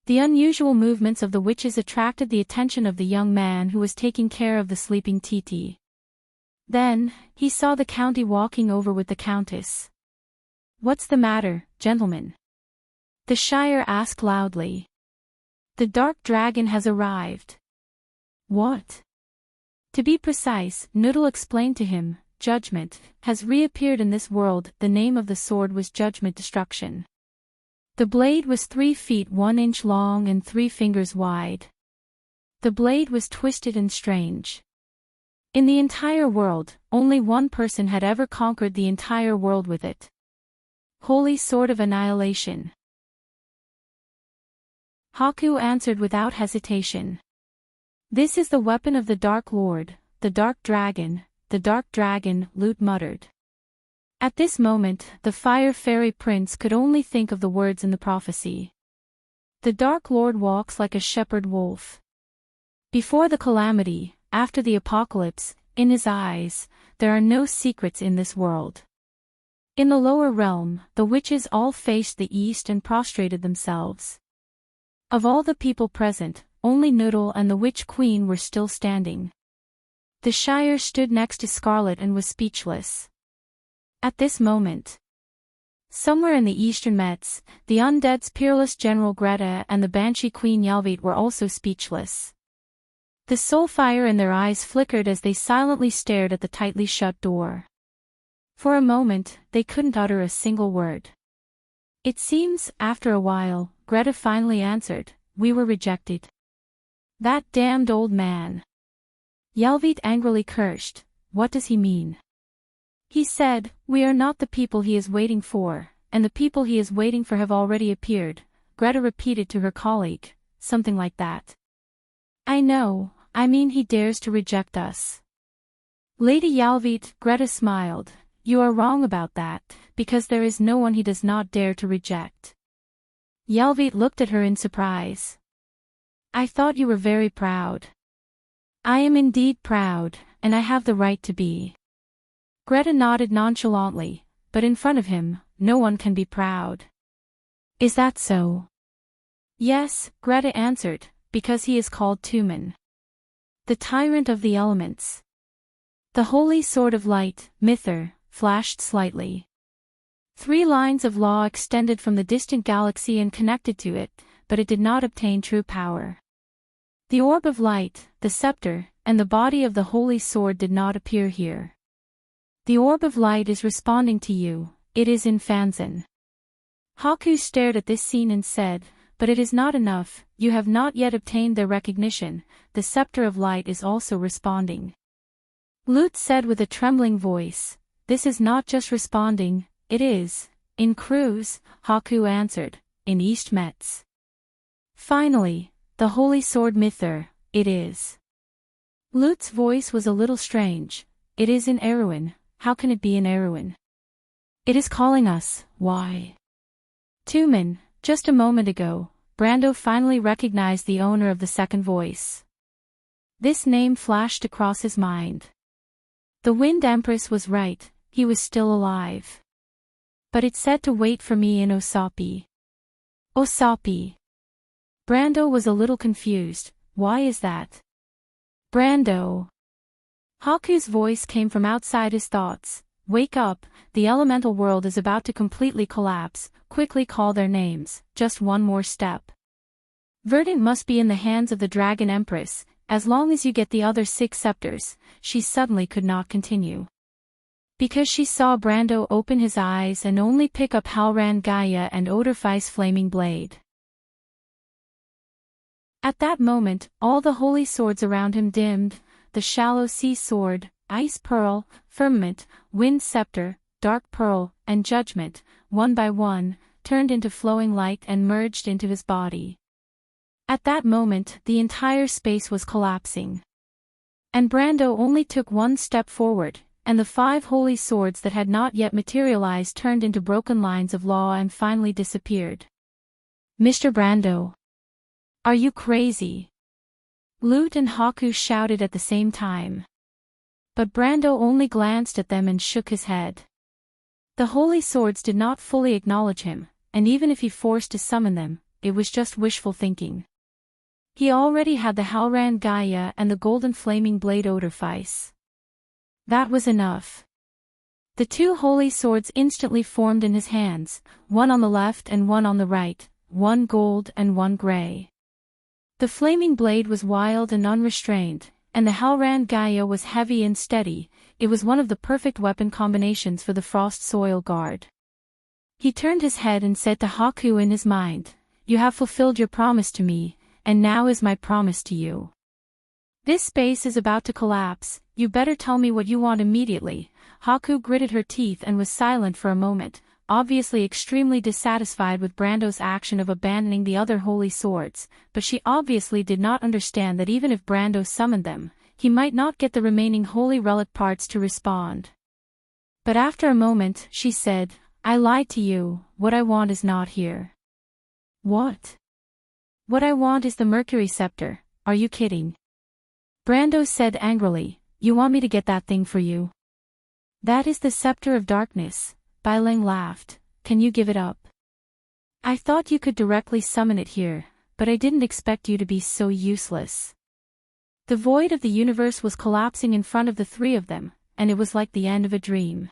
The unusual movements of the witches attracted the attention of the young man who was taking care of the sleeping Titi. Then, he saw the county walking over with the countess. "What's the matter, gentlemen?" the Shire asked loudly. "The dark dragon has arrived." "What?" To be precise, Noodle explained to him, "Judgment has reappeared in this world." The name of the sword was Judgment Destruction. The blade was 3 feet 1 inch long and 3 fingers wide. The blade was twisted and strange. In the entire world, only one person had ever conquered the entire world with it. Holy Sword of Annihilation. Haku answered without hesitation. "This is the weapon of the Dark Lord, the Dark Dragon," Lute muttered. At this moment, the Fire Fairy Prince could only think of the words in the prophecy. The Dark Lord walks like a shepherd wolf. Before the calamity, after the apocalypse, in his eyes, there are no secrets in this world. In the lower realm, the witches all faced the east and prostrated themselves. Of all the people present, only Noodle and the Witch Queen were still standing. The Shire stood next to Scarlet and was speechless. At this moment, somewhere in the eastern Metz, the undead's peerless General Greta and the Banshee Queen Yelvit were also speechless. The soul fire in their eyes flickered as they silently stared at the tightly shut door. For a moment, they couldn't utter a single word. It seems, after a while, Greta finally answered, "We were rejected." "That damned old man." Yelvit angrily cursed. "What does he mean?" "He said, we are not the people he is waiting for, and the people he is waiting for have already appeared," Greta repeated to her colleague, something like that. "I know, I mean he dares to reject us." Lady Yelvit, Greta smiled. "You are wrong about that, because there is no one he does not dare to reject." Yelvit looked at her in surprise. "I thought you were very proud." "I am indeed proud, and I have the right to be." Greta nodded nonchalantly, but in front of him, no one can be proud. "Is that so?" "Yes," Greta answered, "because he is called Tumen, the tyrant of the elements." The holy sword of light, Mither, flashed slightly. 3 lines of law extended from the distant galaxy and connected to it, but it did not obtain true power. The orb of light, the scepter, and the body of the holy sword did not appear here. "The orb of light is responding to you, it is in Fanzan." Haku stared at this scene and said, "But it is not enough, you have not yet obtained their recognition, the scepter of light is also responding." Lute said with a trembling voice, "This is not just responding, it is." "In Cruz," Haku answered, "in East Metz." "Finally, the holy sword Mither, it is." Lute's voice was a little strange. "It is in Erewhon, how can it be in Erewhon? It is calling us, why?" "Tumen, just a moment ago," Brando finally recognized the owner of the second voice. This name flashed across his mind. The Wind Empress was right, he was still alive. "But it said to wait for me in Osapi." "Osapi." Brando was a little confused. "Why is that?" "Brando." Haku's voice came from outside his thoughts. "Wake up, the elemental world is about to completely collapse, quickly call their names, just one more step. Verdant must be in the hands of the Dragon Empress, as long as you get the other 6 scepters." She suddenly could not continue. Because she saw Brando open his eyes and only pick up Halran Gaia and Odorfei's flaming blade. At that moment, all the holy swords around him dimmed, the shallow sea sword, ice pearl, firmament, wind scepter, dark pearl, and judgment, one by one, turned into flowing light and merged into his body. At that moment, the entire space was collapsing. And Brando only took one step forward, and the 5 holy swords that had not yet materialized turned into broken lines of law and finally disappeared. "Mr. Brando! Are you crazy?" Lute and Haku shouted at the same time. But Brando only glanced at them and shook his head. The holy swords did not fully acknowledge him, and even if he forced to summon them, it was just wishful thinking. He already had the Halran Gaia and the golden flaming blade Odorfeis. That was enough. The 2 holy swords instantly formed in his hands, one on the left and one on the right, one gold and one gray. The flaming blade was wild and unrestrained, and the Halran Gaia was heavy and steady. It was one of the perfect weapon combinations for the Frost Soil Guard. He turned his head and said to Haku in his mind, "You have fulfilled your promise to me, and now is my promise to you. This space is about to collapse, you better tell me what you want immediately." Haku gritted her teeth and was silent for a moment, obviously extremely dissatisfied with Brando's action of abandoning the other holy swords, but she obviously did not understand that even if Brando summoned them, he might not get the remaining holy relic parts to respond. But after a moment, she said, "I lied to you, what I want is not here." "What?" What I want is the Mercury Scepter, are you kidding? Brando said angrily, you want me to get that thing for you? That is the Scepter of Darkness, Bai Ling laughed, can you give it up? I thought you could directly summon it here, but I didn't expect you to be so useless. The void of the universe was collapsing in front of the three of them, and it was like the end of a dream.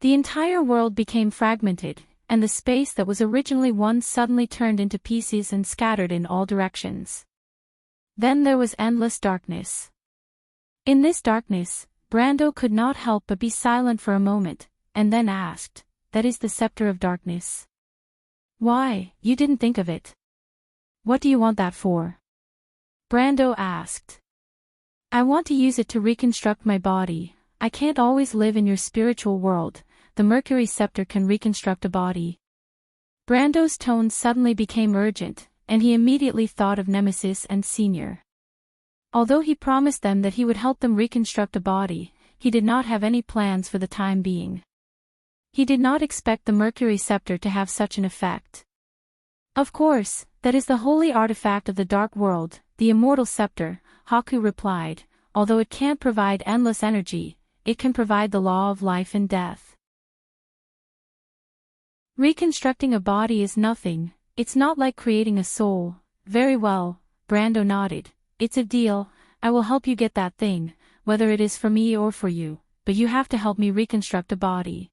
The entire world became fragmented, and the space that was originally one suddenly turned into pieces and scattered in all directions. Then there was endless darkness. In this darkness, Brando could not help but be silent for a moment, and then asked, that is the Scepter of Darkness? Why, you didn't think of it. What do you want that for? Brando asked. I want to use it to reconstruct my body. I can't always live in your spiritual world. The Mercury Scepter can reconstruct a body. Brando's tone suddenly became urgent, and he immediately thought of Nemesis and Senior. Although he promised them that he would help them reconstruct a body, he did not have any plans for the time being. He did not expect the Mercury Scepter to have such an effect. Of course, that is the holy artifact of the Dark World, the Immortal Scepter, Haku replied, although it can't provide endless energy, it can provide the law of life and death. Reconstructing a body is nothing, it's not like creating a soul. Very well, Brando nodded, it's a deal, I will help you get that thing, whether it is for me or for you, but you have to help me reconstruct a body.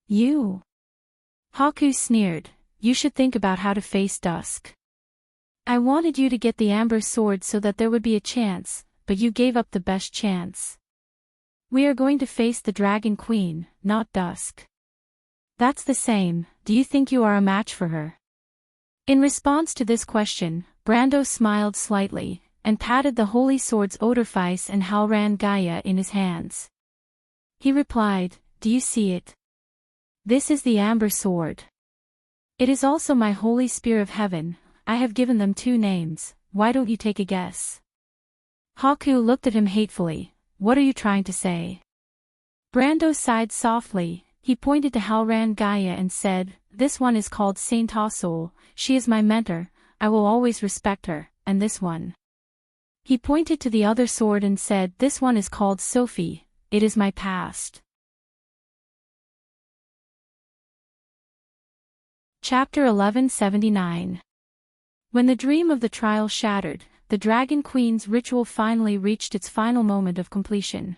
You? Haku sneered, you should think about how to face Dusk. I wanted you to get the Amber Sword so that there would be a chance, but you gave up the best chance. We are going to face the Dragon Queen, not Dusk. That's the same, do you think you are a match for her? In response to this question, Brando smiled slightly, and patted the holy swords Odorfice and Halran Gaia in his hands. He replied, do you see it? This is the Amber Sword. It is also my holy spear of heaven, I have given them two names, why don't you take a guess? Haku looked at him hatefully, what are you trying to say? Brando sighed softly, he pointed to Halran Gaia and said, this one is called Saint Asol, she is my mentor, I will always respect her, and this one. He pointed to the other sword and said, this one is called Sophie, it is my past. Chapter 1179. When the dream of the trial shattered, the Dragon Queen's ritual finally reached its final moment of completion.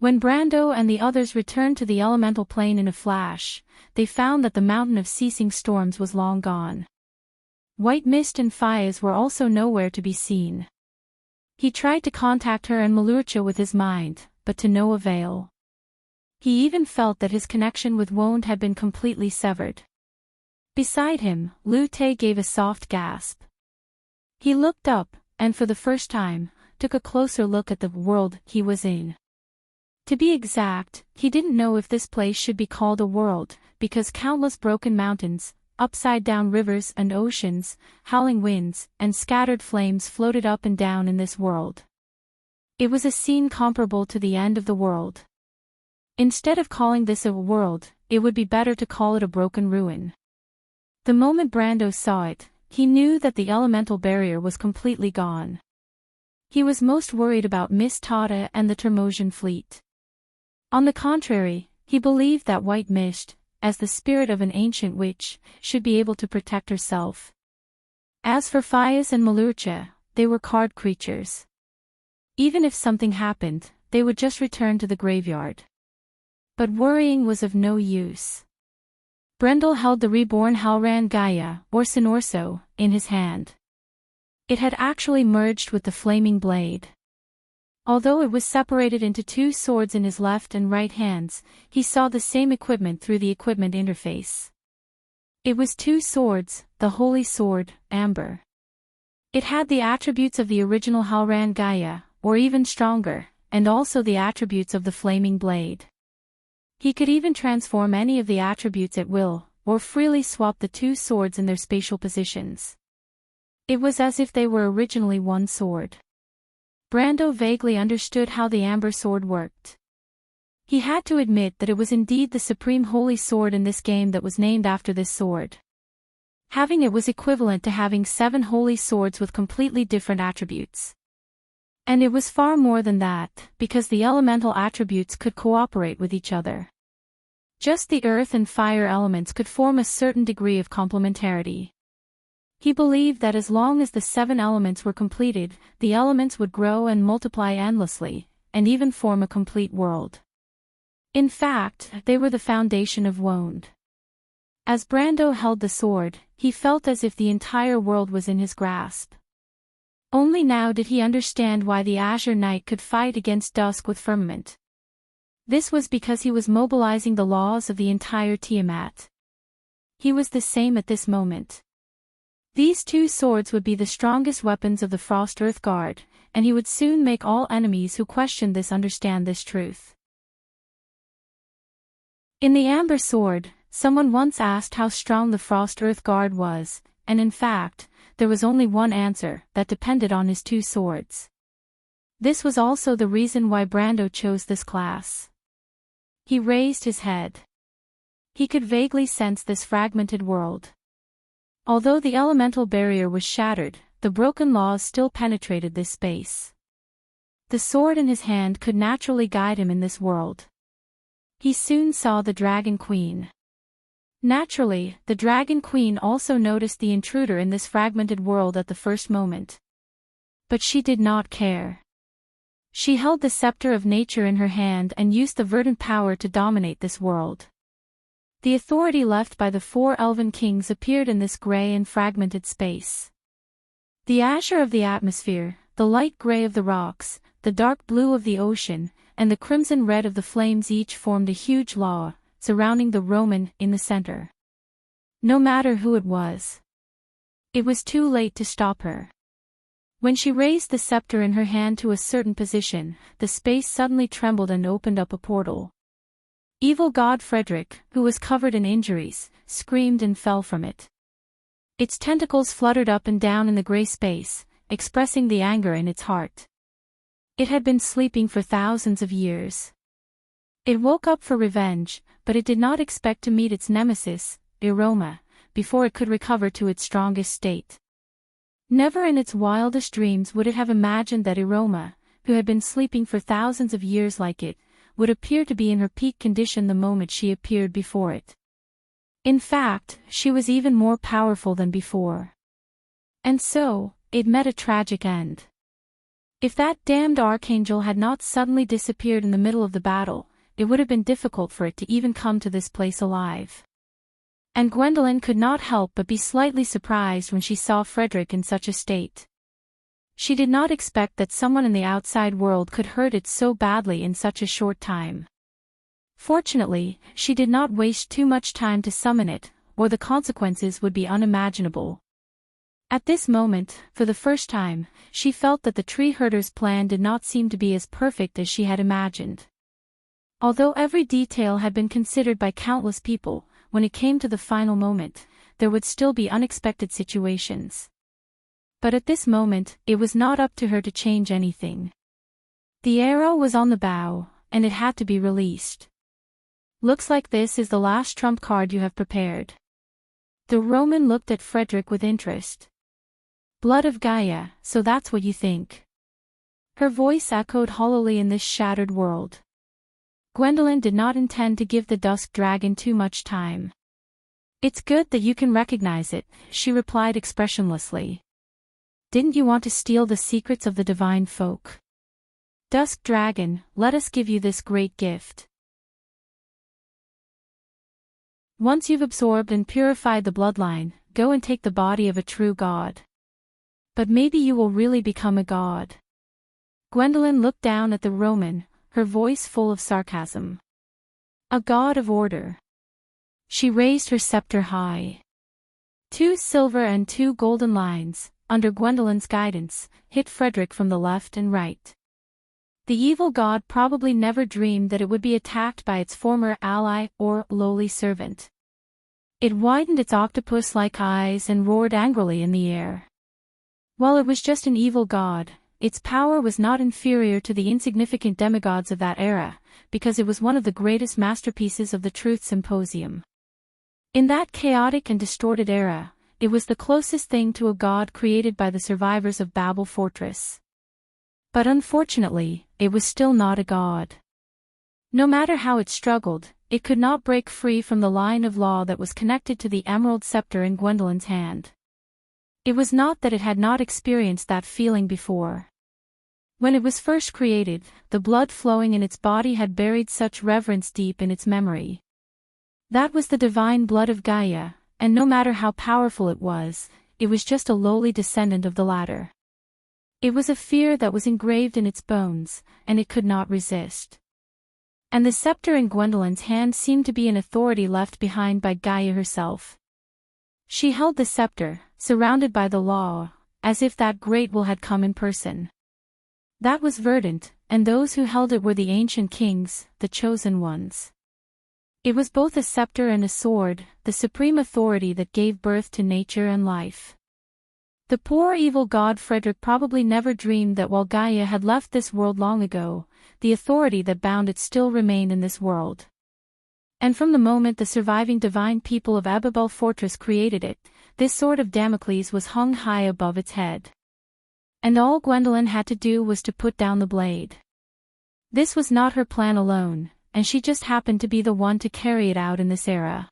When Brando and the others returned to the elemental plane in a flash, they found that the mountain of ceasing storms was long gone. White Mist and Faiz were also nowhere to be seen. He tried to contact her and Malurcha with his mind, but to no avail. He even felt that his connection with Wonde had been completely severed. Beside him, Lu Te gave a soft gasp. He looked up, and for the first time, took a closer look at the world he was in. To be exact, he didn't know if this place should be called a world, because countless broken mountains, upside-down rivers and oceans, howling winds, and scattered flames floated up and down in this world. It was a scene comparable to the end of the world. Instead of calling this a world, it would be better to call it a broken ruin. The moment Brando saw it, he knew that the elemental barrier was completely gone. He was most worried about Miss Tata and the Termosian fleet. On the contrary, he believed that White Mist, as the spirit of an ancient witch, should be able to protect herself. As for Faiz and Malurcha, they were card creatures. Even if something happened, they would just return to the graveyard. But worrying was of no use. Brendel held the reborn Halran Gaia, or Sinorso, in his hand. It had actually merged with the flaming blade. Although it was separated into two swords in his left and right hands, he saw the same equipment through the equipment interface. It was two swords, the Holy Sword, Amber. It had the attributes of the original Halran Gaia, or even stronger, and also the attributes of the flaming blade. He could even transform any of the attributes at will, or freely swap the two swords in their spatial positions. It was as if they were originally one sword. Brando vaguely understood how the Amber Sword worked. He had to admit that it was indeed the supreme holy sword in this game that was named after this sword. Having it was equivalent to having 7 holy swords with completely different attributes. And it was far more than that, because the elemental attributes could cooperate with each other. Just the earth and fire elements could form a certain degree of complementarity. He believed that as long as the 7 elements were completed, the elements would grow and multiply endlessly, and even form a complete world. In fact, they were the foundation of Wound. As Brando held the sword, he felt as if the entire world was in his grasp. Only now did he understand why the Azure Knight could fight against Dusk with Firmament. This was because he was mobilizing the laws of the entire Tiamat. He was the same at this moment. These 2 swords would be the strongest weapons of the Frost Earth Guard, and he would soon make all enemies who questioned this understand this truth. In the Amber Sword, someone once asked how strong the Frost Earth Guard was, and in fact, there was only one answer, that depended on his 2 swords. This was also the reason why Brando chose this class. He raised his head. He could vaguely sense this fragmented world. Although the elemental barrier was shattered, the broken laws still penetrated this space. The sword in his hand could naturally guide him in this world. He soon saw the Dragon Queen. Naturally, the Dragon Queen also noticed the intruder in this fragmented world at the first moment. But she did not care. She held the scepter of nature in her hand and used the verdant power to dominate this world. The authority left by the 4 elven kings appeared in this gray and fragmented space. The azure of the atmosphere, the light gray of the rocks, the dark blue of the ocean, and the crimson red of the flames each formed a huge law, surrounding the Roman in the center. No matter who it was. It was too late to stop her. When she raised the scepter in her hand to a certain position, the space suddenly trembled and opened up a portal. Evil god Frederick, who was covered in injuries, screamed and fell from it. Its tentacles fluttered up and down in the gray space, expressing the anger in its heart. It had been sleeping for thousands of years. It woke up for revenge, but it did not expect to meet its nemesis, Iroma, before it could recover to its strongest state. Never in its wildest dreams would it have imagined that Iroma, who had been sleeping for thousands of years like it, would appear to be in her peak condition the moment she appeared before it. In fact, she was even more powerful than before. And so, it met a tragic end. If that damned archangel had not suddenly disappeared in the middle of the battle, it would have been difficult for it to even come to this place alive. And Gwendolyn could not help but be slightly surprised when she saw Frederick in such a state. She did not expect that someone in the outside world could hurt it so badly in such a short time. Fortunately, she did not waste too much time to summon it, or the consequences would be unimaginable. At this moment, for the first time, she felt that the tree herder's plan did not seem to be as perfect as she had imagined. Although every detail had been considered by countless people, when it came to the final moment, there would still be unexpected situations. But at this moment, it was not up to her to change anything. The arrow was on the bow, and it had to be released. Looks like this is the last trump card you have prepared. The Roman looked at Frederick with interest. Blood of Gaia, so that's what you think. Her voice echoed hollowly in this shattered world. Gwendolyn did not intend to give the Dusk Dragon too much time. It's good that you can recognize it, she replied expressionlessly. Didn't you want to steal the secrets of the divine folk? Dusk Dragon, let us give you this great gift. Once you've absorbed and purified the bloodline, go and take the body of a true god. But maybe you will really become a god. Gwendolyn looked down at the Roman, her voice full of sarcasm. A god of order. She raised her scepter high. 2 silver and 2 golden lines, under Gwendolyn's guidance, hit Frederick from the left and right. The evil god probably never dreamed that it would be attacked by its former ally or lowly servant. It widened its octopus-like eyes and roared angrily in the air. While it was just an evil god, its power was not inferior to the insignificant demigods of that era, because it was one of the greatest masterpieces of the Truth Symposium. In that chaotic and distorted era, it was the closest thing to a god created by the survivors of Babel Fortress. But unfortunately, it was still not a god. No matter how it struggled, it could not break free from the line of law that was connected to the emerald scepter in Gwendolyn's hand. It was not that it had not experienced that feeling before. When it was first created, the blood flowing in its body had buried such reverence deep in its memory. That was the divine blood of Gaia, and no matter how powerful it was just a lowly descendant of the latter. It was a fear that was engraved in its bones, and it could not resist. And the scepter in Gwendolyn's hand seemed to be an authority left behind by Gaia herself. She held the scepter, surrounded by the law, as if that great will had come in person. That was verdant, and those who held it were the ancient kings, the chosen ones. It was both a scepter and a sword, the supreme authority that gave birth to nature and life. The poor evil god Frederick probably never dreamed that while Gaia had left this world long ago, the authority that bound it still remained in this world. And from the moment the surviving divine people of Babel Fortress created it, this sword of Damocles was hung high above its head. And all Gwendolyn had to do was to put down the blade. This was not her plan alone, and she just happened to be the one to carry it out in this era.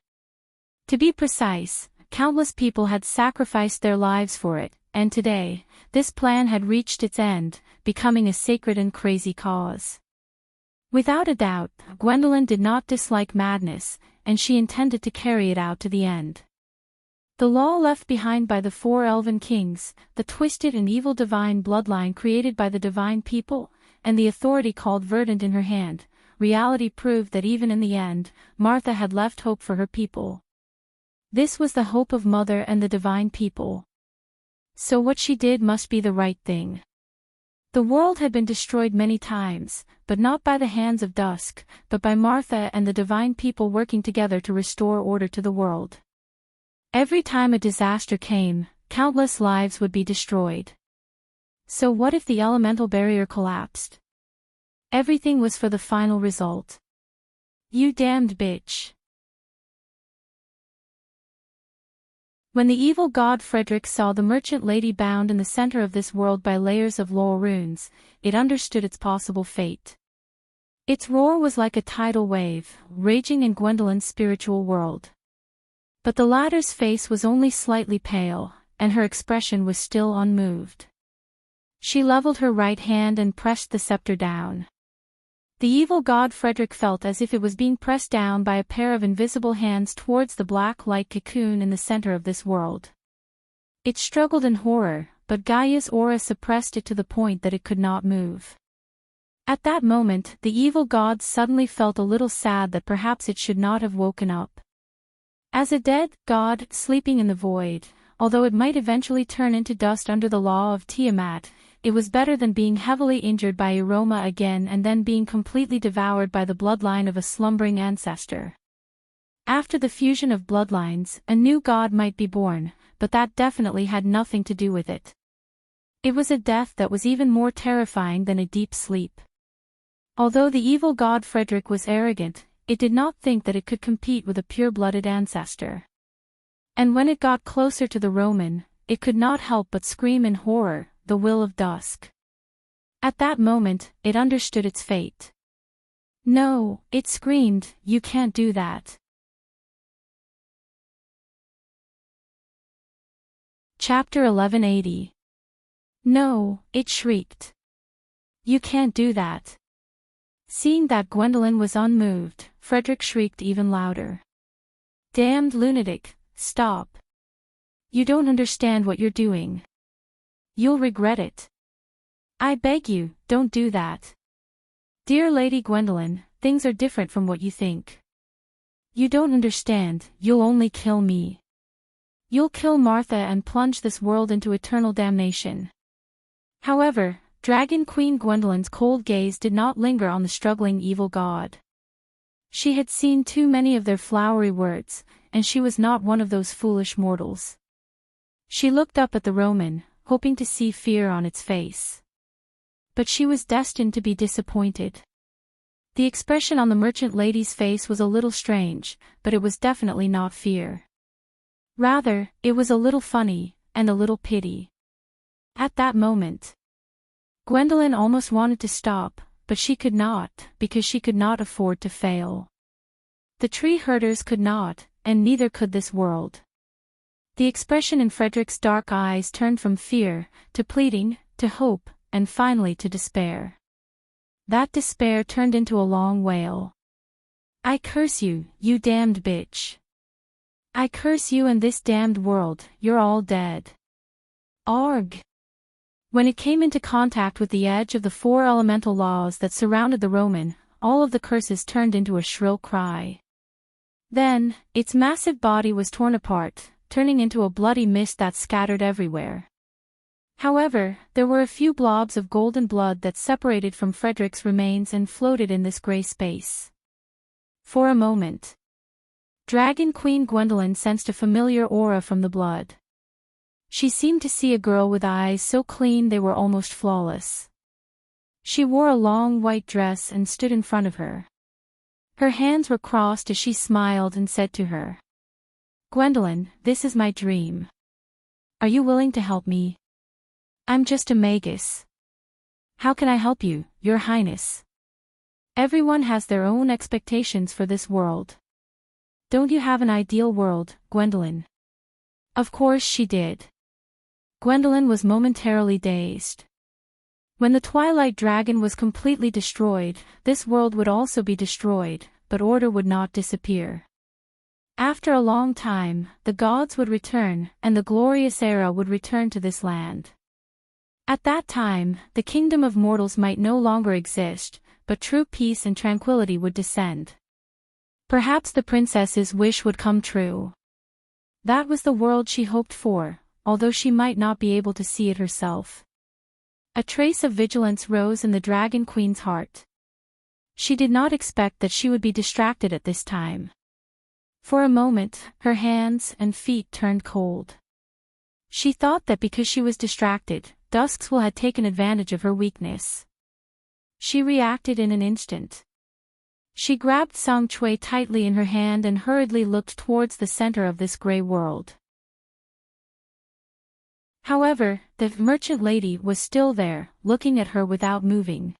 To be precise, countless people had sacrificed their lives for it, and today, this plan had reached its end, becoming a sacred and crazy cause. Without a doubt, Gwendolyn did not dislike madness, and she intended to carry it out to the end. The law left behind by the four elven kings, the twisted and evil divine bloodline created by the divine people, and the authority called verdant in her hand, reality proved that even in the end, Martha had left hope for her people. This was the hope of Mother and the divine people. So what she did must be the right thing. The world had been destroyed many times, but not by the hands of Dusk, but by Martha and the divine people working together to restore order to the world. Every time a disaster came, countless lives would be destroyed. So what if the elemental barrier collapsed? Everything was for the final result. You damned bitch. When the evil god Frederick saw the merchant lady bound in the center of this world by layers of laurel runes, it understood its possible fate. Its roar was like a tidal wave, raging in Gwendolyn's spiritual world. But the latter's face was only slightly pale, and her expression was still unmoved. She leveled her right hand and pressed the scepter down. The evil god Frederick felt as if it was being pressed down by a pair of invisible hands towards the black light cocoon in the center of this world. It struggled in horror, but Gaia's aura suppressed it to the point that it could not move. At that moment, the evil god suddenly felt a little sad that perhaps it should not have woken up. As a dead god sleeping in the void, although it might eventually turn into dust under the law of Tiamat, it was better than being heavily injured by Aroma again and then being completely devoured by the bloodline of a slumbering ancestor. After the fusion of bloodlines, a new god might be born, but that definitely had nothing to do with it. It was a death that was even more terrifying than a deep sleep. Although the evil god Frederick was arrogant, it did not think that it could compete with a pure-blooded ancestor. And when it got closer to the Roman, it could not help but scream in horror, the will of Dusk. At that moment, it understood its fate. No, it screamed, you can't do that. Chapter 1180. No, it shrieked. You can't do that. Seeing that Gwendolyn was unmoved, Frederick shrieked even louder. Damned lunatic, stop. You don't understand what you're doing. You'll regret it. I beg you, don't do that. Dear Lady Gwendolyn, things are different from what you think. You don't understand, you'll only kill me. You'll kill Martha and plunge this world into eternal damnation. However, Dragon Queen Gwendolyn's cold gaze did not linger on the struggling evil god. She had seen too many of their flowery words, and she was not one of those foolish mortals. She looked up at the Roman, hoping to see fear on its face. But she was destined to be disappointed. The expression on the merchant lady's face was a little strange, but it was definitely not fear. Rather, it was a little funny, and a little pity. At that moment, Gwendolyn almost wanted to stop, but she could not, because she could not afford to fail. The tree herders could not, and neither could this world. The expression in Frederick's dark eyes turned from fear, to pleading, to hope, and finally to despair. That despair turned into a long wail. "I curse you, you damned bitch. I curse you and this damned world, you're all dead. Arg!" When it came into contact with the edge of the 4 elemental laws that surrounded the Roman, all of the curses turned into a shrill cry. Then, its massive body was torn apart, turning into a bloody mist that scattered everywhere. However, there were a few blobs of golden blood that separated from Frederick's remains and floated in this gray space. For a moment, Dragon Queen Gwendolyn sensed a familiar aura from the blood. She seemed to see a girl with eyes so clean they were almost flawless. She wore a long white dress and stood in front of her. Her hands were crossed as she smiled and said to her, "Gwendolyn, this is my dream. Are you willing to help me? I'm just a magus. How can I help you, Your Highness? Everyone has their own expectations for this world. Don't you have an ideal world, Gwendolyn?" Of course she did. Gwendolyn was momentarily dazed. When the Twilight Dragon was completely destroyed, this world would also be destroyed, but order would not disappear. After a long time, the gods would return, and the glorious era would return to this land. At that time, the kingdom of mortals might no longer exist, but true peace and tranquility would descend. Perhaps the princess's wish would come true. That was the world she hoped for, although she might not be able to see it herself. A trace of vigilance rose in the Dragon Queen's heart. She did not expect that she would be distracted at this time. For a moment, her hands and feet turned cold. She thought that because she was distracted, Duskswill had taken advantage of her weakness. She reacted in an instant. She grabbed Song Chui tightly in her hand and hurriedly looked towards the center of this gray world. However, the merchant lady was still there, looking at her without moving.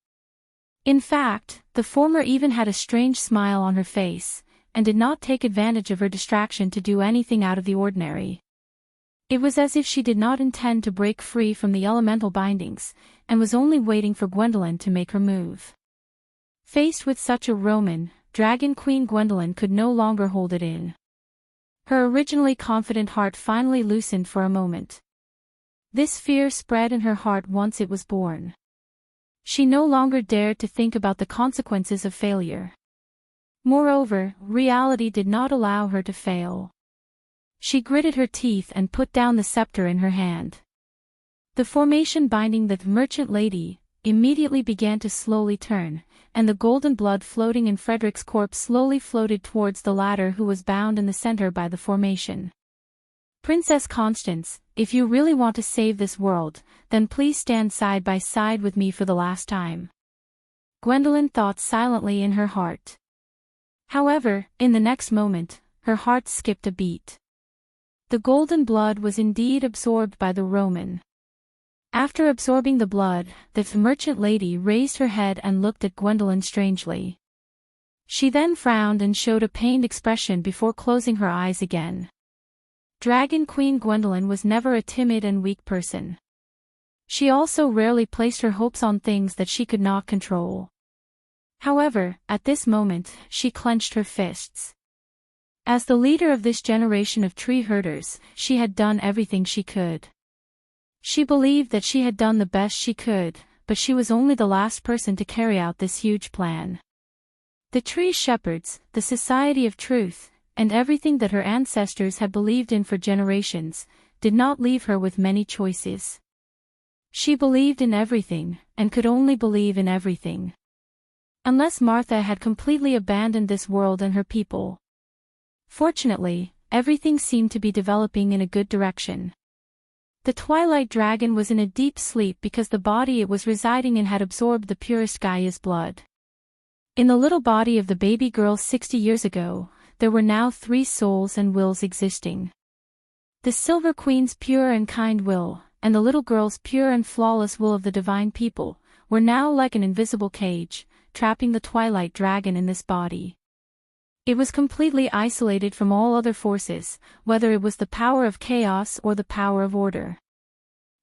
In fact, the former even had a strange smile on her face, and did not take advantage of her distraction to do anything out of the ordinary. It was as if she did not intend to break free from the elemental bindings, and was only waiting for Gwendolyn to make her move. Faced with such a Roman, Dragon Queen Gwendolyn could no longer hold it in. Her originally confident heart finally loosened for a moment. This fear spread in her heart once it was born. She no longer dared to think about the consequences of failure. Moreover, reality did not allow her to fail. She gritted her teeth and put down the scepter in her hand. The formation binding the merchant lady immediately began to slowly turn, and the golden blood floating in Frederick's corpse slowly floated towards the latter, who was bound in the center by the formation. "Princess Constance, if you really want to save this world, then please stand side by side with me for the last time," Gwendolyn thought silently in her heart. However, in the next moment, her heart skipped a beat. The golden blood was indeed absorbed by the Roman. After absorbing the blood, the merchant lady raised her head and looked at Gwendolyn strangely. She then frowned and showed a pained expression before closing her eyes again. Dragon Queen Gwendolyn was never a timid and weak person. She also rarely placed her hopes on things that she could not control. However, at this moment, she clenched her fists. As the leader of this generation of tree herders, she had done everything she could. She believed that she had done the best she could, but she was only the last person to carry out this huge plan. The tree shepherds, the Society of Truth, and everything that her ancestors had believed in for generations, did not leave her with many choices. She believed in everything, and could only believe in everything. Unless Martha had completely abandoned this world and her people. Fortunately, everything seemed to be developing in a good direction. The Twilight Dragon was in a deep sleep because the body it was residing in had absorbed the purest Gaia's blood. In the little body of the baby girl 60 years ago, there were now 3 souls and wills existing. The Silver Queen's pure and kind will, and the little girl's pure and flawless will of the divine people, were now like an invisible cage, trapping the Twilight Dragon in this body. It was completely isolated from all other forces, whether it was the power of chaos or the power of order.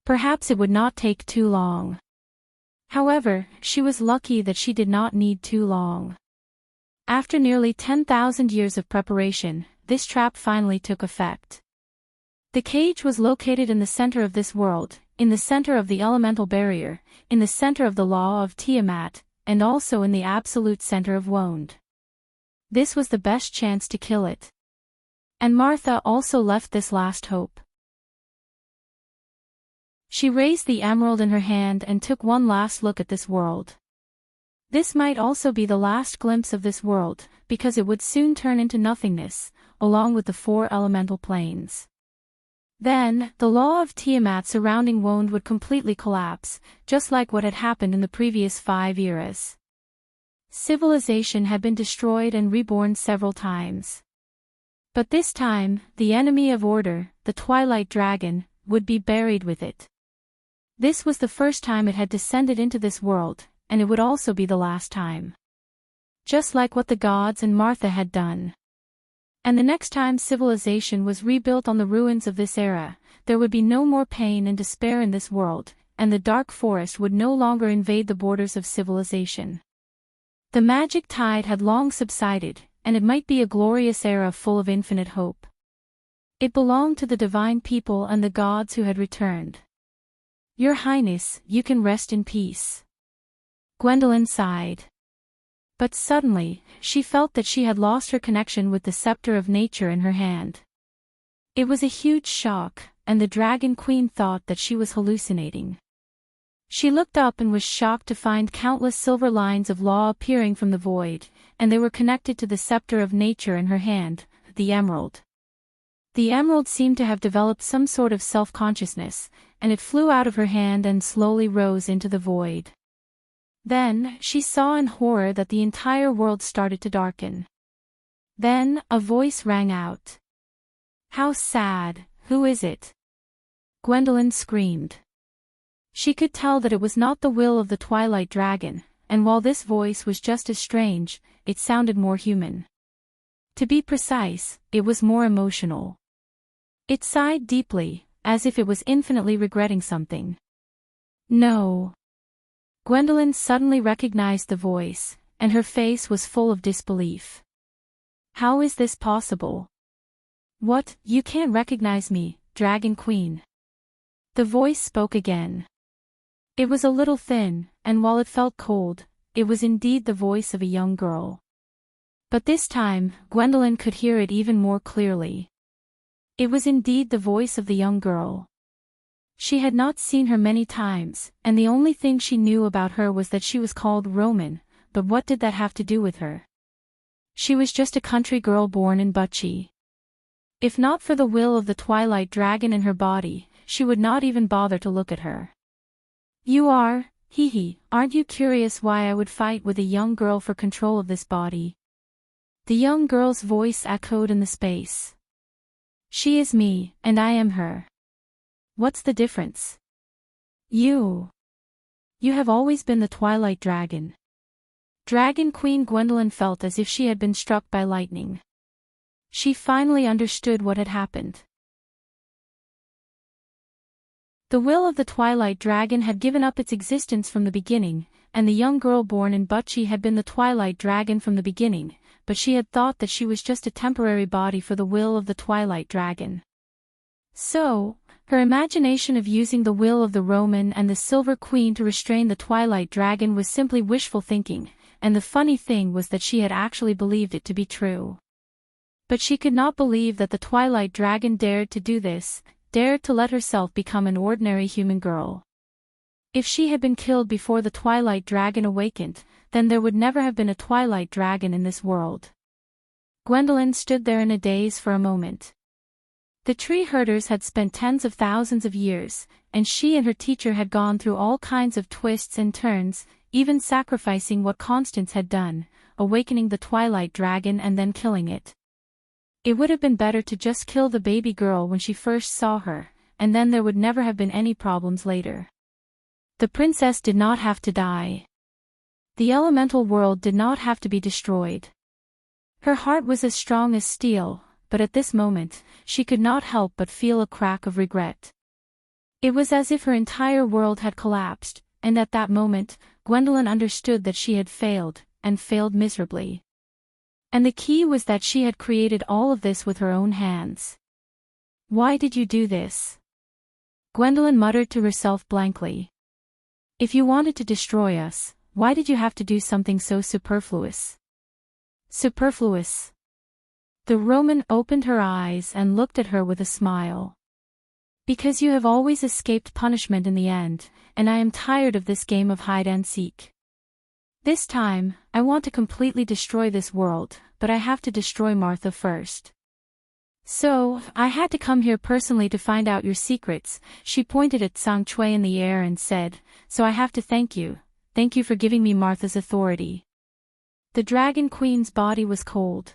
Perhaps it would not take too long. However, she was lucky that she did not need too long. After nearly 10,000 years of preparation, this trap finally took effect. The cage was located in the center of this world, in the center of the elemental barrier, in the center of the law of Tiamat, and also in the absolute center of Wond. This was the best chance to kill it. And Martha also left this last hope. She raised the emerald in her hand and took one last look at this world. This might also be the last glimpse of this world, because it would soon turn into nothingness, along with the 4 elemental planes. Then, the law of Tiamat surrounding Wond would completely collapse, just like what had happened in the previous 5 eras. Civilization had been destroyed and reborn several times. But this time, the enemy of order, the Twilight Dragon, would be buried with it. This was the first time it had descended into this world, and it would also be the last time. Just like what the gods and Martha had done. And the next time civilization was rebuilt on the ruins of this era, there would be no more pain and despair in this world, and the dark forest would no longer invade the borders of civilization. The magic tide had long subsided, and it might be a glorious era full of infinite hope. It belonged to the divine people and the gods who had returned. Your Highness, you can rest in peace. Gwendolyn sighed. But suddenly, she felt that she had lost her connection with the scepter of nature in her hand. It was a huge shock, and the Dragon Queen thought that she was hallucinating. She looked up and was shocked to find countless silver lines of law appearing from the void, and they were connected to the scepter of nature in her hand, the emerald. The emerald seemed to have developed some sort of self-consciousness, and it flew out of her hand and slowly rose into the void. Then, she saw in horror that the entire world started to darken. Then, a voice rang out. How sad, who is it? Gwendolyn screamed. She could tell that it was not the will of the Twilight Dragon, and while this voice was just as strange, it sounded more human. To be precise, it was more emotional. It sighed deeply, as if it was infinitely regretting something. No. Gwendolyn suddenly recognized the voice, and her face was full of disbelief. How is this possible? What, you can't recognize me, Dragon Queen? The voice spoke again. It was a little thin, and while it felt cold, it was indeed the voice of a young girl. But this time, Gwendolyn could hear it even more clearly. It was indeed the voice of the young girl. She had not seen her many times, and the only thing she knew about her was that she was called Roman, but what did that have to do with her? She was just a country girl born in Butchie. If not for the will of the Twilight Dragon in her body, she would not even bother to look at her. You are, aren't you curious why I would fight with a young girl for control of this body? The young girl's voice echoed in the space. She is me, and I am her. What's the difference? You have always been the Twilight Dragon. Dragon Queen Gwendolyn felt as if she had been struck by lightning. She finally understood what had happened. The will of the Twilight Dragon had given up its existence from the beginning, and the young girl born in Butchie had been the Twilight Dragon from the beginning, but she had thought that she was just a temporary body for the will of the Twilight Dragon. So, her imagination of using the will of the Roman and the Silver Queen to restrain the Twilight Dragon was simply wishful thinking, and the funny thing was that she had actually believed it to be true. But she could not believe that the Twilight Dragon dared to do this, dared to let herself become an ordinary human girl. If she had been killed before the Twilight Dragon awakened, then there would never have been a Twilight Dragon in this world. Gwendolyn stood there in a daze for a moment. The tree herders had spent tens of thousands of years, and she and her teacher had gone through all kinds of twists and turns, even sacrificing what Constance had done, awakening the Twilight Dragon and then killing it. It would have been better to just kill the baby girl when she first saw her, and then there would never have been any problems later. The princess did not have to die. The elemental world did not have to be destroyed. Her heart was as strong as steel, but at this moment, she could not help but feel a crack of regret. It was as if her entire world had collapsed, and at that moment, Gwendolyn understood that she had failed, and failed miserably. And the key was that she had created all of this with her own hands. Why did you do this? Gwendolyn muttered to herself blankly. If you wanted to destroy us, why did you have to do something so superfluous? Superfluous. The Roman opened her eyes and looked at her with a smile. Because you have always escaped punishment in the end, and I am tired of this game of hide and seek. This time, I want to completely destroy this world, but I have to destroy Martha first. So, I had to come here personally to find out your secrets. She pointed at Sang Chui in the air and said, so I have to thank you for giving me Martha's authority. The Dragon Queen's body was cold.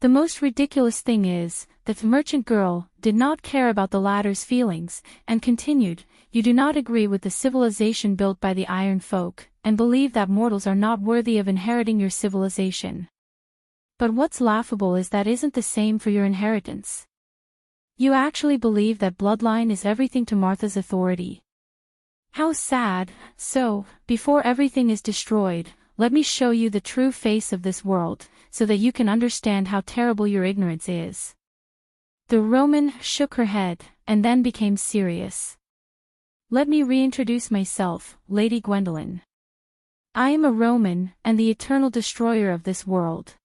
The most ridiculous thing is, that the merchant girl did not care about the latter's feelings, and continued, you do not agree with the civilization built by the Iron Folk, and believe that mortals are not worthy of inheriting your civilization. But what's laughable is that isn't the same for your inheritance. You actually believe that bloodline is everything to Martha's authority. How sad. So, before everything is destroyed, let me show you the true face of this world, so that you can understand how terrible your ignorance is. The Roman shook her head, and then became serious. Let me reintroduce myself, Lady Gwendolyn. I am a Roman, and the eternal destroyer of this world.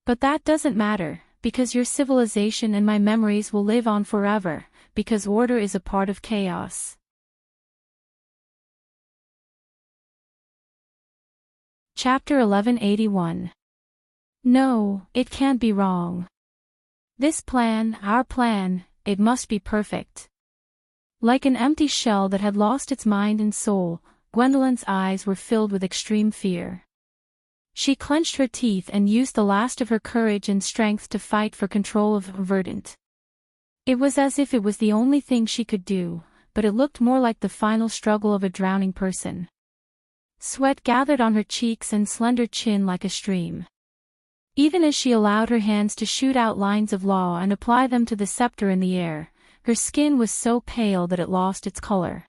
But that doesn't matter, because your civilization and my memories will live on forever, because order is a part of chaos. Chapter 1181. No, it can't be wrong. This plan, our plan, it must be perfect. Like an empty shell that had lost its mind and soul, Gwendolyn's eyes were filled with extreme fear. She clenched her teeth and used the last of her courage and strength to fight for control of Verdant. It was as if it was the only thing she could do, but it looked more like the final struggle of a drowning person. Sweat gathered on her cheeks and slender chin like a stream. Even as she allowed her hands to shoot out lines of law and apply them to the scepter in the air, her skin was so pale that it lost its color.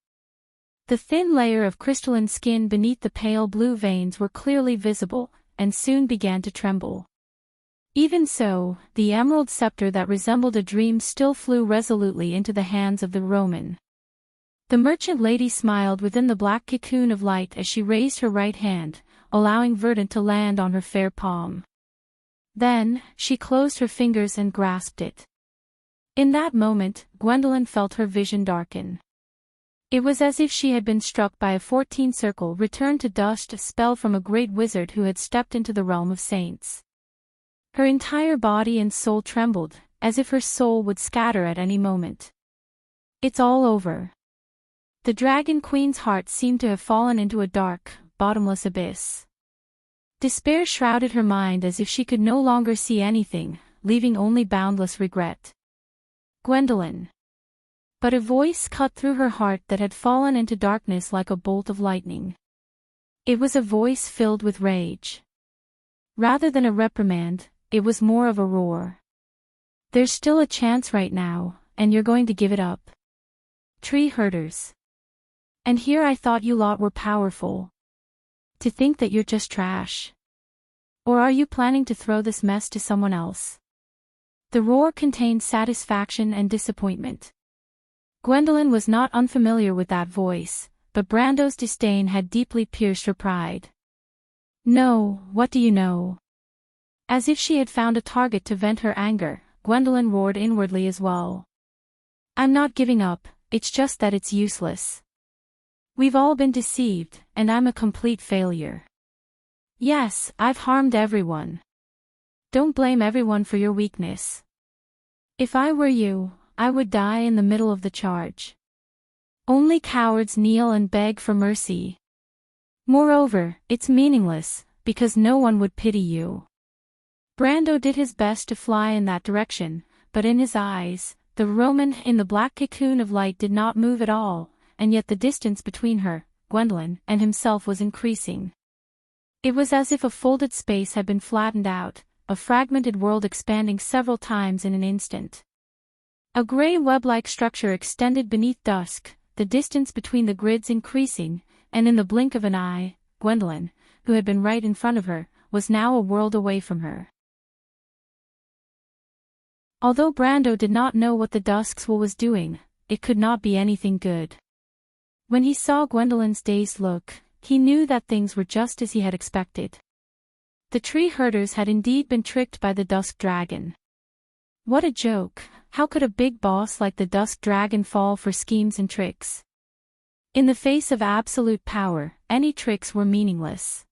The thin layer of crystalline skin beneath the pale blue veins were clearly visible, and soon began to tremble. Even so, the emerald scepter that resembled a dream still flew resolutely into the hands of the Roman. The merchant lady smiled within the black cocoon of light as she raised her right hand, allowing Verdant to land on her fair palm. Then, she closed her fingers and grasped it. In that moment, Gwendolyn felt her vision darken. It was as if she had been struck by a 14 circle returned to dust, a spell from a great wizard who had stepped into the realm of saints. Her entire body and soul trembled, as if her soul would scatter at any moment. It's all over. The Dragon Queen's heart seemed to have fallen into a dark, bottomless abyss. Despair shrouded her mind as if she could no longer see anything, leaving only boundless regret. Gwendolyn. But a voice cut through her heart that had fallen into darkness like a bolt of lightning. It was a voice filled with rage. Rather than a reprimand, it was more of a roar. There's still a chance right now, and you're going to give it up. Tree herders. And here I thought you lot were powerful. To think that you're just trash. Or are you planning to throw this mess to someone else? The roar contained satisfaction and disappointment. Gwendolyn was not unfamiliar with that voice, but Brando's disdain had deeply pierced her pride. No, what do you know? As if she had found a target to vent her anger, Gwendolyn roared inwardly as well. I'm not giving up, it's just that it's useless. We've all been deceived, and I'm a complete failure. Yes, I've harmed everyone. Don't blame everyone for your weakness. If I were you, I would die in the middle of the charge. Only cowards kneel and beg for mercy. Moreover, it's meaningless, because no one would pity you. Brando did his best to fly in that direction, but in his eyes, the Roman in the black cocoon of light did not move at all, and yet the distance between her, Gwendolyn, and himself was increasing. It was as if a folded space had been flattened out, a fragmented world expanding several times in an instant. A gray web-like structure extended beneath dusk, the distance between the grids increasing, and in the blink of an eye, Gwendolyn, who had been right in front of her, was now a world away from her. Although Brando did not know what the Dusk's was doing, it could not be anything good. When he saw Gwendolyn's dazed look, he knew that things were just as he had expected. The tree herders had indeed been tricked by the Dusk Dragon. What a joke! How could a big boss like the Dusk Dragon fall for schemes and tricks? In the face of absolute power, any tricks were meaningless.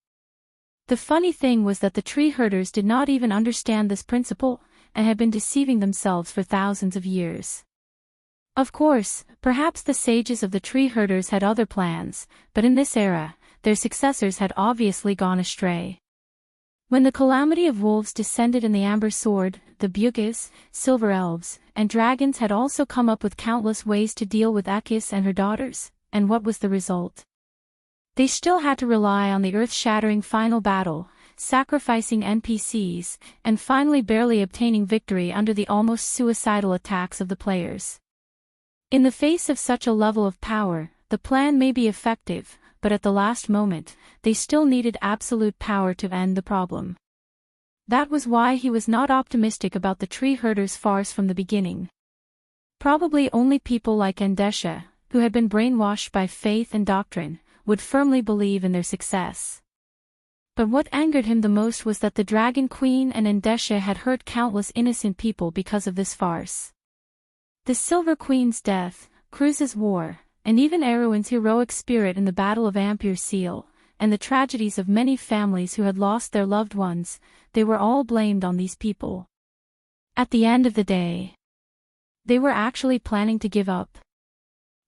The funny thing was that the tree herders did not even understand this principle, and had been deceiving themselves for thousands of years. Of course, perhaps the sages of the tree herders had other plans, but in this era, their successors had obviously gone astray. When the calamity of wolves descended in the Amber Sword, the Bugis, Silver Elves, and Dragons had also come up with countless ways to deal with Ekis and her daughters, and what was the result? They still had to rely on the earth-shattering final battle, sacrificing NPCs, and finally barely obtaining victory under the almost suicidal attacks of the players. In the face of such a level of power, the plan may be effective, but at the last moment, they still needed absolute power to end the problem. That was why he was not optimistic about the tree herders' farce from the beginning. Probably only people like Endesha, who had been brainwashed by faith and doctrine, would firmly believe in their success. But what angered him the most was that the Dragon Queen and Endesha had hurt countless innocent people because of this farce. The Silver Queen's death, Cruz's war, and even Erwin's heroic spirit in the Battle of Ampere Seal, and the tragedies of many families who had lost their loved ones, they were all blamed on these people. At the end of the day, they were actually planning to give up.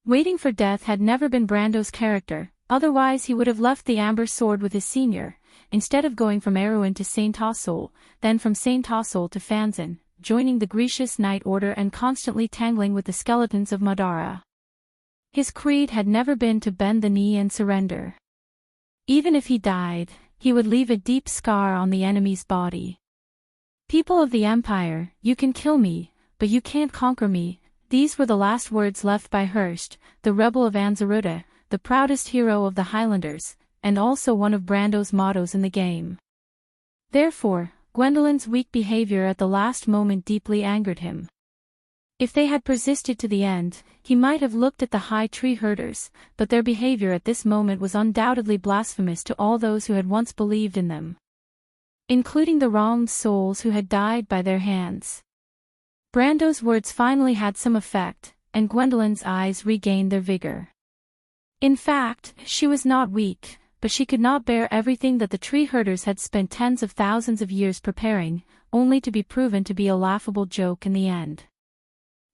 Waiting for death had never been Brando's character, otherwise he would have left the Amber Sword with his senior, instead of going from Erwin to Saint Tassel, then from Saint Tassel to Fanzan, joining the Grecius Knight Order and constantly tangling with the skeletons of Madara. His creed had never been to bend the knee and surrender. Even if he died, he would leave a deep scar on the enemy's body. People of the Empire, you can kill me, but you can't conquer me. These were the last words left by Hurst, the rebel of Anzaruta, the proudest hero of the Highlanders, and also one of Brando's mottos in the game. Therefore, Gwendolyn's weak behavior at the last moment deeply angered him. If they had persisted to the end, he might have looked at the high tree herders, but their behavior at this moment was undoubtedly blasphemous to all those who had once believed in them, including the wronged souls who had died by their hands. Brando's words finally had some effect, and Gwendolyn's eyes regained their vigor. In fact, she was not weak, but she could not bear everything that the tree herders had spent tens of thousands of years preparing, only to be proven to be a laughable joke in the end.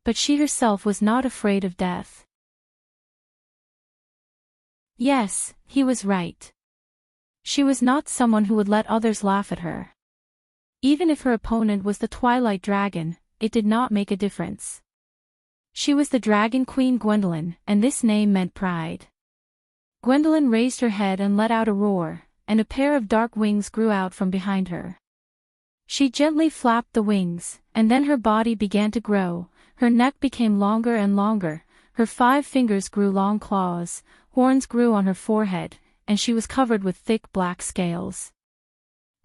But she herself was not afraid of death. Yes, he was right. She was not someone who would let others laugh at her. Even if her opponent was the Twilight Dragon, it did not make a difference. She was the Dragon Queen Gwendolyn, and this name meant pride. Gwendolyn raised her head and let out a roar, and a pair of dark wings grew out from behind her. She gently flapped the wings, and then her body began to grow. Her neck became longer and longer, her 5 fingers grew long claws, horns grew on her forehead, and she was covered with thick black scales.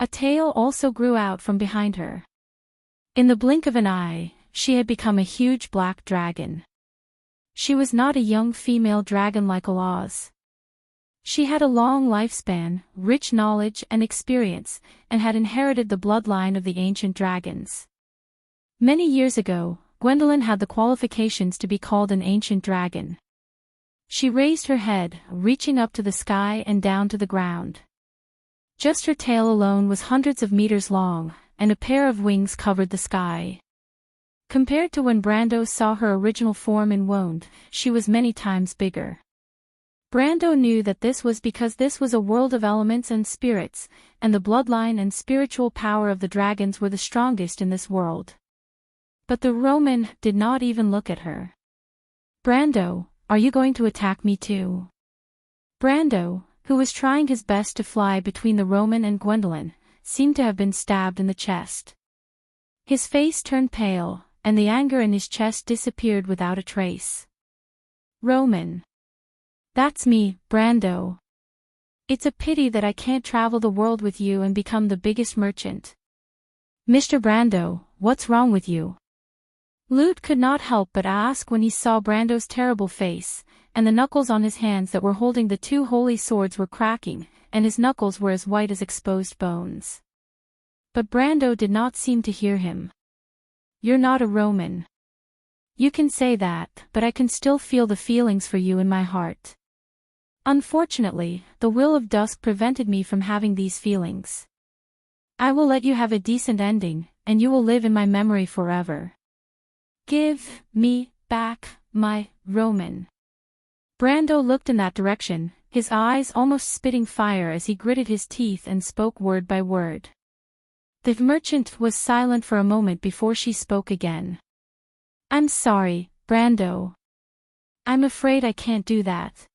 A tail also grew out from behind her. In the blink of an eye, she had become a huge black dragon. She was not a young female dragon like Alaz. She had a long lifespan, rich knowledge and experience, and had inherited the bloodline of the ancient dragons. Many years ago, Gwendolyn had the qualifications to be called an ancient dragon. She raised her head, reaching up to the sky and down to the ground. Just her tail alone was hundreds of meters long, and a pair of wings covered the sky. Compared to when Brando saw her original form in Woned, she was many times bigger. Brando knew that this was because this was a world of elements and spirits, and the bloodline and spiritual power of the dragons were the strongest in this world. But the Roman did not even look at her. "Brando, are you going to attack me too?" Brando, who was trying his best to fly between the Roman and Gwendolyn, seemed to have been stabbed in the chest. His face turned pale, and the anger in his chest disappeared without a trace. "Roman. That's me, Brando. It's a pity that I can't travel the world with you and become the biggest merchant." "Mr. Brando, what's wrong with you?" Lute could not help but ask when he saw Brando's terrible face, and the knuckles on his hands that were holding the two holy swords were cracking, and his knuckles were as white as exposed bones. But Brando did not seem to hear him. "You're not a Roman. You can say that, but I can still feel the feelings for you in my heart. Unfortunately, the will of dusk prevented me from having these feelings. I will let you have a decent ending, and you will live in my memory forever. Give me back my Roman." Brando looked in that direction, his eyes almost spitting fire as he gritted his teeth and spoke word by word. The merchant was silent for a moment before she spoke again. "I'm sorry, Brando. I'm afraid I can't do that."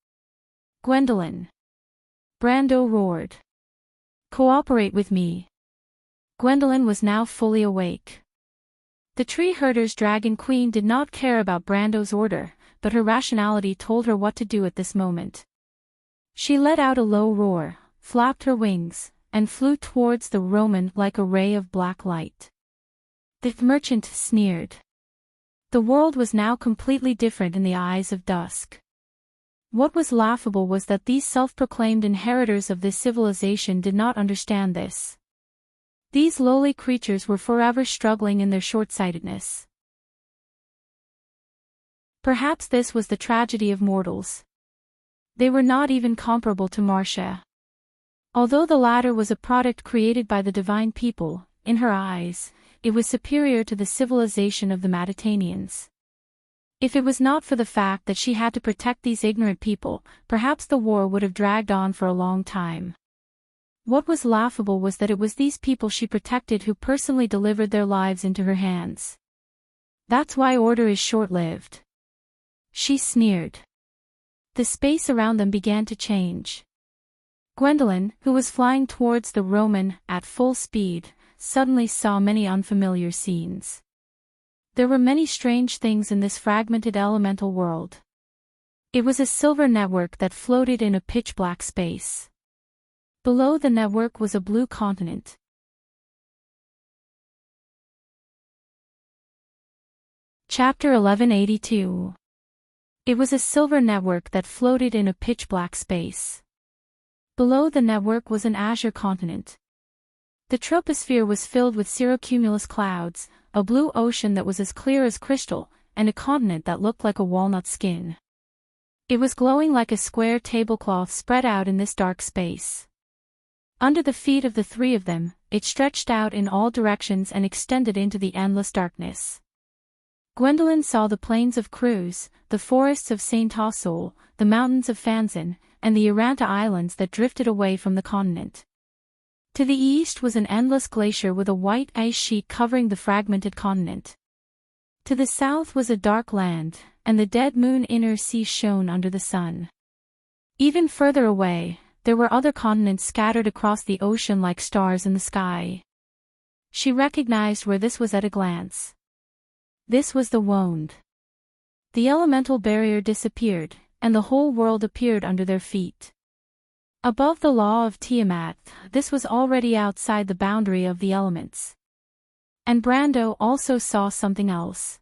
"Gwendolyn." Brando roared. "Cooperate with me." Gwendolyn was now fully awake. The tree herder's dragon queen did not care about Brando's order, but her rationality told her what to do at this moment. She let out a low roar, flapped her wings, and flew towards the Roman like a ray of black light. The merchant sneered. The world was now completely different in the eyes of dusk. What was laughable was that these self-proclaimed inheritors of this civilization did not understand this. These lowly creatures were forever struggling in their short-sightedness. Perhaps this was the tragedy of mortals. They were not even comparable to Marcia. Although the latter was a product created by the divine people, in her eyes, it was superior to the civilization of the Matatanians. If it was not for the fact that she had to protect these ignorant people, perhaps the war would have dragged on for a long time. What was laughable was that it was these people she protected who personally delivered their lives into her hands. "That's why order is short-lived," she sneered. The space around them began to change. Gwendolyn, who was flying towards the Roman at full speed, suddenly saw many unfamiliar scenes. There were many strange things in this fragmented elemental world. It was a silver network that floated in a pitch-black space. Below the network was a blue continent. Chapter 1182. It was a silver network that floated in a pitch-black space. Below the network was an azure continent. The troposphere was filled with cirrocumulus clouds, a blue ocean that was as clear as crystal, and a continent that looked like a walnut skin. It was glowing like a square tablecloth spread out in this dark space. Under the feet of the three of them, it stretched out in all directions and extended into the endless darkness. Gwendolyn saw the plains of Cruz, the forests of St. Tassol, the mountains of Fanzan, and the Aranta Islands that drifted away from the continent. To the east was an endless glacier with a white ice sheet covering the fragmented continent. To the south was a dark land, and the dead moon inner sea shone under the sun. Even further away, there were other continents scattered across the ocean like stars in the sky. She recognized where this was at a glance. This was the Wond. The elemental barrier disappeared, and the whole world appeared under their feet. Above the law of Tiamat, this was already outside the boundary of the elements. And Brando also saw something else.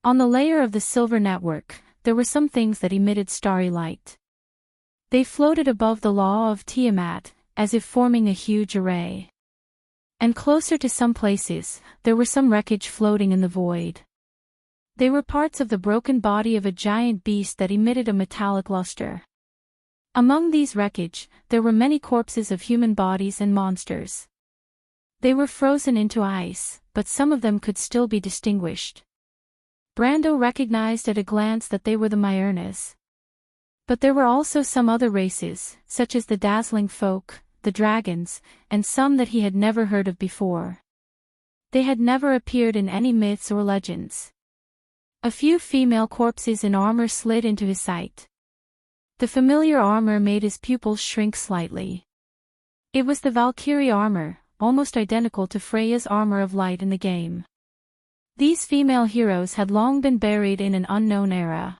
On the layer of the silver network, there were some things that emitted starry light. They floated above the law of Tiamat, as if forming a huge array. And closer to some places, there were some wreckage floating in the void. They were parts of the broken body of a giant beast that emitted a metallic luster. Among these wreckage, there were many corpses of human bodies and monsters. They were frozen into ice, but some of them could still be distinguished. Brando recognized at a glance that they were the Myernas. But there were also some other races, such as the dazzling folk, the dragons, and some that he had never heard of before. They had never appeared in any myths or legends. A few female corpses in armor slid into his sight. The familiar armor made his pupils shrink slightly. It was the Valkyrie armor, almost identical to Freya's armor of light in the game. These female heroes had long been buried in an unknown era.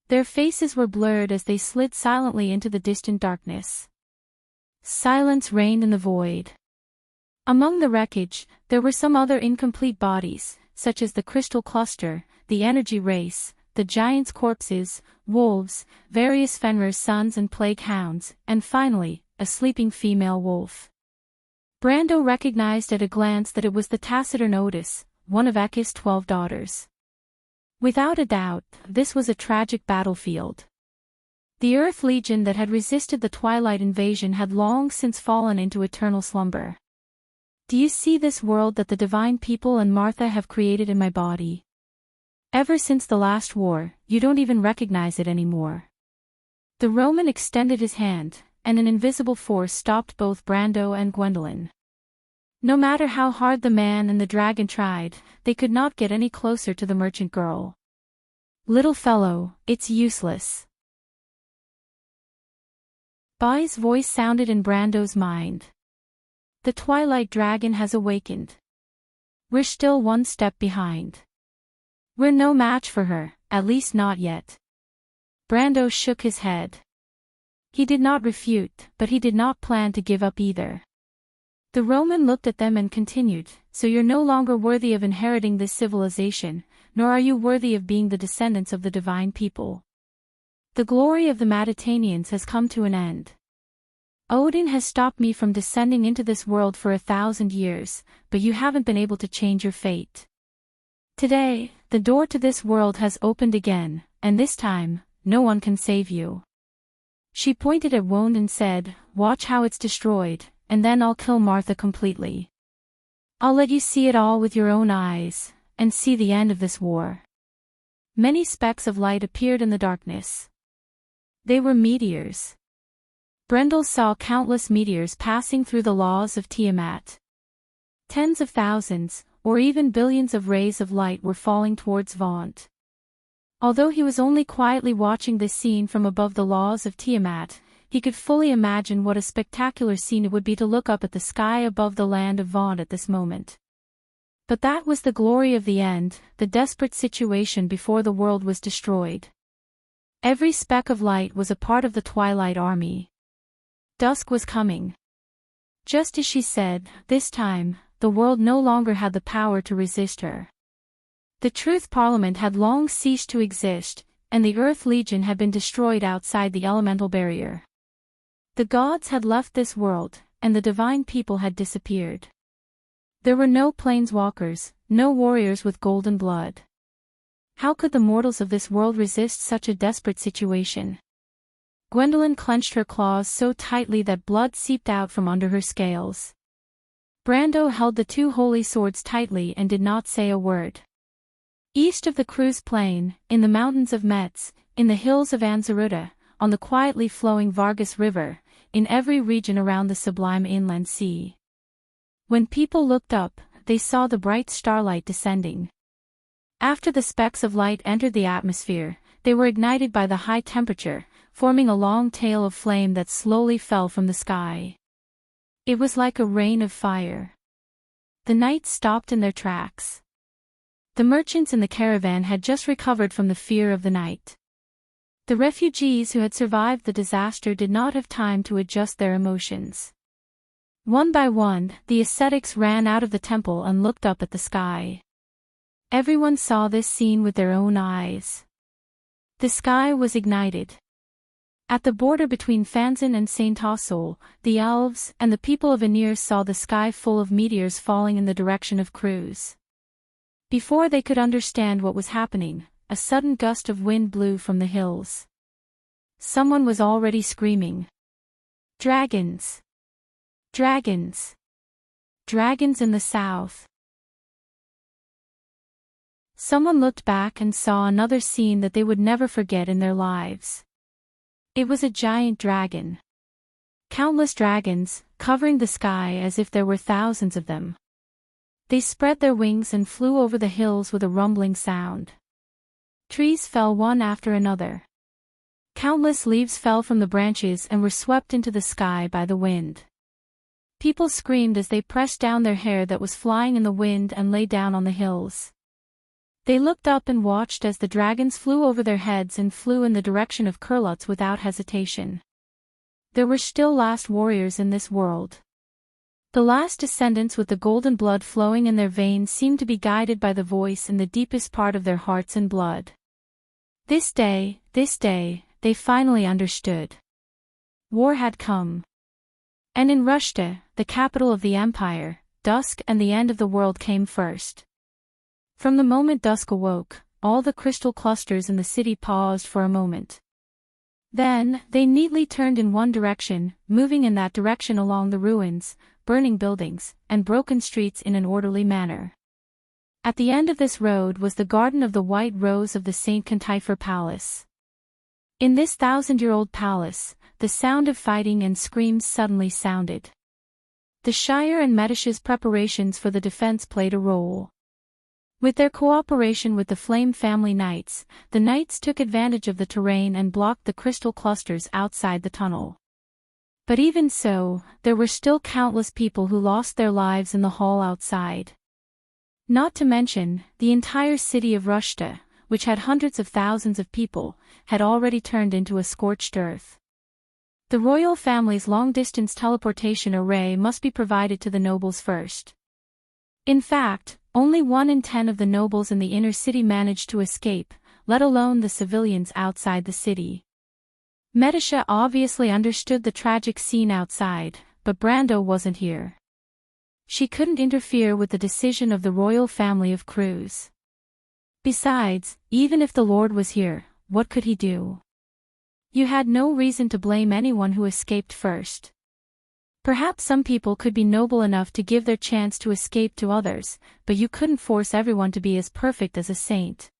Their faces were blurred as they slid silently into the distant darkness. Silence reigned in the void. Among the wreckage, there were some other incomplete bodies, such as the Crystal Cluster, the Energy Race, the Giants' corpses, wolves, various Fenrir's sons and plague hounds, and finally, a sleeping female wolf. Brando recognized at a glance that it was the taciturn Otis, one of Ekke's 12 daughters. Without a doubt, this was a tragic battlefield. The Earth Legion that had resisted the Twilight invasion had long since fallen into eternal slumber. Do you see this world that the divine people and Martha have created in my body? Ever since the last war, you don't even recognize it anymore. The Roman extended his hand, and an invisible force stopped both Brando and Gwendolyn. No matter how hard the man and the dragon tried, they could not get any closer to the merchant girl. Little fellow, it's useless. Bai's voice sounded in Brando's mind. The Twilight Dragon has awakened. We're still one step behind. We're no match for her, at least not yet. Brando shook his head. He did not refute, but he did not plan to give up either. The Roman looked at them and continued, so you're no longer worthy of inheriting this civilization, nor are you worthy of being the descendants of the divine people. The glory of the Maditanians has come to an end. Odin has stopped me from descending into this world for 1,000 years, but you haven't been able to change your fate. Today, the door to this world has opened again, and this time, no one can save you. She pointed at Wond and said, watch how it's destroyed, and then I'll kill Martha completely. I'll let you see it all with your own eyes, and see the end of this war. Many specks of light appeared in the darkness. They were meteors. Brendel saw countless meteors passing through the laws of Tiamat. Tens of thousands, or even billions of rays of light were falling towards Vaunt. Although he was only quietly watching this scene from above the laws of Tiamat, he could fully imagine what a spectacular scene it would be to look up at the sky above the land of Vaunt at this moment. But that was the glory of the end, the desperate situation before the world was destroyed. Every speck of light was a part of the Twilight Army. Dusk was coming. Just as she said, this time, the world no longer had the power to resist her. The Truth Parliament had long ceased to exist, and the Earth Legion had been destroyed outside the elemental barrier. The gods had left this world, and the divine people had disappeared. There were no planeswalkers, no warriors with golden blood. How could the mortals of this world resist such a desperate situation? Gwendolyn clenched her claws so tightly that blood seeped out from under her scales. Brando held the two holy swords tightly and did not say a word. East of the Cruz Plain, in the mountains of Metz, in the hills of Anzaruta, on the quietly flowing Vargas River, in every region around the sublime inland sea. When people looked up, they saw the bright starlight descending. After the specks of light entered the atmosphere, they were ignited by the high temperature, forming a long tail of flame that slowly fell from the sky. It was like a rain of fire. The knights stopped in their tracks. The merchants in the caravan had just recovered from the fear of the night. The refugees who had survived the disaster did not have time to adjust their emotions. One by one, the ascetics ran out of the temple and looked up at the sky. Everyone saw this scene with their own eyes. The sky was ignited. At the border between Fanzan and Saint Ossol, the elves and the people of Immerse saw the sky full of meteors falling in the direction of Cruz. Before they could understand what was happening, a sudden gust of wind blew from the hills. Someone was already screaming. Dragons! Dragons! Dragons in the south! Someone looked back and saw another scene that they would never forget in their lives. It was a giant dragon. Countless dragons, covering the sky as if there were thousands of them. They spread their wings and flew over the hills with a rumbling sound. Trees fell one after another. Countless leaves fell from the branches and were swept into the sky by the wind. People screamed as they pressed down their hair that was flying in the wind and lay down on the hills. They looked up and watched as the dragons flew over their heads and flew in the direction of Kurlutz without hesitation. There were still last warriors in this world. The last descendants with the golden blood flowing in their veins seemed to be guided by the voice in the deepest part of their hearts and blood. This day, they finally understood. War had come. And in Rushta, the capital of the empire, dusk and the end of the world came first. From the moment dusk awoke, all the crystal clusters in the city paused for a moment. Then, they neatly turned in one direction, moving in that direction along the ruins, burning buildings, and broken streets in an orderly manner. At the end of this road was the garden of the White Rose of the St. Cantifer Palace. In this 1,000-year-old palace, the sound of fighting and screams suddenly sounded. The Shire and Medish's preparations for the defense played a role. With their cooperation with the Flame Family Knights, the Knights took advantage of the terrain and blocked the crystal clusters outside the tunnel. But even so, there were still countless people who lost their lives in the hall outside. Not to mention, the entire city of Rushta, which had hundreds of thousands of people, had already turned into a scorched earth. The royal family's long-distance teleportation array must be provided to the nobles first. In fact, only 1 in 10 of the nobles in the inner city managed to escape, let alone the civilians outside the city. Medisha obviously understood the tragic scene outside, but Brando wasn't here. She couldn't interfere with the decision of the royal family of Cruz. Besides, even if the Lord was here, what could he do? You had no reason to blame anyone who escaped first. Perhaps some people could be noble enough to give their chance to escape to others, but you couldn't force everyone to be as perfect as a saint.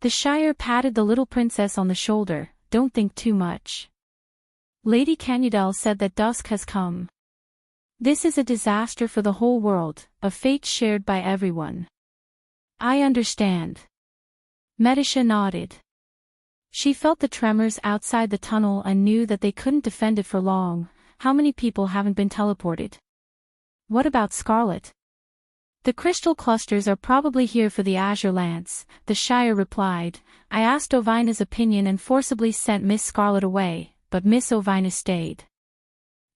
The Shire patted the little princess on the shoulder. Don't think too much. Lady Canudel said that dusk has come. This is a disaster for the whole world, a fate shared by everyone. I understand. Medisha nodded. She felt the tremors outside the tunnel and knew that they couldn't defend it for long. How many people haven't been teleported? What about Scarlet? The crystal clusters are probably here for the Azure Lance, the Shire replied. I asked Ovina's opinion and forcibly sent Miss Scarlet away, but Miss Ovina stayed.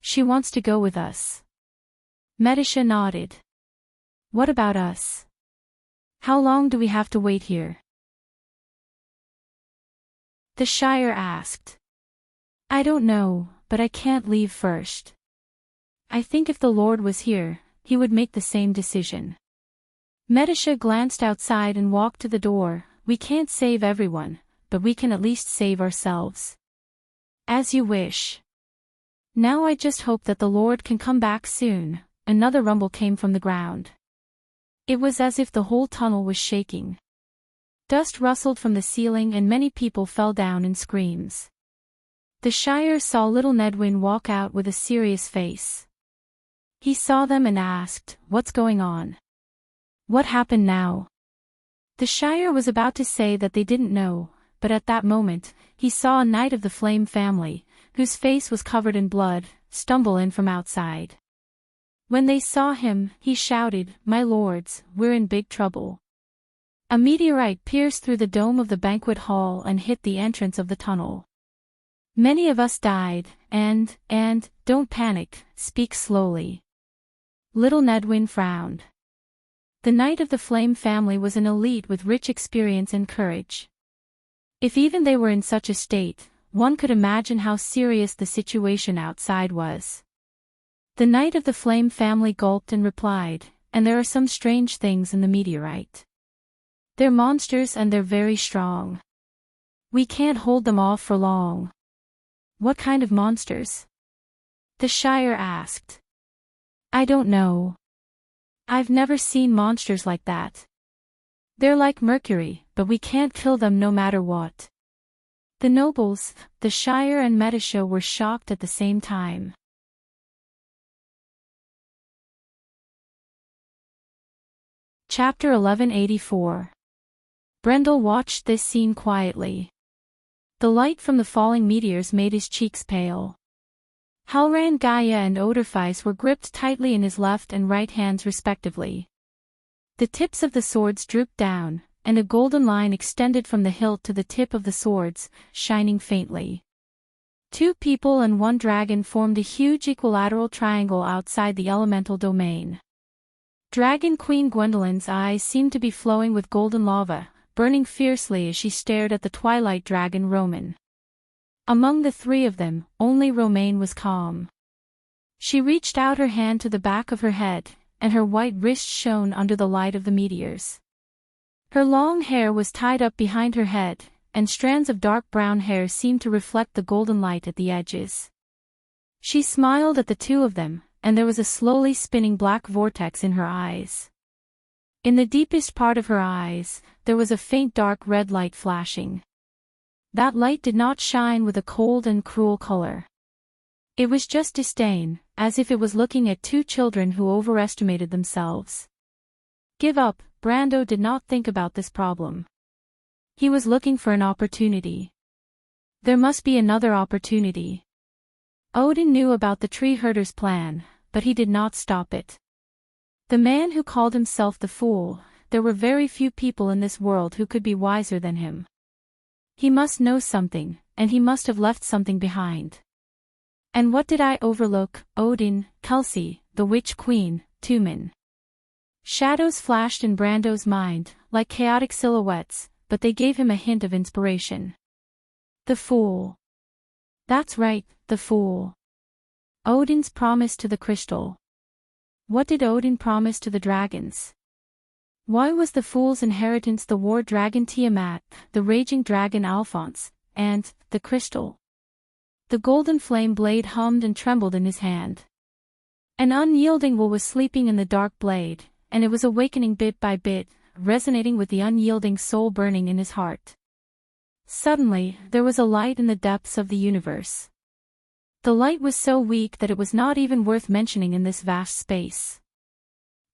She wants to go with us. Medisha nodded. What about us? How long do we have to wait here? The Shire asked. I don't know, but I can't leave first. I think if the Lord was here, he would make the same decision. Medisha glanced outside and walked to the door. We can't save everyone, but we can at least save ourselves. As you wish. Now I just hope that the Lord can come back soon. Another rumble came from the ground. It was as if the whole tunnel was shaking. Dust rustled from the ceiling and many people fell down in screams. The Shire saw little Nedwin walk out with a serious face. He saw them and asked, "What's going on? What happened now?" The Shire was about to say that they didn't know, but at that moment, he saw a knight of the Flame family, whose face was covered in blood, stumble in from outside. When they saw him, he shouted, "My lords, we're in big trouble." A meteorite pierced through the dome of the banquet hall and hit the entrance of the tunnel. Many of us died, and, don't panic, speak slowly. Little Nedwin frowned. The Knight of the Flame family was an elite with rich experience and courage. If even they were in such a state, one could imagine how serious the situation outside was. The Knight of the Flame family gulped and replied, "And there are some strange things in the meteorite. They're monsters and they're very strong. We can't hold them off for long." "What kind of monsters?" the Shire asked. "I don't know. I've never seen monsters like that. They're like mercury, but we can't kill them no matter what." The nobles, the Shire and Metashow were shocked at the same time. Chapter 1184. Brendel watched this scene quietly. The light from the falling meteors made his cheeks pale. Halran, Gaia and Odorphais were gripped tightly in his left and right hands respectively. The tips of the swords drooped down, and a golden line extended from the hilt to the tip of the swords, shining faintly. 2 people and 1 dragon formed a huge equilateral triangle outside the elemental domain. Dragon Queen Gwendolyn's eyes seemed to be flowing with golden lava, burning fiercely as she stared at the twilight dragon Roman. Among the 3 of them, only Romaine was calm. She reached out her hand to the back of her head, and her white wrist shone under the light of the meteors. Her long hair was tied up behind her head, and strands of dark brown hair seemed to reflect the golden light at the edges. She smiled at the 2 of them, and there was a slowly spinning black vortex in her eyes. In the deepest part of her eyes, there was a faint dark red light flashing. That light did not shine with a cold and cruel color. It was just disdain, as if it was looking at 2 children who overestimated themselves. Give up, Brando did not think about this problem. He was looking for an opportunity. There must be another opportunity. Odin knew about the tree herder's plan, but he did not stop it. The man who called himself the Fool, there were very few people in this world who could be wiser than him. He must know something, and he must have left something behind. And what did I overlook? Odin, Kelsey, the Witch Queen, Tumen. Shadows flashed in Brando's mind, like chaotic silhouettes, but they gave him a hint of inspiration. The Fool. That's right, the Fool. Odin's promise to the crystal. What did Odin promise to the dragons? Why was the Fool's inheritance the war dragon Tiamat, the raging dragon Alphonse, and the crystal? The golden flame blade hummed and trembled in his hand. An unyielding will was sleeping in the dark blade, and it was awakening bit by bit, resonating with the unyielding soul burning in his heart. Suddenly, there was a light in the depths of the universe. The light was so weak that it was not even worth mentioning in this vast space.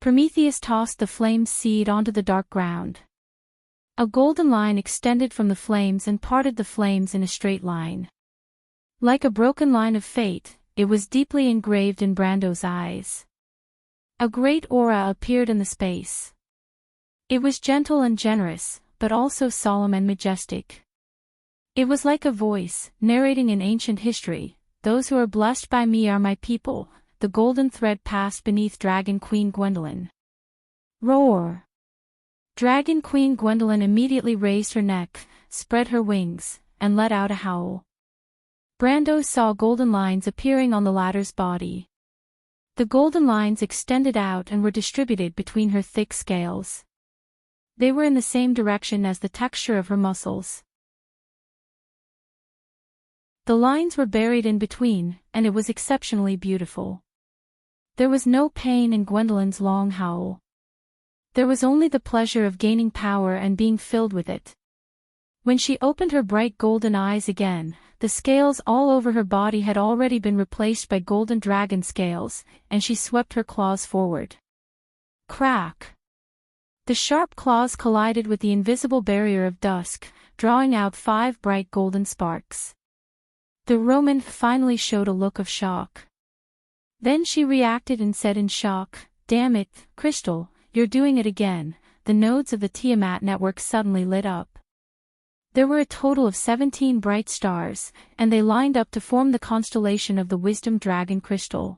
Prometheus tossed the flame's seed onto the dark ground. A golden line extended from the flames and parted the flames in a straight line. Like a broken line of fate, it was deeply engraved in Brando's eyes. A great aura appeared in the space. It was gentle and generous, but also solemn and majestic. It was like a voice, narrating an ancient history. Those who are blessed by me are my people. The golden thread passed beneath Dragon Queen Gwendolyn. Roar! Dragon Queen Gwendolyn immediately raised her neck, spread her wings, and let out a howl. Brando saw golden lines appearing on the latter's body. The golden lines extended out and were distributed between her thick scales. They were in the same direction as the texture of her muscles. The lines were buried in between, and it was exceptionally beautiful. There was no pain in Gwendolyn's long howl. There was only the pleasure of gaining power and being filled with it. When she opened her bright golden eyes again, the scales all over her body had already been replaced by golden dragon scales, and she swept her claws forward. Crack! The sharp claws collided with the invisible barrier of dusk, drawing out 5 bright golden sparks. The Roman finally showed a look of shock. Then she reacted and said in shock, "Damn it, Crystal, you're doing it again." The nodes of the Tiamat network suddenly lit up. There were a total of 17 bright stars, and they lined up to form the constellation of the Wisdom Dragon Crystal.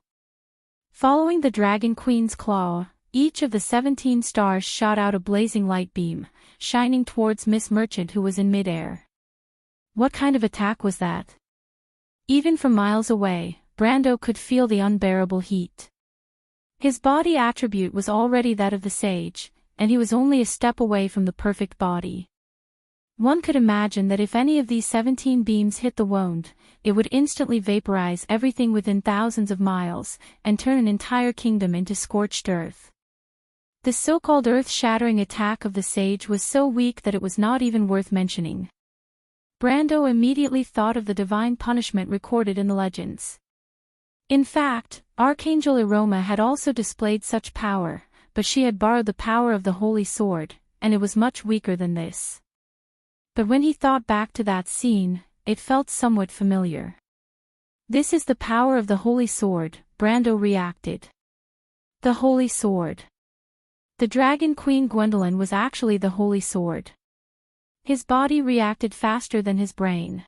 Following the Dragon Queen's claw, each of the 17 stars shot out a blazing light beam, shining towards Miss Merchant who was in midair. What kind of attack was that? Even from miles away, Brando could feel the unbearable heat. His body attribute was already that of the sage, and he was only a step away from the perfect body. One could imagine that if any of these 17 beams hit the wound, it would instantly vaporize everything within thousands of miles, and turn an entire kingdom into scorched earth. The so-called earth-shattering attack of the sage was so weak that it was not even worth mentioning. Brando immediately thought of the divine punishment recorded in the legends. In fact, Archangel Iroma had also displayed such power, but she had borrowed the power of the Holy Sword, and it was much weaker than this. But when he thought back to that scene, it felt somewhat familiar. This is the power of the Holy Sword, Brando reacted. The Holy Sword. The Dragon Queen Gwendolyn was actually the Holy Sword. His body reacted faster than his brain.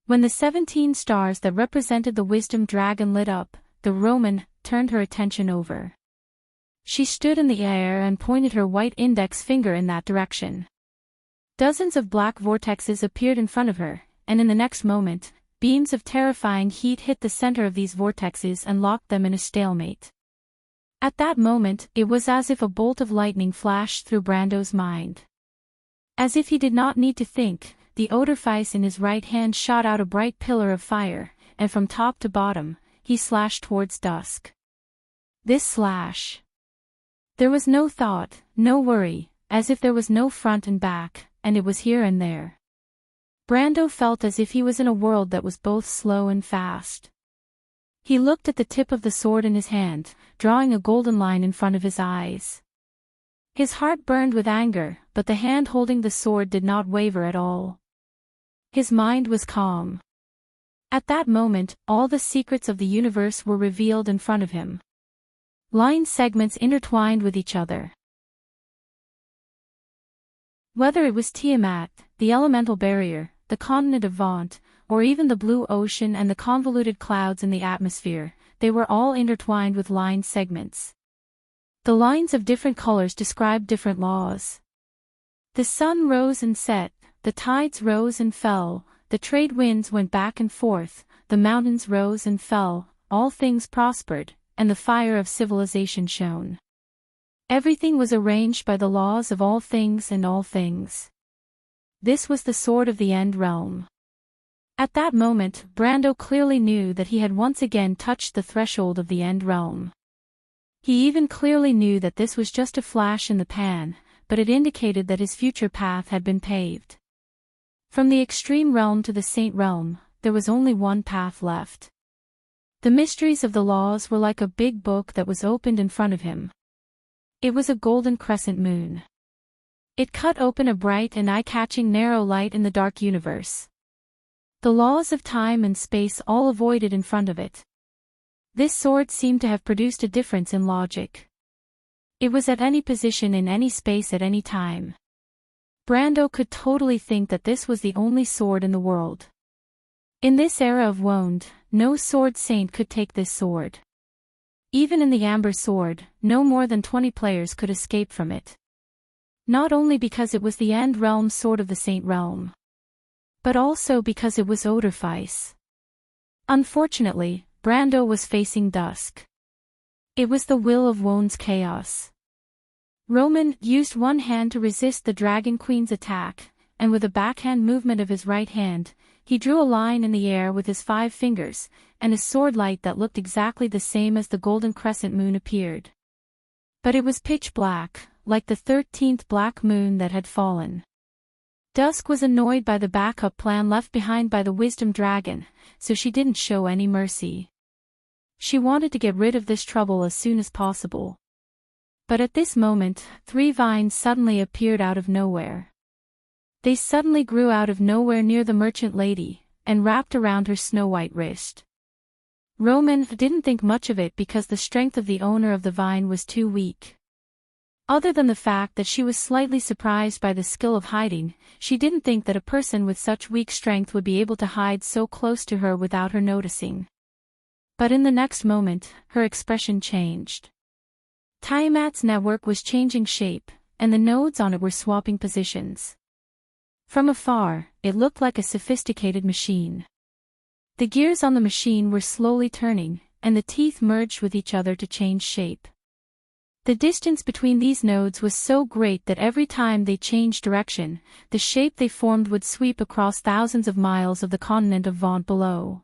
When the 17 stars that represented the wisdom dragon lit up, the Roman turned her attention over. She stood in the air and pointed her white index finger in that direction. Dozens of black vortexes appeared in front of her, and in the next moment, beams of terrifying heat hit the center of these vortexes and locked them in a stalemate. At that moment, it was as if a bolt of lightning flashed through Brando's mind. As if he did not need to think, the Odorfice in his right hand shot out a bright pillar of fire, and from top to bottom, he slashed towards Dusk. This slash. There was no thought, no worry, as if there was no front and back, and it was here and there. Brando felt as if he was in a world that was both slow and fast. He looked at the tip of the sword in his hand, drawing a golden line in front of his eyes. His heart burned with anger, but the hand holding the sword did not waver at all. His mind was calm. At that moment, all the secrets of the universe were revealed in front of him. Line segments intertwined with each other. Whether it was Tiamat, the elemental barrier, the continent of Vaunt, or even the blue ocean and the convoluted clouds in the atmosphere, they were all intertwined with line segments. The lines of different colors described different laws. The sun rose and set, the tides rose and fell, the trade winds went back and forth, the mountains rose and fell, all things prospered, and the fire of civilization shone. Everything was arranged by the laws of all things and all things. This was the sword of the End Realm. At that moment, Brando clearly knew that he had once again touched the threshold of the End Realm. He even clearly knew that this was just a flash in the pan, but it indicated that his future path had been paved. From the extreme realm to the Saint Realm, there was only one path left. The mysteries of the laws were like a big book that was opened in front of him. It was a golden crescent moon. It cut open a bright and eye-catching narrow light in the dark universe. The laws of time and space all avoided in front of it. This sword seemed to have produced a difference in logic. It was at any position in any space at any time. Brando could totally think that this was the only sword in the world. In this era of wound, no sword saint could take this sword. Even in the Amber Sword, no more than 20 players could escape from it. Not only because it was the End Realm sword of the Saint Realm, but also because it was Odorfice. Unfortunately, Brando was facing Dusk. It was the will of Wound's chaos. Roman used one hand to resist the Dragon Queen's attack, and with a backhand movement of his right hand, he drew a line in the air with his 5 fingers, and a sword light that looked exactly the same as the golden crescent moon appeared. But it was pitch black, like the 13th black moon that had fallen. Dusk was annoyed by the backup plan left behind by the Wisdom Dragon, so she didn't show any mercy. She wanted to get rid of this trouble as soon as possible. But at this moment, 3 vines suddenly appeared out of nowhere. They suddenly grew out of nowhere near the merchant lady, and wrapped around her snow-white wrist. Roman didn't think much of it because the strength of the owner of the vine was too weak. Other than the fact that she was slightly surprised by the skill of hiding, she didn't think that a person with such weak strength would be able to hide so close to her without her noticing. But in the next moment, her expression changed. Tiamat's network was changing shape, and the nodes on it were swapping positions. From afar, it looked like a sophisticated machine. The gears on the machine were slowly turning, and the teeth merged with each other to change shape. The distance between these nodes was so great that every time they changed direction, the shape they formed would sweep across thousands of miles of the continent of Vaunt below.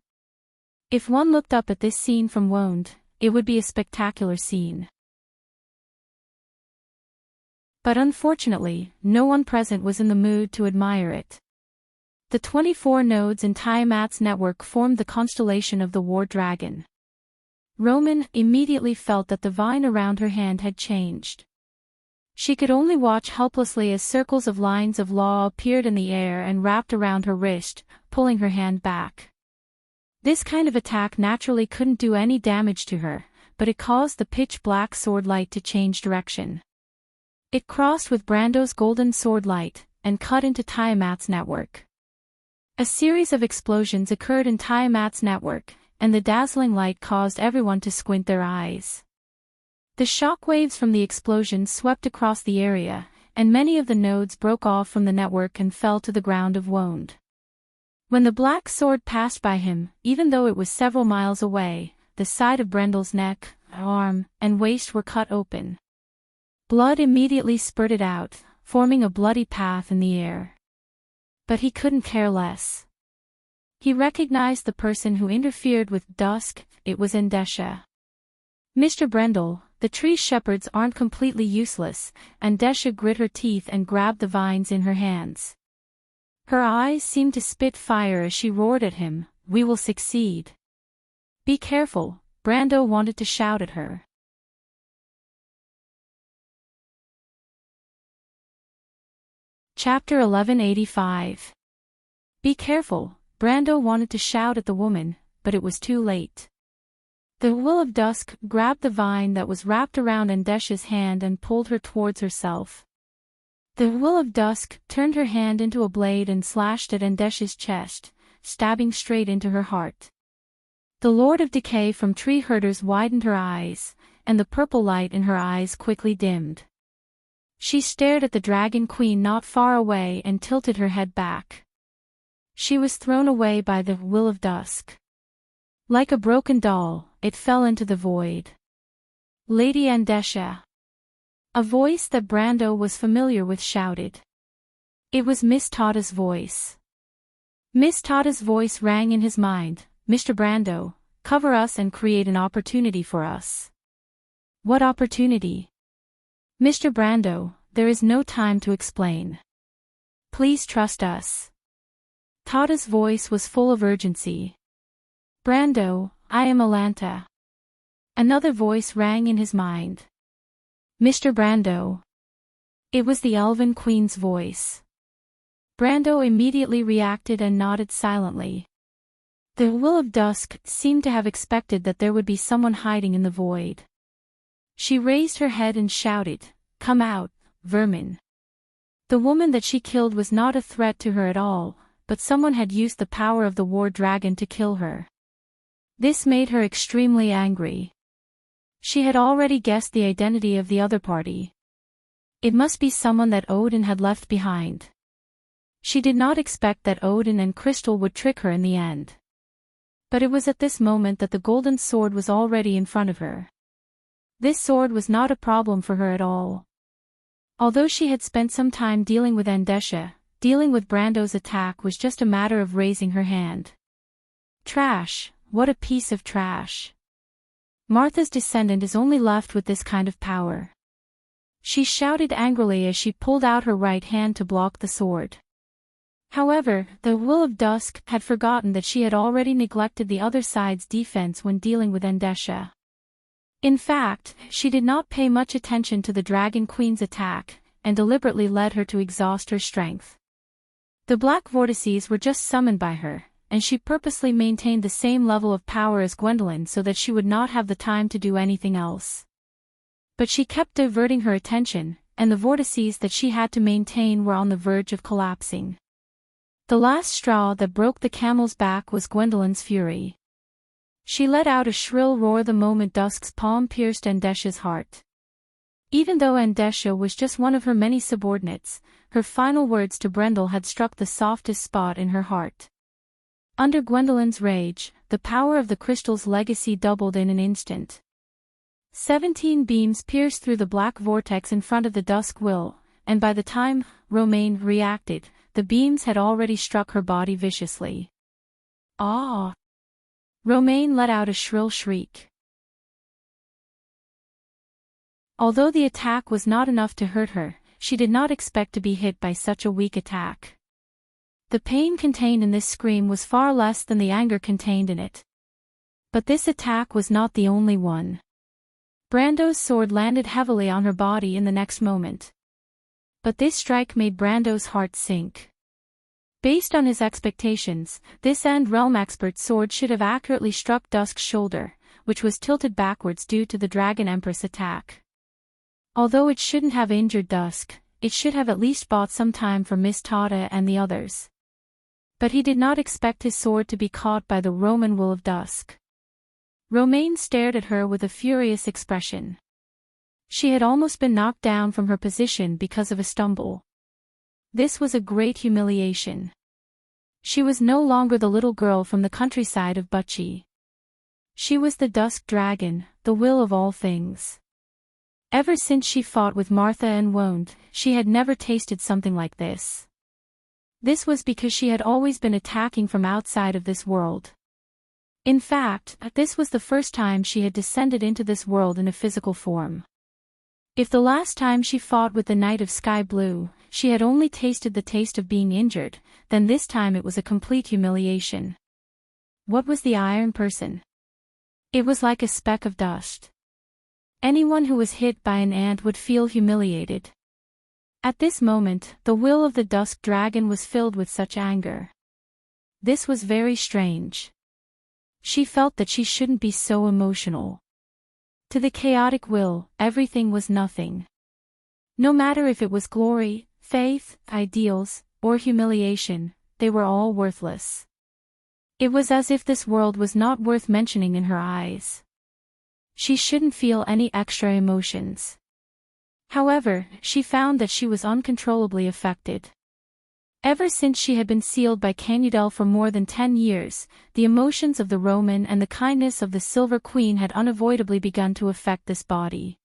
If one looked up at this scene from Wound, it would be a spectacular scene. But unfortunately, no one present was in the mood to admire it. The 24 nodes in Tiamat's network formed the constellation of the War Dragon. Roman immediately felt that the vine around her hand had changed. She could only watch helplessly as circles of lines of law appeared in the air and wrapped around her wrist, pulling her hand back. This kind of attack naturally couldn't do any damage to her, but it caused the pitch-black sword light to change direction. It crossed with Brando's golden sword light, and cut into Tiamat's network. A series of explosions occurred in Tiamat's network, and the dazzling light caused everyone to squint their eyes. The shockwaves from the explosions swept across the area, and many of the nodes broke off from the network and fell to the ground of wound. When the black sword passed by him, even though it was several miles away, the side of Brendel's neck, arm, and waist were cut open. Blood immediately spurted out, forming a bloody path in the air. But he couldn't care less. He recognized the person who interfered with Dusk. It was Endesha. Mr. Brendel, the tree shepherds aren't completely useless, Endesha grit her teeth and grabbed the vines in her hands. Her eyes seemed to spit fire as she roared at him, "We will succeed." "Be careful," Brando wanted to shout at her. Chapter 1185. Be careful, Brando wanted to shout at the woman, but it was too late. The Will of Dusk grabbed the vine that was wrapped around Endesha's hand and pulled her towards herself. The Will of Dusk turned her hand into a blade and slashed at Endesha's chest, stabbing straight into her heart. The Lord of Decay from Tree Herders widened her eyes, and the purple light in her eyes quickly dimmed. She stared at the Dragon Queen not far away and tilted her head back. She was thrown away by the Will of Dusk. Like a broken doll, it fell into the void. "Lady Endesha." A voice that Brando was familiar with shouted. It was Miss Tada's voice. Miss Tada's voice rang in his mind, "Mr. Brando, cover us and create an opportunity for us." "What opportunity?" "Mr. Brando, there is no time to explain. Please trust us." Tada's voice was full of urgency. "Brando, I am Alanta." Another voice rang in his mind. "Mr. Brando." It was the Elven Queen's voice. Brando immediately reacted and nodded silently. The Will of Dusk seemed to have expected that there would be someone hiding in the void. She raised her head and shouted, "Come out, vermin." The woman that she killed was not a threat to her at all, but someone had used the power of the War Dragon to kill her. This made her extremely angry. She had already guessed the identity of the other party. It must be someone that Odin had left behind. She did not expect that Odin and Crystal would trick her in the end. But it was at this moment that the golden sword was already in front of her. This sword was not a problem for her at all. Although she had spent some time dealing with Endesha, dealing with Brando's attack was just a matter of raising her hand. Trash, what a piece of trash. Martha's descendant is only left with this kind of power. She shouted angrily as she pulled out her right hand to block the sword. However, the Will of Dusk had forgotten that she had already neglected the other side's defense when dealing with Endesha. In fact, she did not pay much attention to the Dragon Queen's attack, and deliberately led her to exhaust her strength. The black vortices were just summoned by her, and she purposely maintained the same level of power as Gwendolyn so that she would not have the time to do anything else. But she kept diverting her attention, and the vortices that she had to maintain were on the verge of collapsing. The last straw that broke the camel's back was Gwendolyn's fury. She let out a shrill roar the moment Dusk's palm pierced Endesha's heart. Even though Endesha was just one of her many subordinates, her final words to Brendel had struck the softest spot in her heart. Under Gwendolyn's rage, the power of the crystal's legacy doubled in an instant. 17 beams pierced through the black vortex in front of the Dusk Will, and by the time Romaine reacted, the beams had already struck her body viciously. "Ah!" Romaine let out a shrill shriek. Although the attack was not enough to hurt her, she did not expect to be hit by such a weak attack. The pain contained in this scream was far less than the anger contained in it. But this attack was not the only one. Brando's sword landed heavily on her body in the next moment. But this strike made Brando's heart sink. Based on his expectations, this End Realm expert's sword should have accurately struck Dusk's shoulder, which was tilted backwards due to the Dragon Empress attack. Although it shouldn't have injured Dusk, it should have at least bought some time for Miss Tata and the others. But he did not expect his sword to be caught by the Roman will of Dusk. Romaine stared at her with a furious expression. She had almost been knocked down from her position because of a stumble. This was a great humiliation. She was no longer the little girl from the countryside of Butchie. She was the Dusk Dragon, the will of all things. Ever since she fought with Martha and Woned, she had never tasted something like this. This was because she had always been attacking from outside of this world. In fact, this was the first time she had descended into this world in a physical form. If the last time she fought with the Knight of Sky Blue, she had only tasted the taste of being injured, then this time it was a complete humiliation. What was the Iron Person? It was like a speck of dust. Anyone who was hit by an ant would feel humiliated. At this moment, the will of the Dusk Dragon was filled with such anger. This was very strange. She felt that she shouldn't be so emotional. To the chaotic will, everything was nothing. No matter if it was glory, faith, ideals, or humiliation, they were all worthless. It was as if this world was not worth mentioning in her eyes. She shouldn't feel any extra emotions. However, she found that she was uncontrollably affected. Ever since she had been sealed by Canudel for more than 10 years, the emotions of the Roman and the kindness of the Silver Queen had unavoidably begun to affect this body.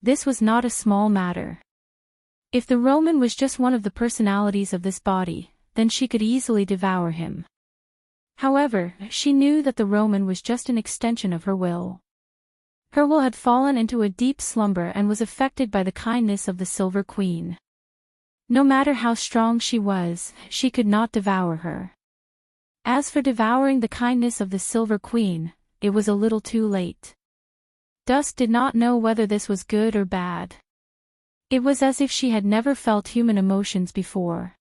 This was not a small matter. If the Roman was just one of the personalities of this body, then she could easily devour him. However, she knew that the Roman was just an extension of her will. Her will had fallen into a deep slumber and was affected by the kindness of the Silver Queen. No matter how strong she was, she could not devour her. As for devouring the kindness of the Silver Queen, it was a little too late. Dusk did not know whether this was good or bad. It was as if she had never felt human emotions before.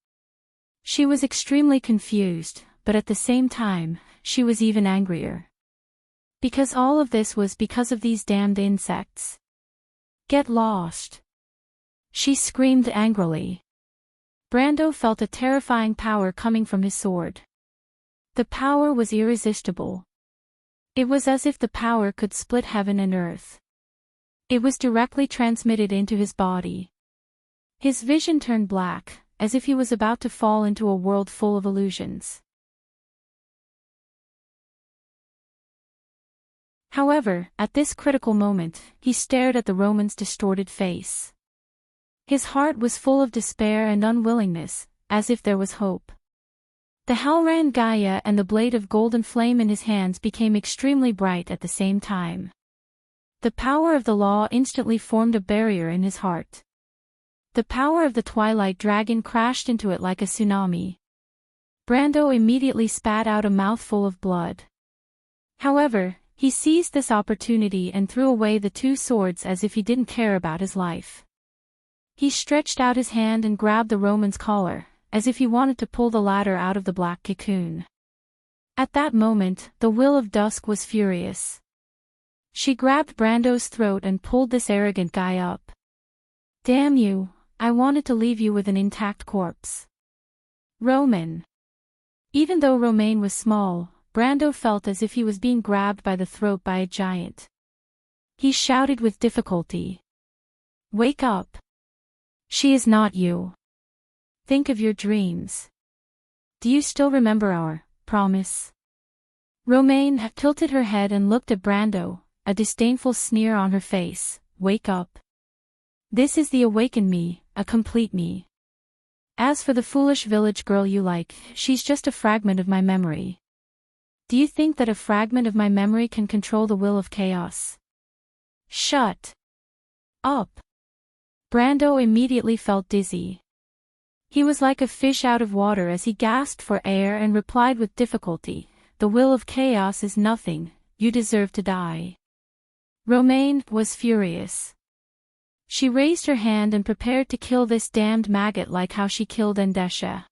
She was extremely confused, but at the same time, she was even angrier. Because all of this was because of these damned insects. Get lost! She screamed angrily. Brando felt a terrifying power coming from his sword. The power was irresistible. It was as if the power could split heaven and earth. It was directly transmitted into his body. His vision turned black, as if he was about to fall into a world full of illusions. However, at this critical moment, he stared at the Roman's distorted face. His heart was full of despair and unwillingness, as if there was hope. The Halran Gaia and the blade of golden flame in his hands became extremely bright at the same time. The power of the law instantly formed a barrier in his heart. The power of the Twilight Dragon crashed into it like a tsunami. Brando immediately spat out a mouthful of blood. However, he seized this opportunity and threw away the two swords as if he didn't care about his life. He stretched out his hand and grabbed the Roman's collar, as if he wanted to pull the latter out of the black cocoon. At that moment, the will of Dusk was furious. She grabbed Brando's throat and pulled this arrogant guy up. Damn you, I wanted to leave you with an intact corpse. Roman. Even though Romaine was small, Brando felt as if he was being grabbed by the throat by a giant. He shouted with difficulty. Wake up. She is not you. Think of your dreams. Do you still remember our promise? Romaine had tilted her head and looked at Brando, a disdainful sneer on her face. Wake up. This is the awakened me, a complete me. As for the foolish village girl you like, she's just a fragment of my memory. Do you think that a fragment of my memory can control the will of chaos? Shut up. Brando immediately felt dizzy. He was like a fish out of water as he gasped for air and replied with difficulty, "The will of chaos is nothing, you deserve to die." Romaine was furious. She raised her hand and prepared to kill this damned maggot like how she killed Endesha.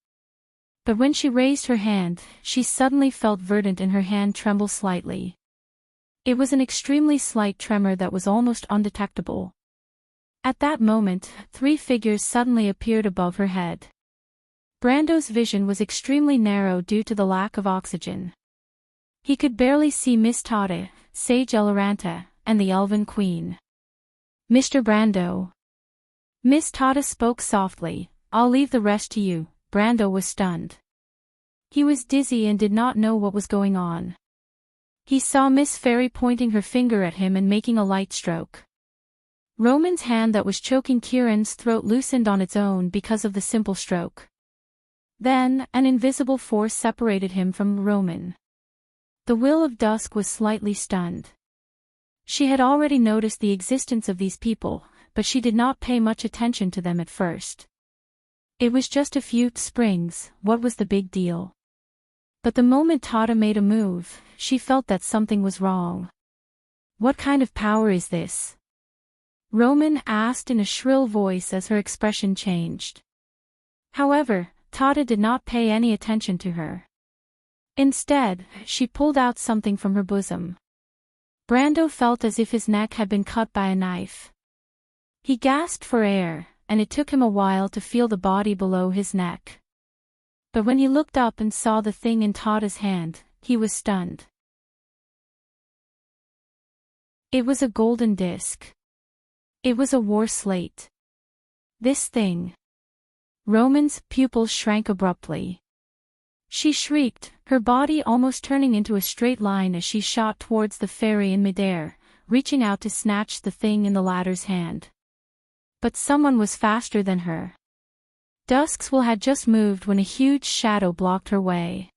But when she raised her hand, she suddenly felt Verdant in her hand tremble slightly. It was an extremely slight tremor that was almost undetectable. At that moment, 3 figures suddenly appeared above her head. Brando's vision was extremely narrow due to the lack of oxygen. He could barely see Miss Tata, Sage Eloranta, and the Elven Queen. "Mr. Brando." Miss Tata spoke softly, "I'll leave the rest to you." Brando was stunned. He was dizzy and did not know what was going on. He saw Miss Fairy pointing her finger at him and making a light stroke. Roman's hand that was choking Kieran's throat loosened on its own because of the simple stroke. Then, an invisible force separated him from Roman. The Will of Dusk was slightly stunned. She had already noticed the existence of these people, but she did not pay much attention to them at first. It was just a few springs, what was the big deal? But the moment Tata made a move, she felt that something was wrong. "What kind of power is this?" Roman asked in a shrill voice as her expression changed. However, Tata did not pay any attention to her. Instead, she pulled out something from her bosom. Brando felt as if his neck had been cut by a knife. He gasped for air, and it took him a while to feel the body below his neck. But when he looked up and saw the thing in Tata's hand, he was stunned. It was a golden disc. It was a war slate. This thing. Roman's pupils shrank abruptly. She shrieked, her body almost turning into a straight line as she shot towards the fairy in midair, reaching out to snatch the thing in the latter's hand. But someone was faster than her. Dusk's will had just moved when a huge shadow blocked her way.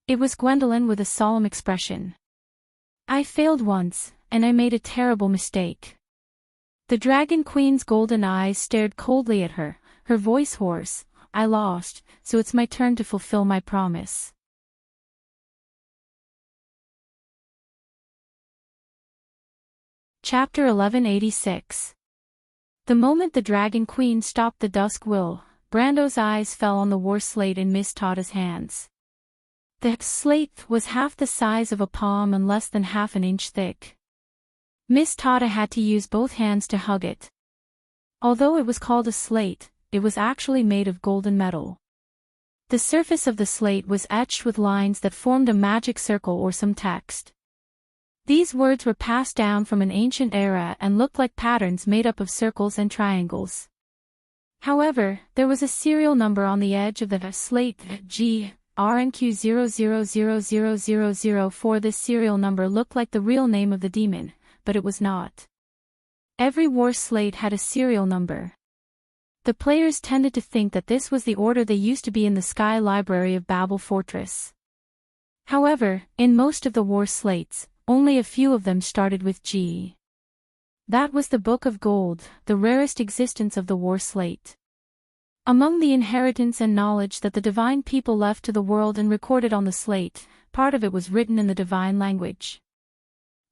It was Gwendolyn with a solemn expression. "I failed once, and I made a terrible mistake." The Dragon Queen's golden eyes stared coldly at her, her voice hoarse. "I lost, so it's my turn to fulfill my promise." Chapter 1186. The moment the Dragon Queen stopped the Dusk Will, Brando's eyes fell on the war slate in Miss Tata's hands. The slate was half the size of a palm and less than half an inch thick. Miss Tata had to use both hands to hug it. Although it was called a slate, it was actually made of golden metal. The surface of the slate was etched with lines that formed a magic circle or some text. These words were passed down from an ancient era and looked like patterns made up of circles and triangles. However, there was a serial number on the edge of the slate, G, RNQ 00000004. This serial number looked like the real name of the demon, but it was not. Every war slate had a serial number. The players tended to think that this was the order they used to be in the Sky Library of Babel Fortress. However, in most of the war slates, only a few of them started with G. That was the Book of Gold, the rarest existence of the war slate. Among the inheritance and knowledge that the divine people left to the world and recorded on the slate, part of it was written in the divine language.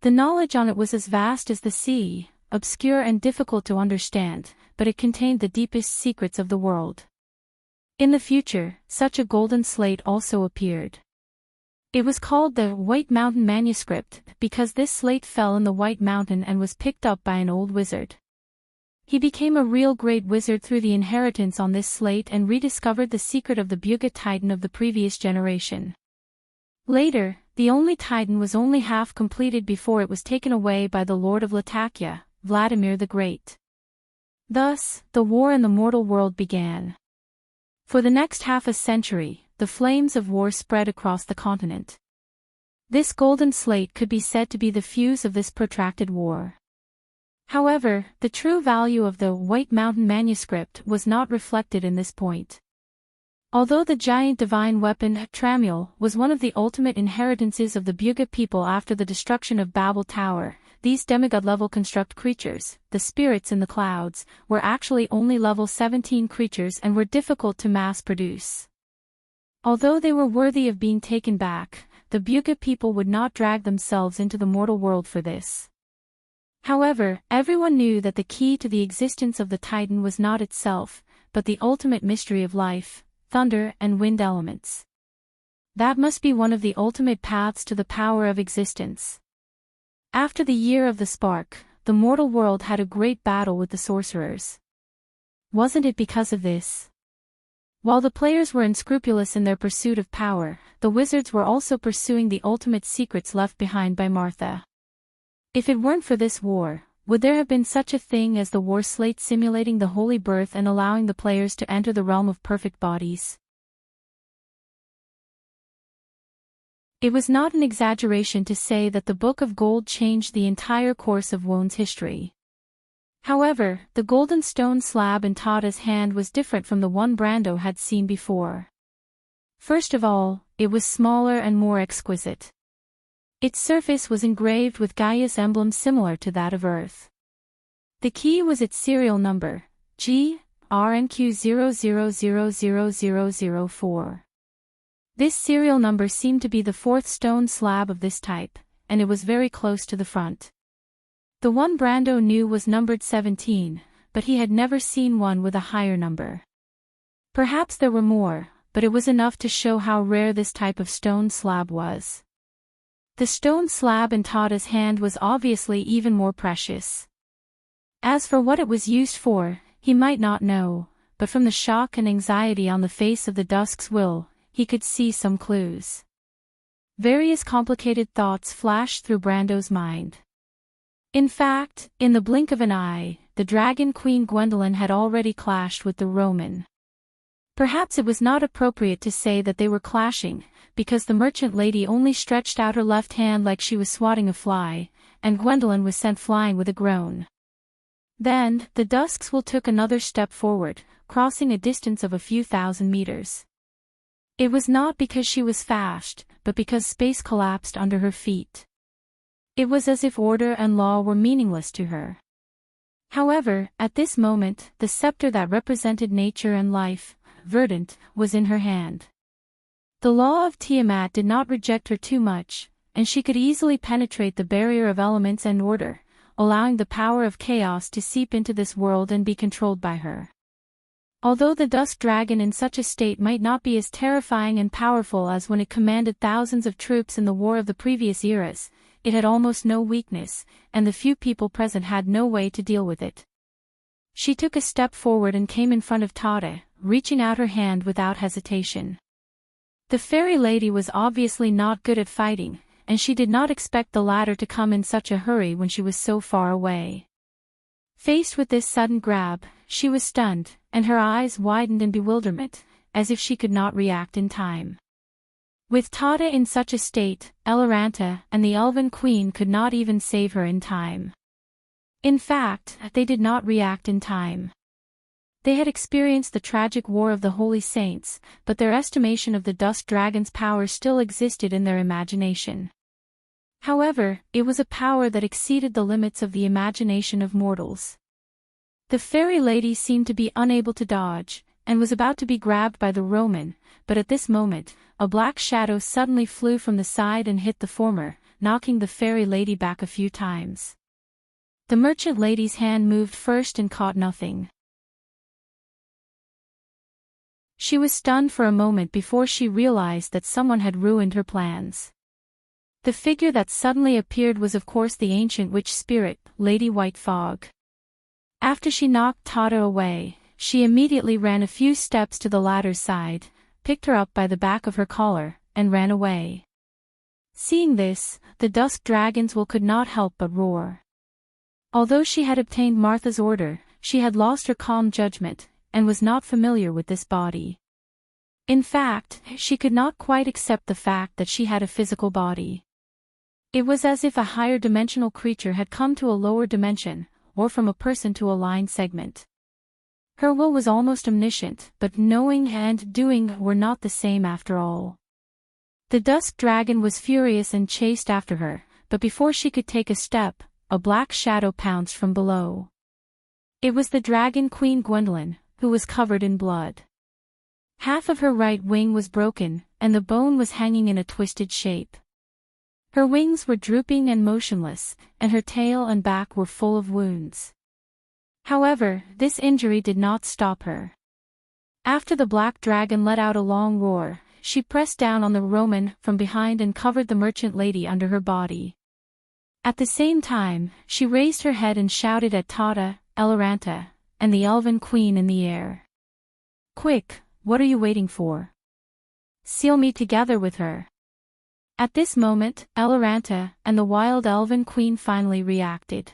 The knowledge on it was as vast as the sea, obscure and difficult to understand, but it contained the deepest secrets of the world. In the future, such a golden slate also appeared. It was called the White Mountain Manuscript, because this slate fell in the White Mountain and was picked up by an old wizard. He became a real great wizard through the inheritance on this slate and rediscovered the secret of the Buga Titan of the previous generation. Later, the only Titan was only half completed before it was taken away by the Lord of Latakia, Vladimir the Great. Thus, the war in the mortal world began. For the next half a century, the flames of war spread across the continent. This golden slate could be said to be the fuse of this protracted war. However, the true value of the White Mountain Manuscript was not reflected in this point. Although the giant divine weapon, Tramuel, was one of the ultimate inheritances of the Buga people after the destruction of Babel Tower, these demigod-level construct creatures, the spirits in the clouds, were actually only level 17 creatures and were difficult to mass-produce. Although they were worthy of being taken back, the Buga people would not drag themselves into the mortal world for this. However, everyone knew that the key to the existence of the Titan was not itself, but the ultimate mystery of life, thunder and wind elements. That must be one of the ultimate paths to the power of existence. After the year of the spark, the mortal world had a great battle with the sorcerers. Wasn't it because of this? While the players were unscrupulous in their pursuit of power, the wizards were also pursuing the ultimate secrets left behind by Martha. If it weren't for this war, would there have been such a thing as the war slate simulating the holy birth and allowing the players to enter the realm of perfect bodies? It was not an exaggeration to say that the Book of Gold changed the entire course of Wone's history. However, the golden stone slab in Tada's hand was different from the one Brando had seen before. First of all, it was smaller and more exquisite. Its surface was engraved with Gaia's emblem similar to that of Earth. The key was its serial number, GRNQ00000004. This serial number seemed to be the fourth stone slab of this type, and it was very close to the front. The one Brando knew was numbered 17, but he had never seen one with a higher number. Perhaps there were more, but it was enough to show how rare this type of stone slab was. The stone slab in Tada's hand was obviously even more precious. As for what it was used for, he might not know, but from the shock and anxiety on the face of the Dusk's will, he could see some clues. Various complicated thoughts flashed through Brando's mind. In fact, in the blink of an eye, the Dragon Queen Gwendolyn had already clashed with the Roman. Perhaps it was not appropriate to say that they were clashing, because the merchant lady only stretched out her left hand like she was swatting a fly, and Gwendolyn was sent flying with a groan. Then, the Dusk's will took another step forward, crossing a distance of a few thousand meters. It was not because she was fast, but because space collapsed under her feet. It was as if order and law were meaningless to her. However, at this moment, the scepter that represented nature and life, verdant, was in her hand. The law of Tiamat did not reject her too much, and she could easily penetrate the barrier of elements and order, allowing the power of chaos to seep into this world and be controlled by her. Although the Dusk Dragon in such a state might not be as terrifying and powerful as when it commanded thousands of troops in the war of the previous eras, it had almost no weakness, and the few people present had no way to deal with it. She took a step forward and came in front of Tada, reaching out her hand without hesitation. The fairy lady was obviously not good at fighting, and she did not expect the latter to come in such a hurry when she was so far away. Faced with this sudden grab, she was stunned, and her eyes widened in bewilderment, as if she could not react in time. With Tada in such a state, Eloranta and the Elven Queen could not even save her in time. In fact, they did not react in time. They had experienced the tragic war of the Holy Saints, but their estimation of the Dusk Dragon's power still existed in their imagination. However, it was a power that exceeded the limits of the imagination of mortals. The fairy lady seemed to be unable to dodge, and was about to be grabbed by the Roman, but at this moment, a black shadow suddenly flew from the side and hit the former, knocking the fairy lady back a few times. The merchant lady's hand moved first and caught nothing. She was stunned for a moment before she realized that someone had ruined her plans. The figure that suddenly appeared was of course the ancient witch spirit, Lady White Fog. After she knocked Tada away, she immediately ran a few steps to the ladder's side, picked her up by the back of her collar, and ran away. Seeing this, the Dusk Dragon's will could not help but roar. Although she had obtained Martha's order, she had lost her calm judgment, and was not familiar with this body. In fact, she could not quite accept the fact that she had a physical body. It was as if a higher dimensional creature had come to a lower dimension, or from a person to a line segment. Her will was almost omniscient, but knowing and doing were not the same after all. The Dusk Dragon was furious and chased after her, but before she could take a step, a black shadow pounced from below. It was the dragon queen Gwendolyn, who was covered in blood. Half of her right wing was broken, and the bone was hanging in a twisted shape. Her wings were drooping and motionless, and her tail and back were full of wounds. However, this injury did not stop her. After the black dragon let out a long roar, she pressed down on the Roman from behind and covered the merchant lady under her body. At the same time, she raised her head and shouted at Tata, Eloranta, and the elven queen in the air. "Quick, what are you waiting for? Seal me together with her." At this moment, Eloranta and the wild elven queen finally reacted.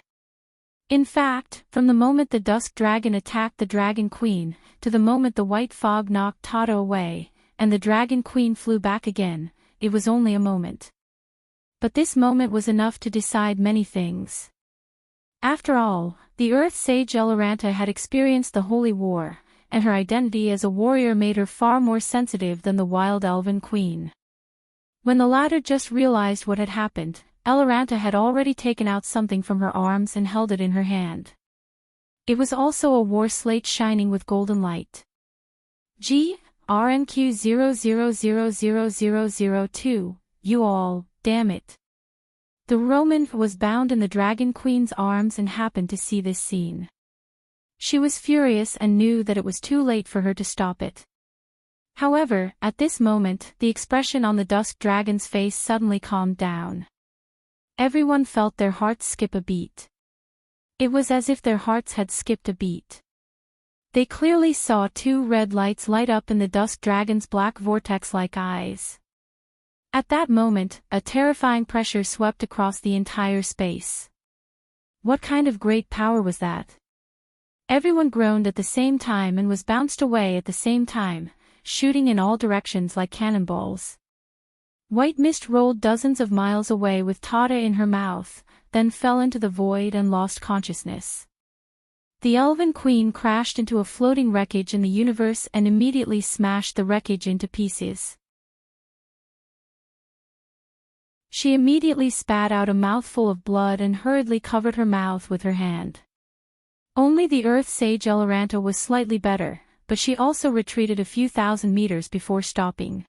In fact, from the moment the dusk dragon attacked the dragon queen, to the moment the white fog knocked Tata away, and the dragon queen flew back again, it was only a moment. But this moment was enough to decide many things. After all, the Earth Sage Eloranta had experienced the Holy War, and her identity as a warrior made her far more sensitive than the wild elven queen. When the latter just realized what had happened, Eloranta had already taken out something from her arms and held it in her hand. It was also a war slate shining with golden light. RNQ 00000002, you all, damn it. The Roman was bound in the Dragon Queen's arms and happened to see this scene. She was furious and knew that it was too late for her to stop it. However, at this moment, the expression on the Dusk Dragon's face suddenly calmed down. Everyone felt their hearts skip a beat. It was as if their hearts had skipped a beat. They clearly saw two red lights light up in the Dusk Dragon's black vortex-like eyes. At that moment, a terrifying pressure swept across the entire space. What kind of great power was that? Everyone groaned at the same time and was bounced away at the same time, shooting in all directions like cannonballs. White mist rolled dozens of miles away with Tata in her mouth, then fell into the void and lost consciousness. The Elven Queen crashed into a floating wreckage in the universe and immediately smashed the wreckage into pieces. She immediately spat out a mouthful of blood and hurriedly covered her mouth with her hand. Only the Earth Sage Eloranta was slightly better, but she also retreated a few thousand meters before stopping.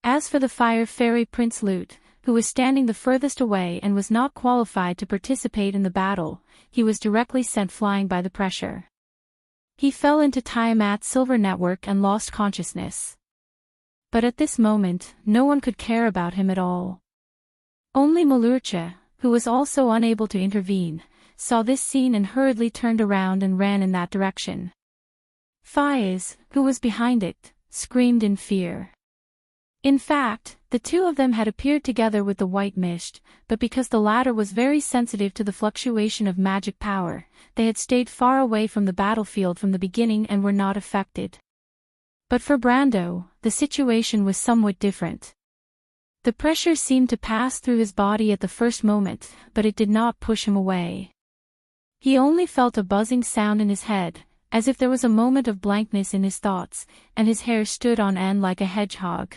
As for the Fire Fairy Prince Lute, who was standing the furthest away and was not qualified to participate in the battle, he was directly sent flying by the pressure. He fell into Tiamat's silver network and lost consciousness. But at this moment, no one could care about him at all. Only Malurcha, who was also unable to intervene, saw this scene and hurriedly turned around and ran in that direction. Faiz, who was behind it, screamed in fear. In fact, the two of them had appeared together with the white mist, but because the latter was very sensitive to the fluctuation of magic power, they had stayed far away from the battlefield from the beginning and were not affected. But for Brando, the situation was somewhat different. The pressure seemed to pass through his body at the first moment, but it did not push him away. He only felt a buzzing sound in his head, as if there was a moment of blankness in his thoughts, and his hair stood on end like a hedgehog.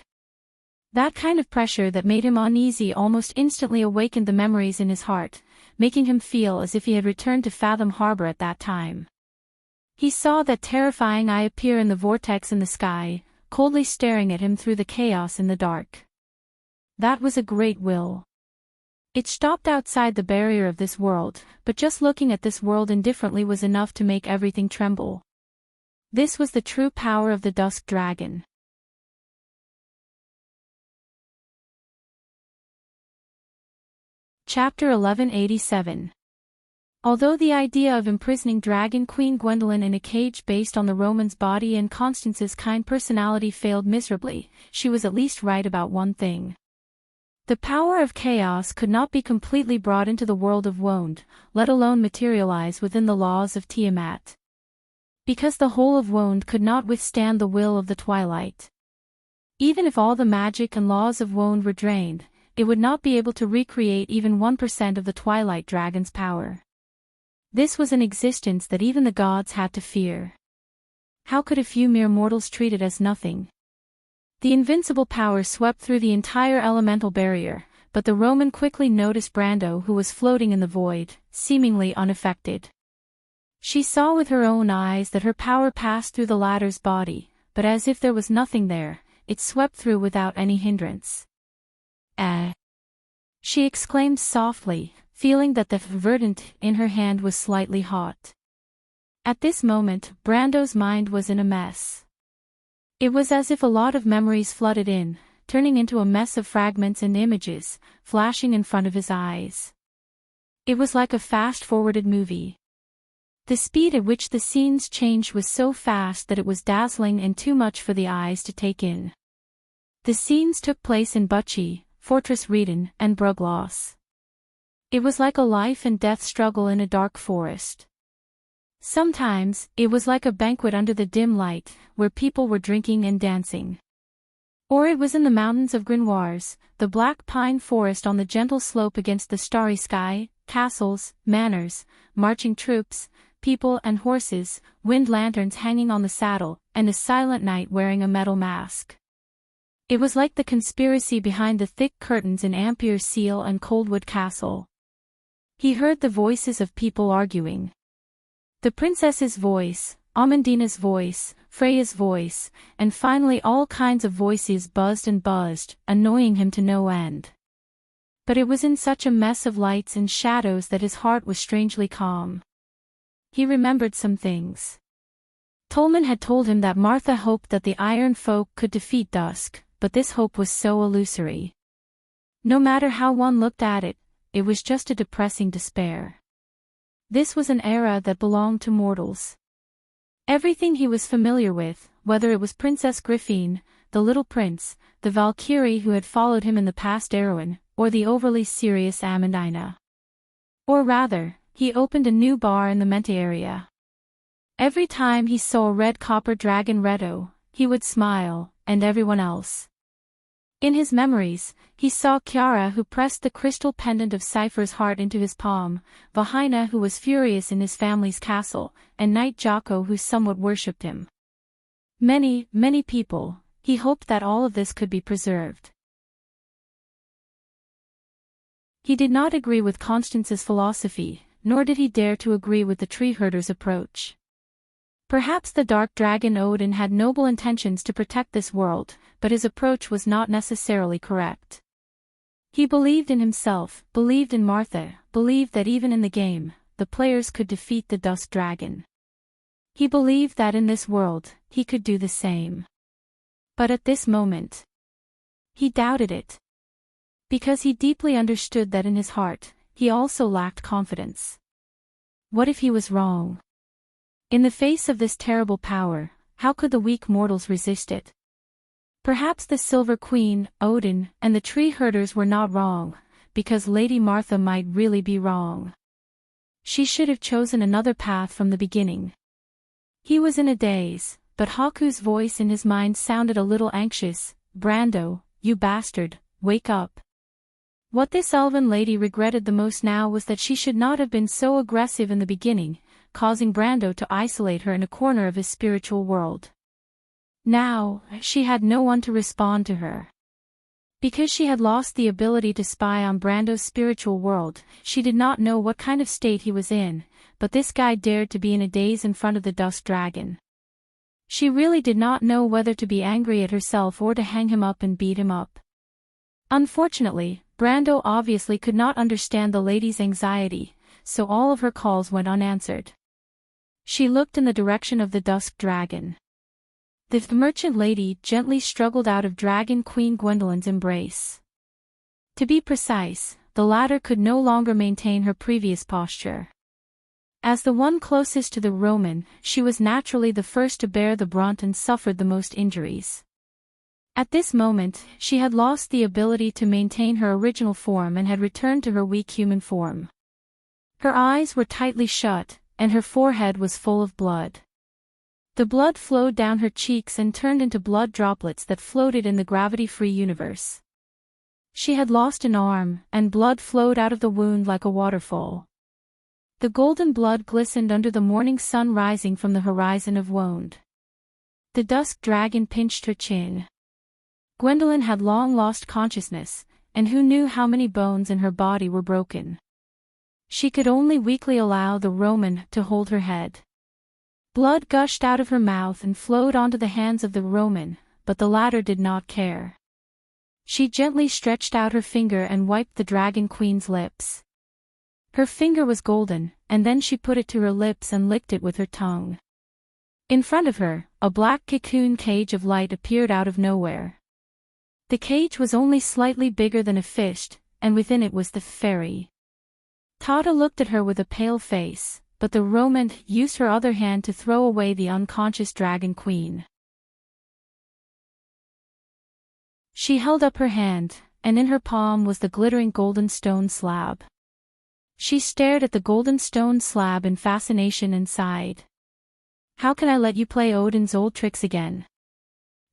That kind of pressure that made him uneasy almost instantly awakened the memories in his heart, making him feel as if he had returned to Fathom Harbor at that time. He saw that terrifying eye appear in the vortex in the sky, coldly staring at him through the chaos in the dark. That was a great will. It stopped outside the barrier of this world, but just looking at this world indifferently was enough to make everything tremble. This was the true power of the Dusk Dragon. Chapter 1187. Although the idea of imprisoning Dragon Queen Gwendolyn in a cage based on the Roman's body and Constance's kind personality failed miserably, she was at least right about one thing. The power of chaos could not be completely brought into the world of Wonde, let alone materialize within the laws of Tiamat. Because the whole of Wonde could not withstand the will of the Twilight. Even if all the magic and laws of Wonde were drained, it would not be able to recreate even 1% of the Twilight Dragon's power. This was an existence that even the gods had to fear. How could a few mere mortals treat it as nothing? The invincible power swept through the entire elemental barrier, but the Roman quickly noticed Brando, who was floating in the void, seemingly unaffected. She saw with her own eyes that her power passed through the latter's body, but as if there was nothing there, it swept through without any hindrance. She exclaimed softly, feeling that the verdant in her hand was slightly hot. At this moment, Brando's mind was in a mess. It was as if a lot of memories flooded in, turning into a mess of fragments and images, flashing in front of his eyes. It was like a fast-forwarded movie. The speed at which the scenes changed was so fast that it was dazzling and too much for the eyes to take in. The scenes took place in Bucci, Fortress Reden, and Brugloss. It was like a life and death struggle in a dark forest. Sometimes, it was like a banquet under the dim light, where people were drinking and dancing. Or it was in the mountains of Grenoires, the black pine forest on the gentle slope against the starry sky, castles, manors, marching troops, people and horses, wind lanterns hanging on the saddle, and a silent knight wearing a metal mask. It was like the conspiracy behind the thick curtains in Ampere Seal and Coldwood Castle. He heard the voices of people arguing. The princess's voice, Amandina's voice, Freya's voice, and finally all kinds of voices buzzed and buzzed, annoying him to no end. But it was in such a mess of lights and shadows that his heart was strangely calm. He remembered some things. Tolman had told him that Martha hoped that the Iron Folk could defeat Dusk, but this hope was so illusory. No matter how one looked at it, it was just a depressing despair. This was an era that belonged to mortals. Everything he was familiar with, whether it was Princess Griffine, the little prince, the Valkyrie who had followed him in the past Erwin, or the overly serious Amandina. Or rather, he opened a new bar in the Mente area. Every time he saw a red copper dragon Redo, he would smile, and everyone else. In his memories, he saw Chiara who pressed the crystal pendant of Cypher's heart into his palm, Vahina who was furious in his family's castle, and Knight Jocko who somewhat worshipped him. Many, many people, he hoped that all of this could be preserved. He did not agree with Constance's philosophy, nor did he dare to agree with the tree herder's approach. Perhaps the dark dragon Odin had noble intentions to protect this world, but his approach was not necessarily correct. He believed in himself, believed in Martha, believed that even in the game, the players could defeat the Dusk Dragon. He believed that in this world, he could do the same. But at this moment, he doubted it. Because he deeply understood that in his heart, he also lacked confidence. What if he was wrong? In the face of this terrible power, how could the weak mortals resist it? Perhaps the Silver Queen, Odin, and the tree herders were not wrong, because Lady Martha might really be wrong. She should have chosen another path from the beginning. He was in a daze, but Haku's voice in his mind sounded a little anxious. Brando, you bastard, wake up. What this elven lady regretted the most now was that she should not have been so aggressive in the beginning, causing Brando to isolate her in a corner of his spiritual world. Now, she had no one to respond to her. Because she had lost the ability to spy on Brando's spiritual world, she did not know what kind of state he was in, but this guy dared to be in a daze in front of the Dusk Dragon. She really did not know whether to be angry at herself or to hang him up and beat him up. Unfortunately, Brando obviously could not understand the lady's anxiety, so all of her calls went unanswered. She looked in the direction of the Dusk Dragon. The merchant lady gently struggled out of Dragon Queen Gwendolyn's embrace. To be precise, the latter could no longer maintain her previous posture. As the one closest to the Roman, she was naturally the first to bear the brunt and suffered the most injuries. At this moment, she had lost the ability to maintain her original form and had returned to her weak human form. Her eyes were tightly shut, and her forehead was full of blood. The blood flowed down her cheeks and turned into blood droplets that floated in the gravity-free universe. She had lost an arm, and blood flowed out of the wound like a waterfall. The golden blood glistened under the morning sun rising from the horizon of wound. The Dusk Dragon pinched her chin. Gwendolyn had long lost consciousness, and who knew how many bones in her body were broken. She could only weakly allow the Roman to hold her head. Blood gushed out of her mouth and flowed onto the hands of the Roman, but the latter did not care. She gently stretched out her finger and wiped the Dragon Queen's lips. Her finger was golden, and then she put it to her lips and licked it with her tongue. In front of her, a black cocoon cage of light appeared out of nowhere. The cage was only slightly bigger than a fist, and within it was the fairy. Tata looked at her with a pale face, but the Roman used her other hand to throw away the unconscious Dragon Queen. She held up her hand, and in her palm was the glittering golden stone slab. She stared at the golden stone slab in fascination and sighed. How can I let you play Odin's old tricks again?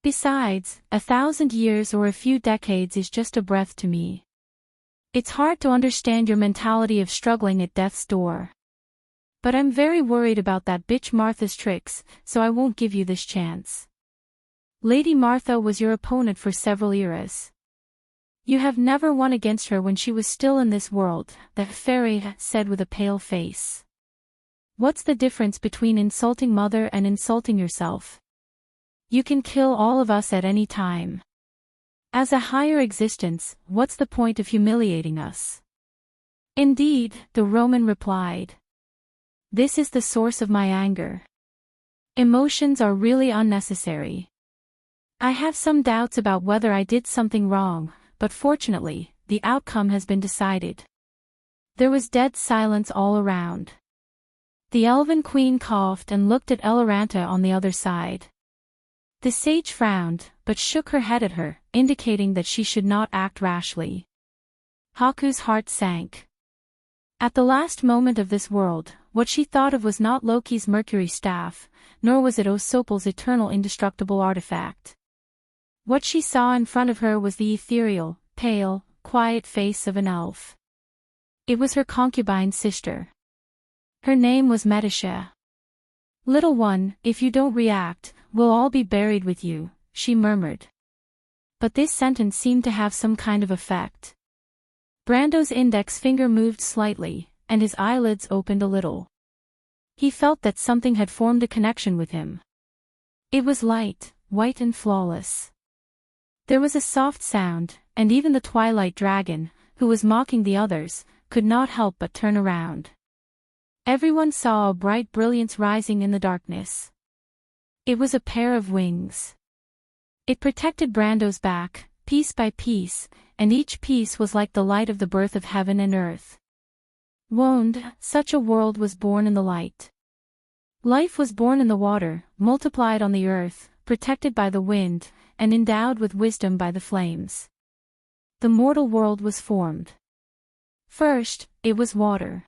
Besides, 1,000 years or a few decades is just a breath to me. It's hard to understand your mentality of struggling at death's door. But I'm very worried about that bitch Martha's tricks, so I won't give you this chance. Lady Martha was your opponent for several eras. You have never won against her when she was still in this world, the fairy said with a pale face. What's the difference between insulting Mother and insulting yourself? You can kill all of us at any time. As a higher existence, what's the point of humiliating us? Indeed, the Roman replied. This is the source of my anger. Emotions are really unnecessary. I have some doubts about whether I did something wrong, but fortunately, the outcome has been decided. There was dead silence all around. The Elven Queen coughed and looked at Eloranta on the other side. The sage frowned, but shook her head at her, indicating that she should not act rashly. Haku's heart sank. At the last moment of this world, what she thought of was not Loki's Mercury staff, nor was it Osopal's eternal indestructible artifact. What she saw in front of her was the ethereal, pale, quiet face of an elf. It was her concubine's sister. Her name was Metisha. Little one, if you don't react, we'll all be buried with you, she murmured. But this sentence seemed to have some kind of effect. Brando's index finger moved slightly, and his eyelids opened a little. He felt that something had formed a connection with him. It was light, white and flawless. There was a soft sound, and even the Twilight Dragon, who was mocking the others, could not help but turn around. Everyone saw a bright brilliance rising in the darkness. It was a pair of wings. It protected Brando's back, piece by piece, and each piece was like the light of the birth of heaven and earth. Woned, such a world was born in the light. Life was born in the water, multiplied on the earth, protected by the wind, and endowed with wisdom by the flames. The mortal world was formed. First, it was water.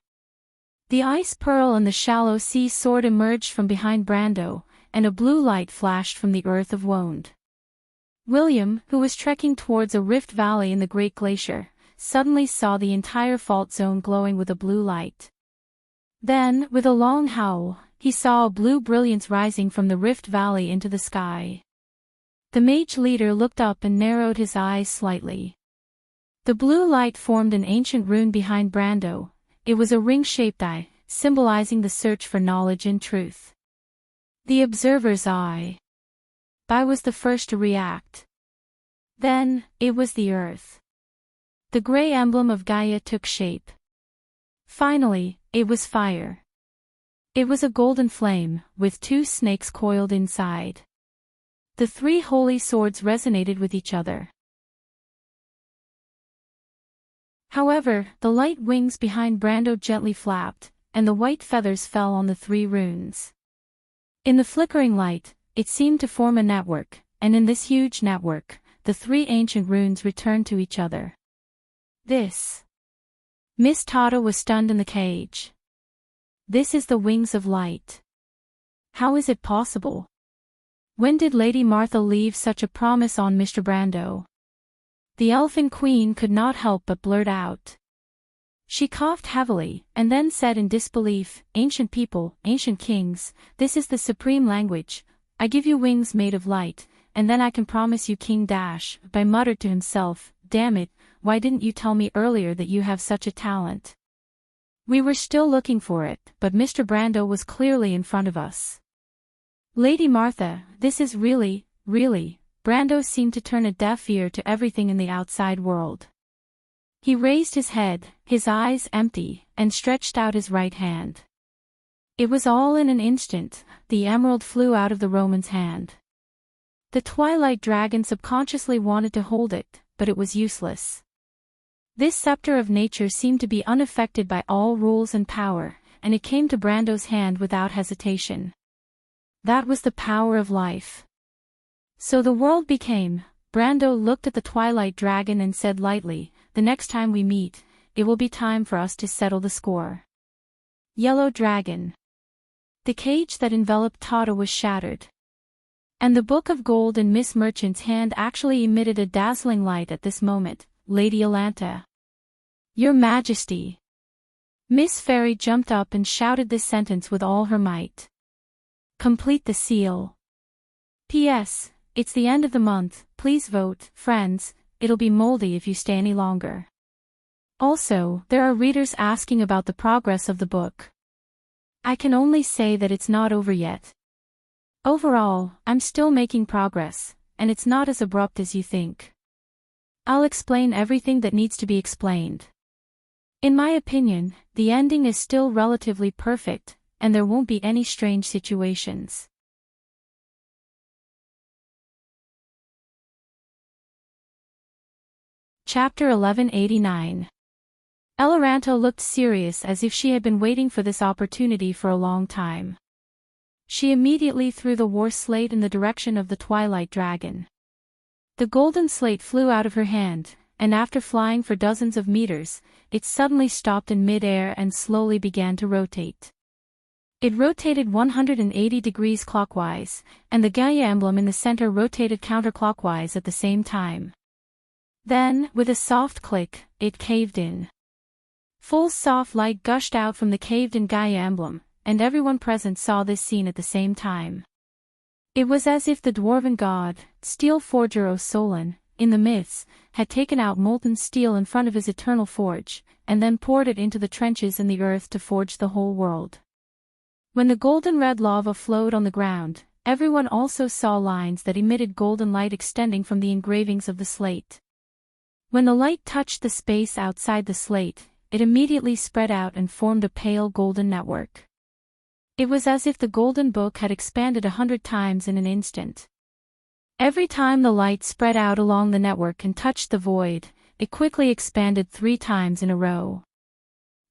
The ice pearl and the shallow sea sword emerged from behind Brando, and a blue light flashed from the earth of Woned. William, who was trekking towards a rift valley in the Great Glacier, suddenly saw the entire fault zone glowing with a blue light. Then, with a long howl, he saw a blue brilliance rising from the rift valley into the sky. The mage leader looked up and narrowed his eyes slightly. The blue light formed an ancient rune behind Brando. It was a ring-shaped eye, symbolizing the search for knowledge and truth. The observer's eye. Bai was the first to react. Then, it was the earth. The gray emblem of Gaia took shape. Finally, it was fire. It was a golden flame, with two snakes coiled inside. The three holy swords resonated with each other. However, the light wings behind Brando gently flapped, and the white feathers fell on the three runes. In the flickering light, it seemed to form a network, and in this huge network, the three ancient runes returned to each other. This. Miss Tata was stunned in the cage. This is the wings of light. How is it possible? When did Lady Martha leave such a promise on Mr. Brando? The Elfin Queen could not help but blurt out. She coughed heavily, and then said in disbelief, "Ancient people, ancient kings, this is the supreme language. I give you wings made of light, and then I can promise you King Dash," Bai muttered to himself, damn it, why didn't you tell me earlier that you have such a talent? We were still looking for it, but Mr. Brando was clearly in front of us. Lady Martha, this is really, Brando seemed to turn a deaf ear to everything in the outside world. He raised his head, his eyes empty, and stretched out his right hand. It was all in an instant, the emerald flew out of the Roman's hand. The Twilight Dragon subconsciously wanted to hold it, but it was useless. This scepter of nature seemed to be unaffected by all rules and power, and it came to Brando's hand without hesitation. That was the power of life. So the world became. Brando looked at the Twilight Dragon and said lightly, "The next time we meet, it will be time for us to settle the score." Yellow Dragon. The cage that enveloped Tata was shattered. And the book of gold in Miss Merchant's hand actually emitted a dazzling light at this moment. "Lady Alanta. Your Majesty." Miss Fairy jumped up and shouted this sentence with all her might. "Complete the seal. P.S. It's the end of the month, please vote, friends, it'll be moldy if you stay any longer. Also, there are readers asking about the progress of the book. I can only say that it's not over yet. Overall, I'm still making progress, and it's not as abrupt as you think. I'll explain everything that needs to be explained. In my opinion, the ending is still relatively perfect, and there won't be any strange situations." Chapter 1189. Elaranto looked serious as if she had been waiting for this opportunity for a long time. She immediately threw the war slate in the direction of the Twilight Dragon. The golden slate flew out of her hand, and after flying for dozens of meters, it suddenly stopped in mid-air and slowly began to rotate. It rotated 180 degrees clockwise, and the Gaia emblem in the center rotated counterclockwise at the same time. Then, with a soft click, it caved in. Full soft light gushed out from the caved-in Gaia emblem, and everyone present saw this scene at the same time. It was as if the dwarven god, steel forger O'Solon, in the myths, had taken out molten steel in front of his eternal forge, and then poured it into the trenches in the earth to forge the whole world. When the golden red lava flowed on the ground, everyone also saw lines that emitted golden light extending from the engravings of the slate. When the light touched the space outside the slate, it immediately spread out and formed a pale golden network. It was as if the golden book had expanded 100 times in an instant. Every time the light spread out along the network and touched the void, it quickly expanded 3 times in a row.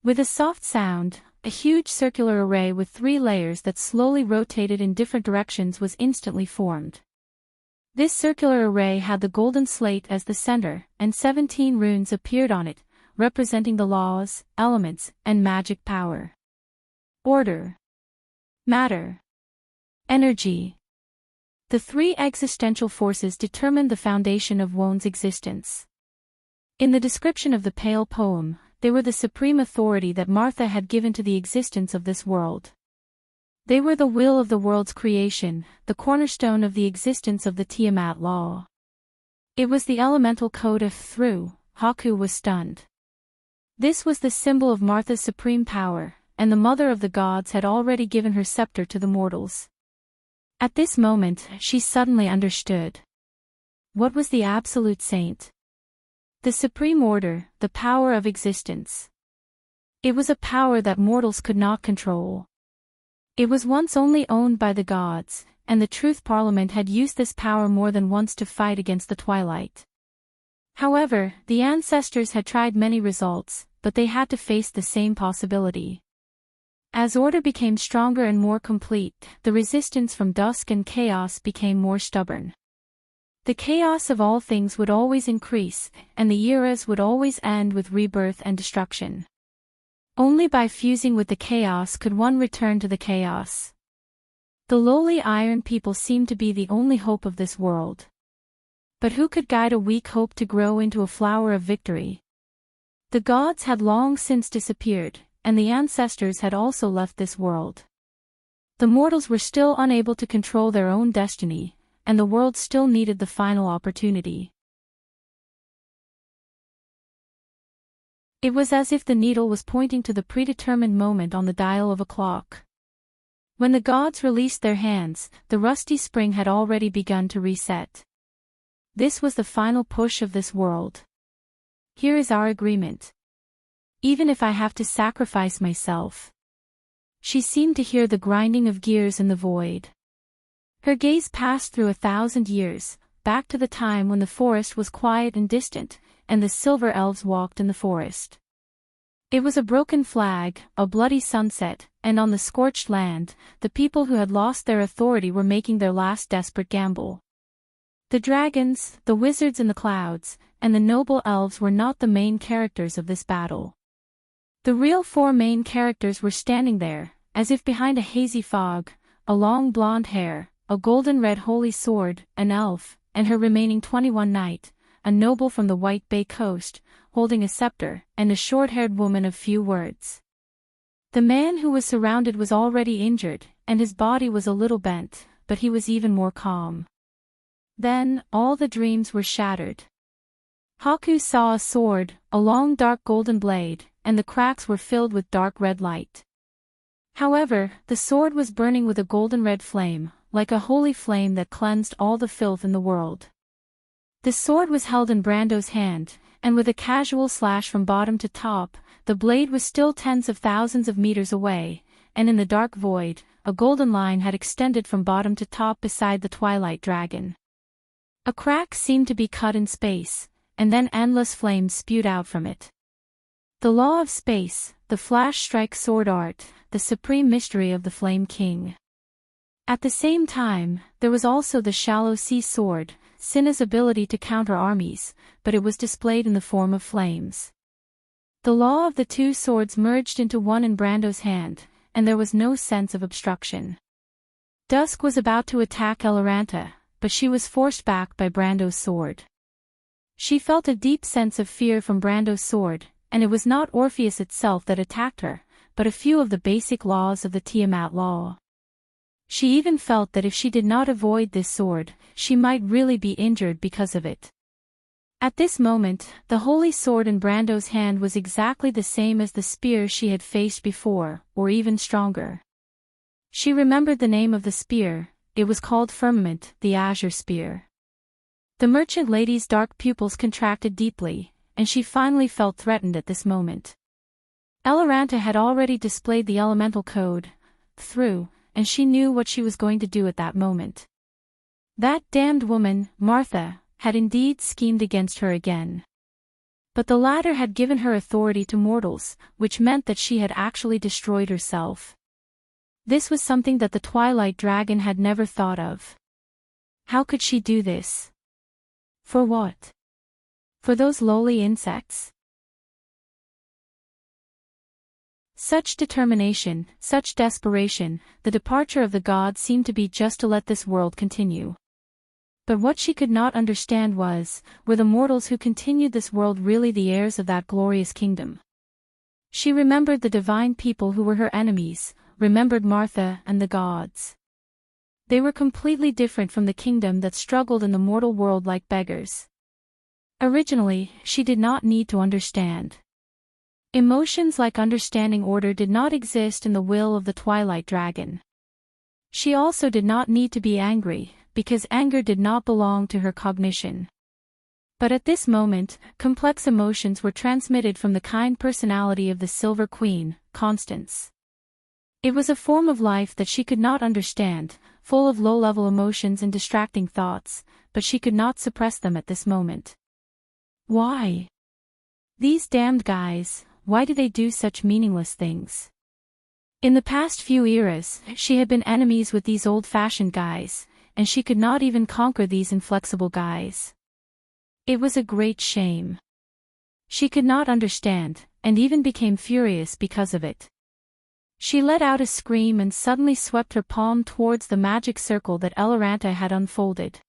With a soft sound, a huge circular array with 3 layers that slowly rotated in different directions was instantly formed. This circular array had the golden slate as the center, and 17 runes appeared on it, representing the laws, elements, and magic power. Order. Matter. Energy. The 3 existential forces determined the foundation of Won's existence. In the description of the Pale poem, they were the supreme authority that Martha had given to the existence of this world. They were the will of the world's creation, the cornerstone of the existence of the Tiamat law. It was the elemental code of through. Haku was stunned. This was the symbol of Martha's supreme power, and the mother of the gods had already given her scepter to the mortals. At this moment, she suddenly understood. What was the absolute saint? The supreme order, the power of existence. It was a power that mortals could not control. It was once only owned by the gods, and the Truth Parliament had used this power more than once to fight against the Twilight. However, the ancestors had tried many results, but they had to face the same possibility. As order became stronger and more complete, the resistance from dusk and chaos became more stubborn. The chaos of all things would always increase, and the eras would always end with rebirth and destruction. Only by fusing with the chaos could one return to the chaos. The lowly iron people seemed to be the only hope of this world. But who could guide a weak hope to grow into a flower of victory? The gods had long since disappeared, and the ancestors had also left this world. The mortals were still unable to control their own destiny, and the world still needed the final opportunity. It was as if the needle was pointing to the predetermined moment on the dial of a clock. When the gods released their hands, the rusty spring had already begun to reset. This was the final push of this world. Here is our agreement. Even if I have to sacrifice myself. She seemed to hear the grinding of gears in the void. Her gaze passed through 1,000 years, back to the time when the forest was quiet and distant, and the silver elves walked in the forest. It was a broken flag, a bloody sunset, and on the scorched land, the people who had lost their authority were making their last desperate gamble. The dragons, the wizards in the clouds, and the noble elves were not the main characters of this battle. The real four main characters were standing there, as if behind a hazy fog, a long blonde hair, a golden-red holy sword, an elf, and her remaining 21 knight, a noble from the White Bay coast, holding a scepter, and a short-haired woman of few words. The man who was surrounded was already injured, and his body was a little bent, but he was even more calm. Then, all the dreams were shattered. Haku saw a sword, a long dark golden blade, and the cracks were filled with dark red light. However, the sword was burning with a golden red flame, like a holy flame that cleansed all the filth in the world. The sword was held in Brando's hand, and with a casual slash from bottom to top, the blade was still tens of thousands of meters away, and in the dark void, a golden line had extended from bottom to top beside the Twilight Dragon. A crack seemed to be cut in space, and then endless flames spewed out from it. The law of space, the flash-strike sword art, the supreme mystery of the Flame King. At the same time, there was also the shallow sea sword, Cinna's ability to counter armies, but it was displayed in the form of flames. The law of the two swords merged into one in Brando's hand, and there was no sense of obstruction. Dusk was about to attack Eloranta, but she was forced back by Brando's sword. She felt a deep sense of fear from Brando's sword, and it was not Orpheus itself that attacked her, but a few of the basic laws of the Tiamat law. She even felt that if she did not avoid this sword, she might really be injured because of it. At this moment, the holy sword in Brando's hand was exactly the same as the spear she had faced before, or even stronger. She remembered the name of the spear. It was called Firmament, the Azure Spear. The merchant lady's dark pupils contracted deeply, and she finally felt threatened at this moment. Eloranta had already displayed the elemental code, through, and she knew what she was going to do at that moment. That damned woman, Martha, had indeed schemed against her again. But the latter had given her authority to mortals, which meant that she had actually destroyed herself. This was something that the Twilight Dragon had never thought of. How could she do this? For what? For those lowly insects? Such determination, such desperation, the departure of the gods seemed to be just to let this world continue. But what she could not understand was, were the mortals who continued this world really the heirs of that glorious kingdom? She remembered the divine people who were her enemies, remembered Martha and the gods. They were completely different from the kingdom that struggled in the mortal world like beggars. Originally, she did not need to understand. Emotions like understanding order did not exist in the will of the Twilight Dragon. She also did not need to be angry, because anger did not belong to her cognition. But at this moment, complex emotions were transmitted from the kind personality of the Silver Queen, Constance. It was a form of life that she could not understand, full of low-level emotions and distracting thoughts, but she could not suppress them at this moment. Why? These damned guys, why do they do such meaningless things? In the past few eras, she had been enemies with these old-fashioned guys, and she could not even conquer these inflexible guys. It was a great shame. She could not understand, and even became furious because of it. She let out a scream and suddenly swept her palm towards the magic circle that Eloranta had unfolded.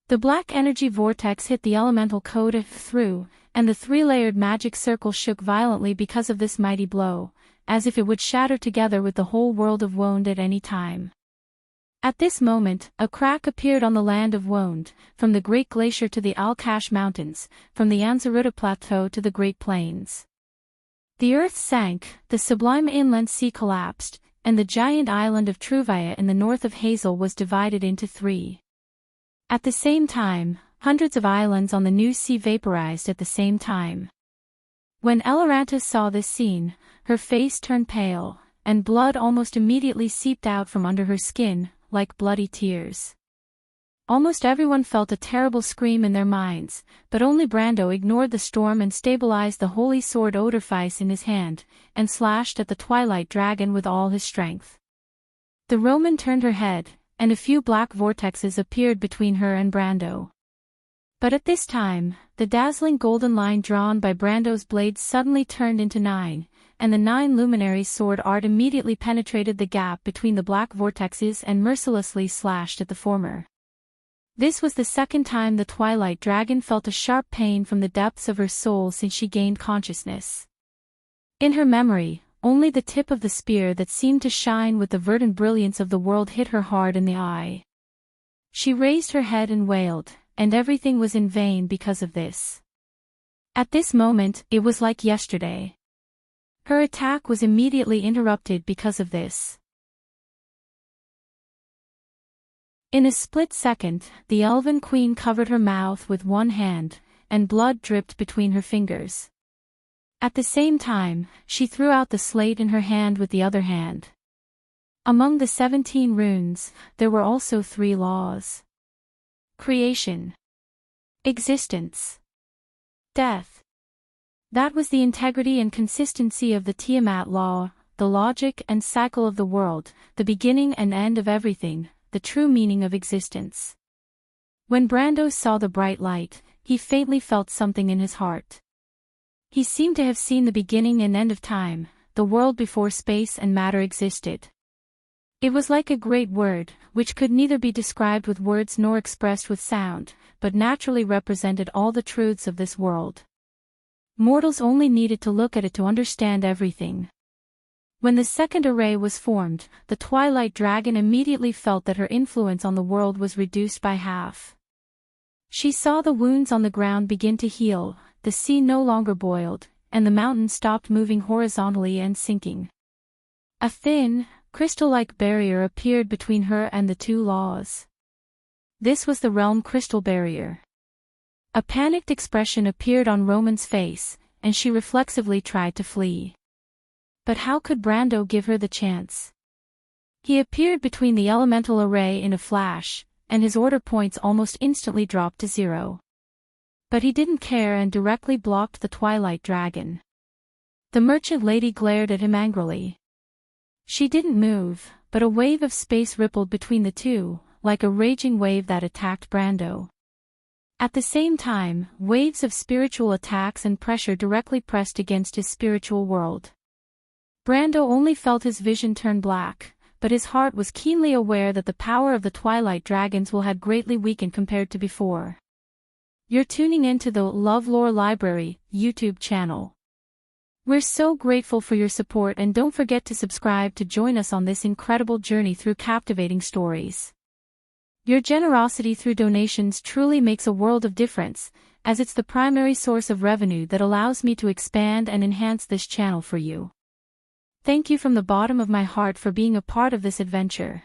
The black energy vortex hit the elemental code through, and the three-layered magic circle shook violently because of this mighty blow, as if it would shatter together with the whole world of Wonde at any time. At this moment, a crack appeared on the land of Wonde, from the Great Glacier to the Alkash Mountains, from the Anzaruta Plateau to the Great Plains. The earth sank, the sublime inland sea collapsed, and the giant island of Truvia in the north of Hazel was divided into three. At the same time, hundreds of islands on the new sea vaporized at the same time. When Eloranta saw this scene, her face turned pale, and blood almost immediately seeped out from under her skin, like bloody tears. Almost everyone felt a terrible scream in their minds, but only Brando ignored the storm and stabilized the holy sword Odorfice in his hand, and slashed at the Twilight Dragon with all his strength. The Roman turned her head, and a few black vortexes appeared between her and Brando. But at this time, the dazzling golden line drawn by Brando's blade suddenly turned into 9, and the 9 luminaries' sword art immediately penetrated the gap between the black vortexes and mercilessly slashed at the former. This was the second time the Twilight Dragon felt a sharp pain from the depths of her soul since she gained consciousness. In her memory, only the tip of the spear that seemed to shine with the verdant brilliance of the world hit her hard in the eye. She raised her head and wailed, and everything was in vain because of this. At this moment, it was like yesterday. Her attack was immediately interrupted because of this. In a split second, the Elven Queen covered her mouth with one hand, and blood dripped between her fingers. At the same time, she threw out the slate in her hand with the other hand. Among the 17 runes, there were also 3 laws: creation, existence, death. That was the integrity and consistency of the Tiamat law, the logic and cycle of the world, the beginning and end of everything, the true meaning of existence. When Brando saw the bright light, he faintly felt something in his heart. He seemed to have seen the beginning and end of time, the world before space and matter existed. It was like a great word, which could neither be described with words nor expressed with sound, but naturally represented all the truths of this world. Mortals only needed to look at it to understand everything. When the second array was formed, the Twilight Dragon immediately felt that her influence on the world was reduced by half. She saw the wounds on the ground begin to heal, the sea no longer boiled, and the mountain stopped moving horizontally and sinking. A thin, crystal-like barrier appeared between her and the 2 laws. This was the Realm Crystal Barrier. A panicked expression appeared on Roman's face, and she reflexively tried to flee. But how could Brando give her the chance? He appeared between the elemental array in a flash, and his order points almost instantly dropped to 0. But he didn't care and directly blocked the Twilight Dragon. The merchant lady glared at him angrily. She didn't move, but a wave of space rippled between the two, like a raging wave that attacked Brando. At the same time, waves of spiritual attacks and pressure directly pressed against his spiritual world. Brando only felt his vision turn black, but his heart was keenly aware that the power of the Twilight Dragons had greatly weakened compared to before. You're tuning into the LoveLore Library YouTube channel. We're so grateful for your support, and don't forget to subscribe to join us on this incredible journey through captivating stories. Your generosity through donations truly makes a world of difference, as it's the primary source of revenue that allows me to expand and enhance this channel for you. Thank you from the bottom of my heart for being a part of this adventure.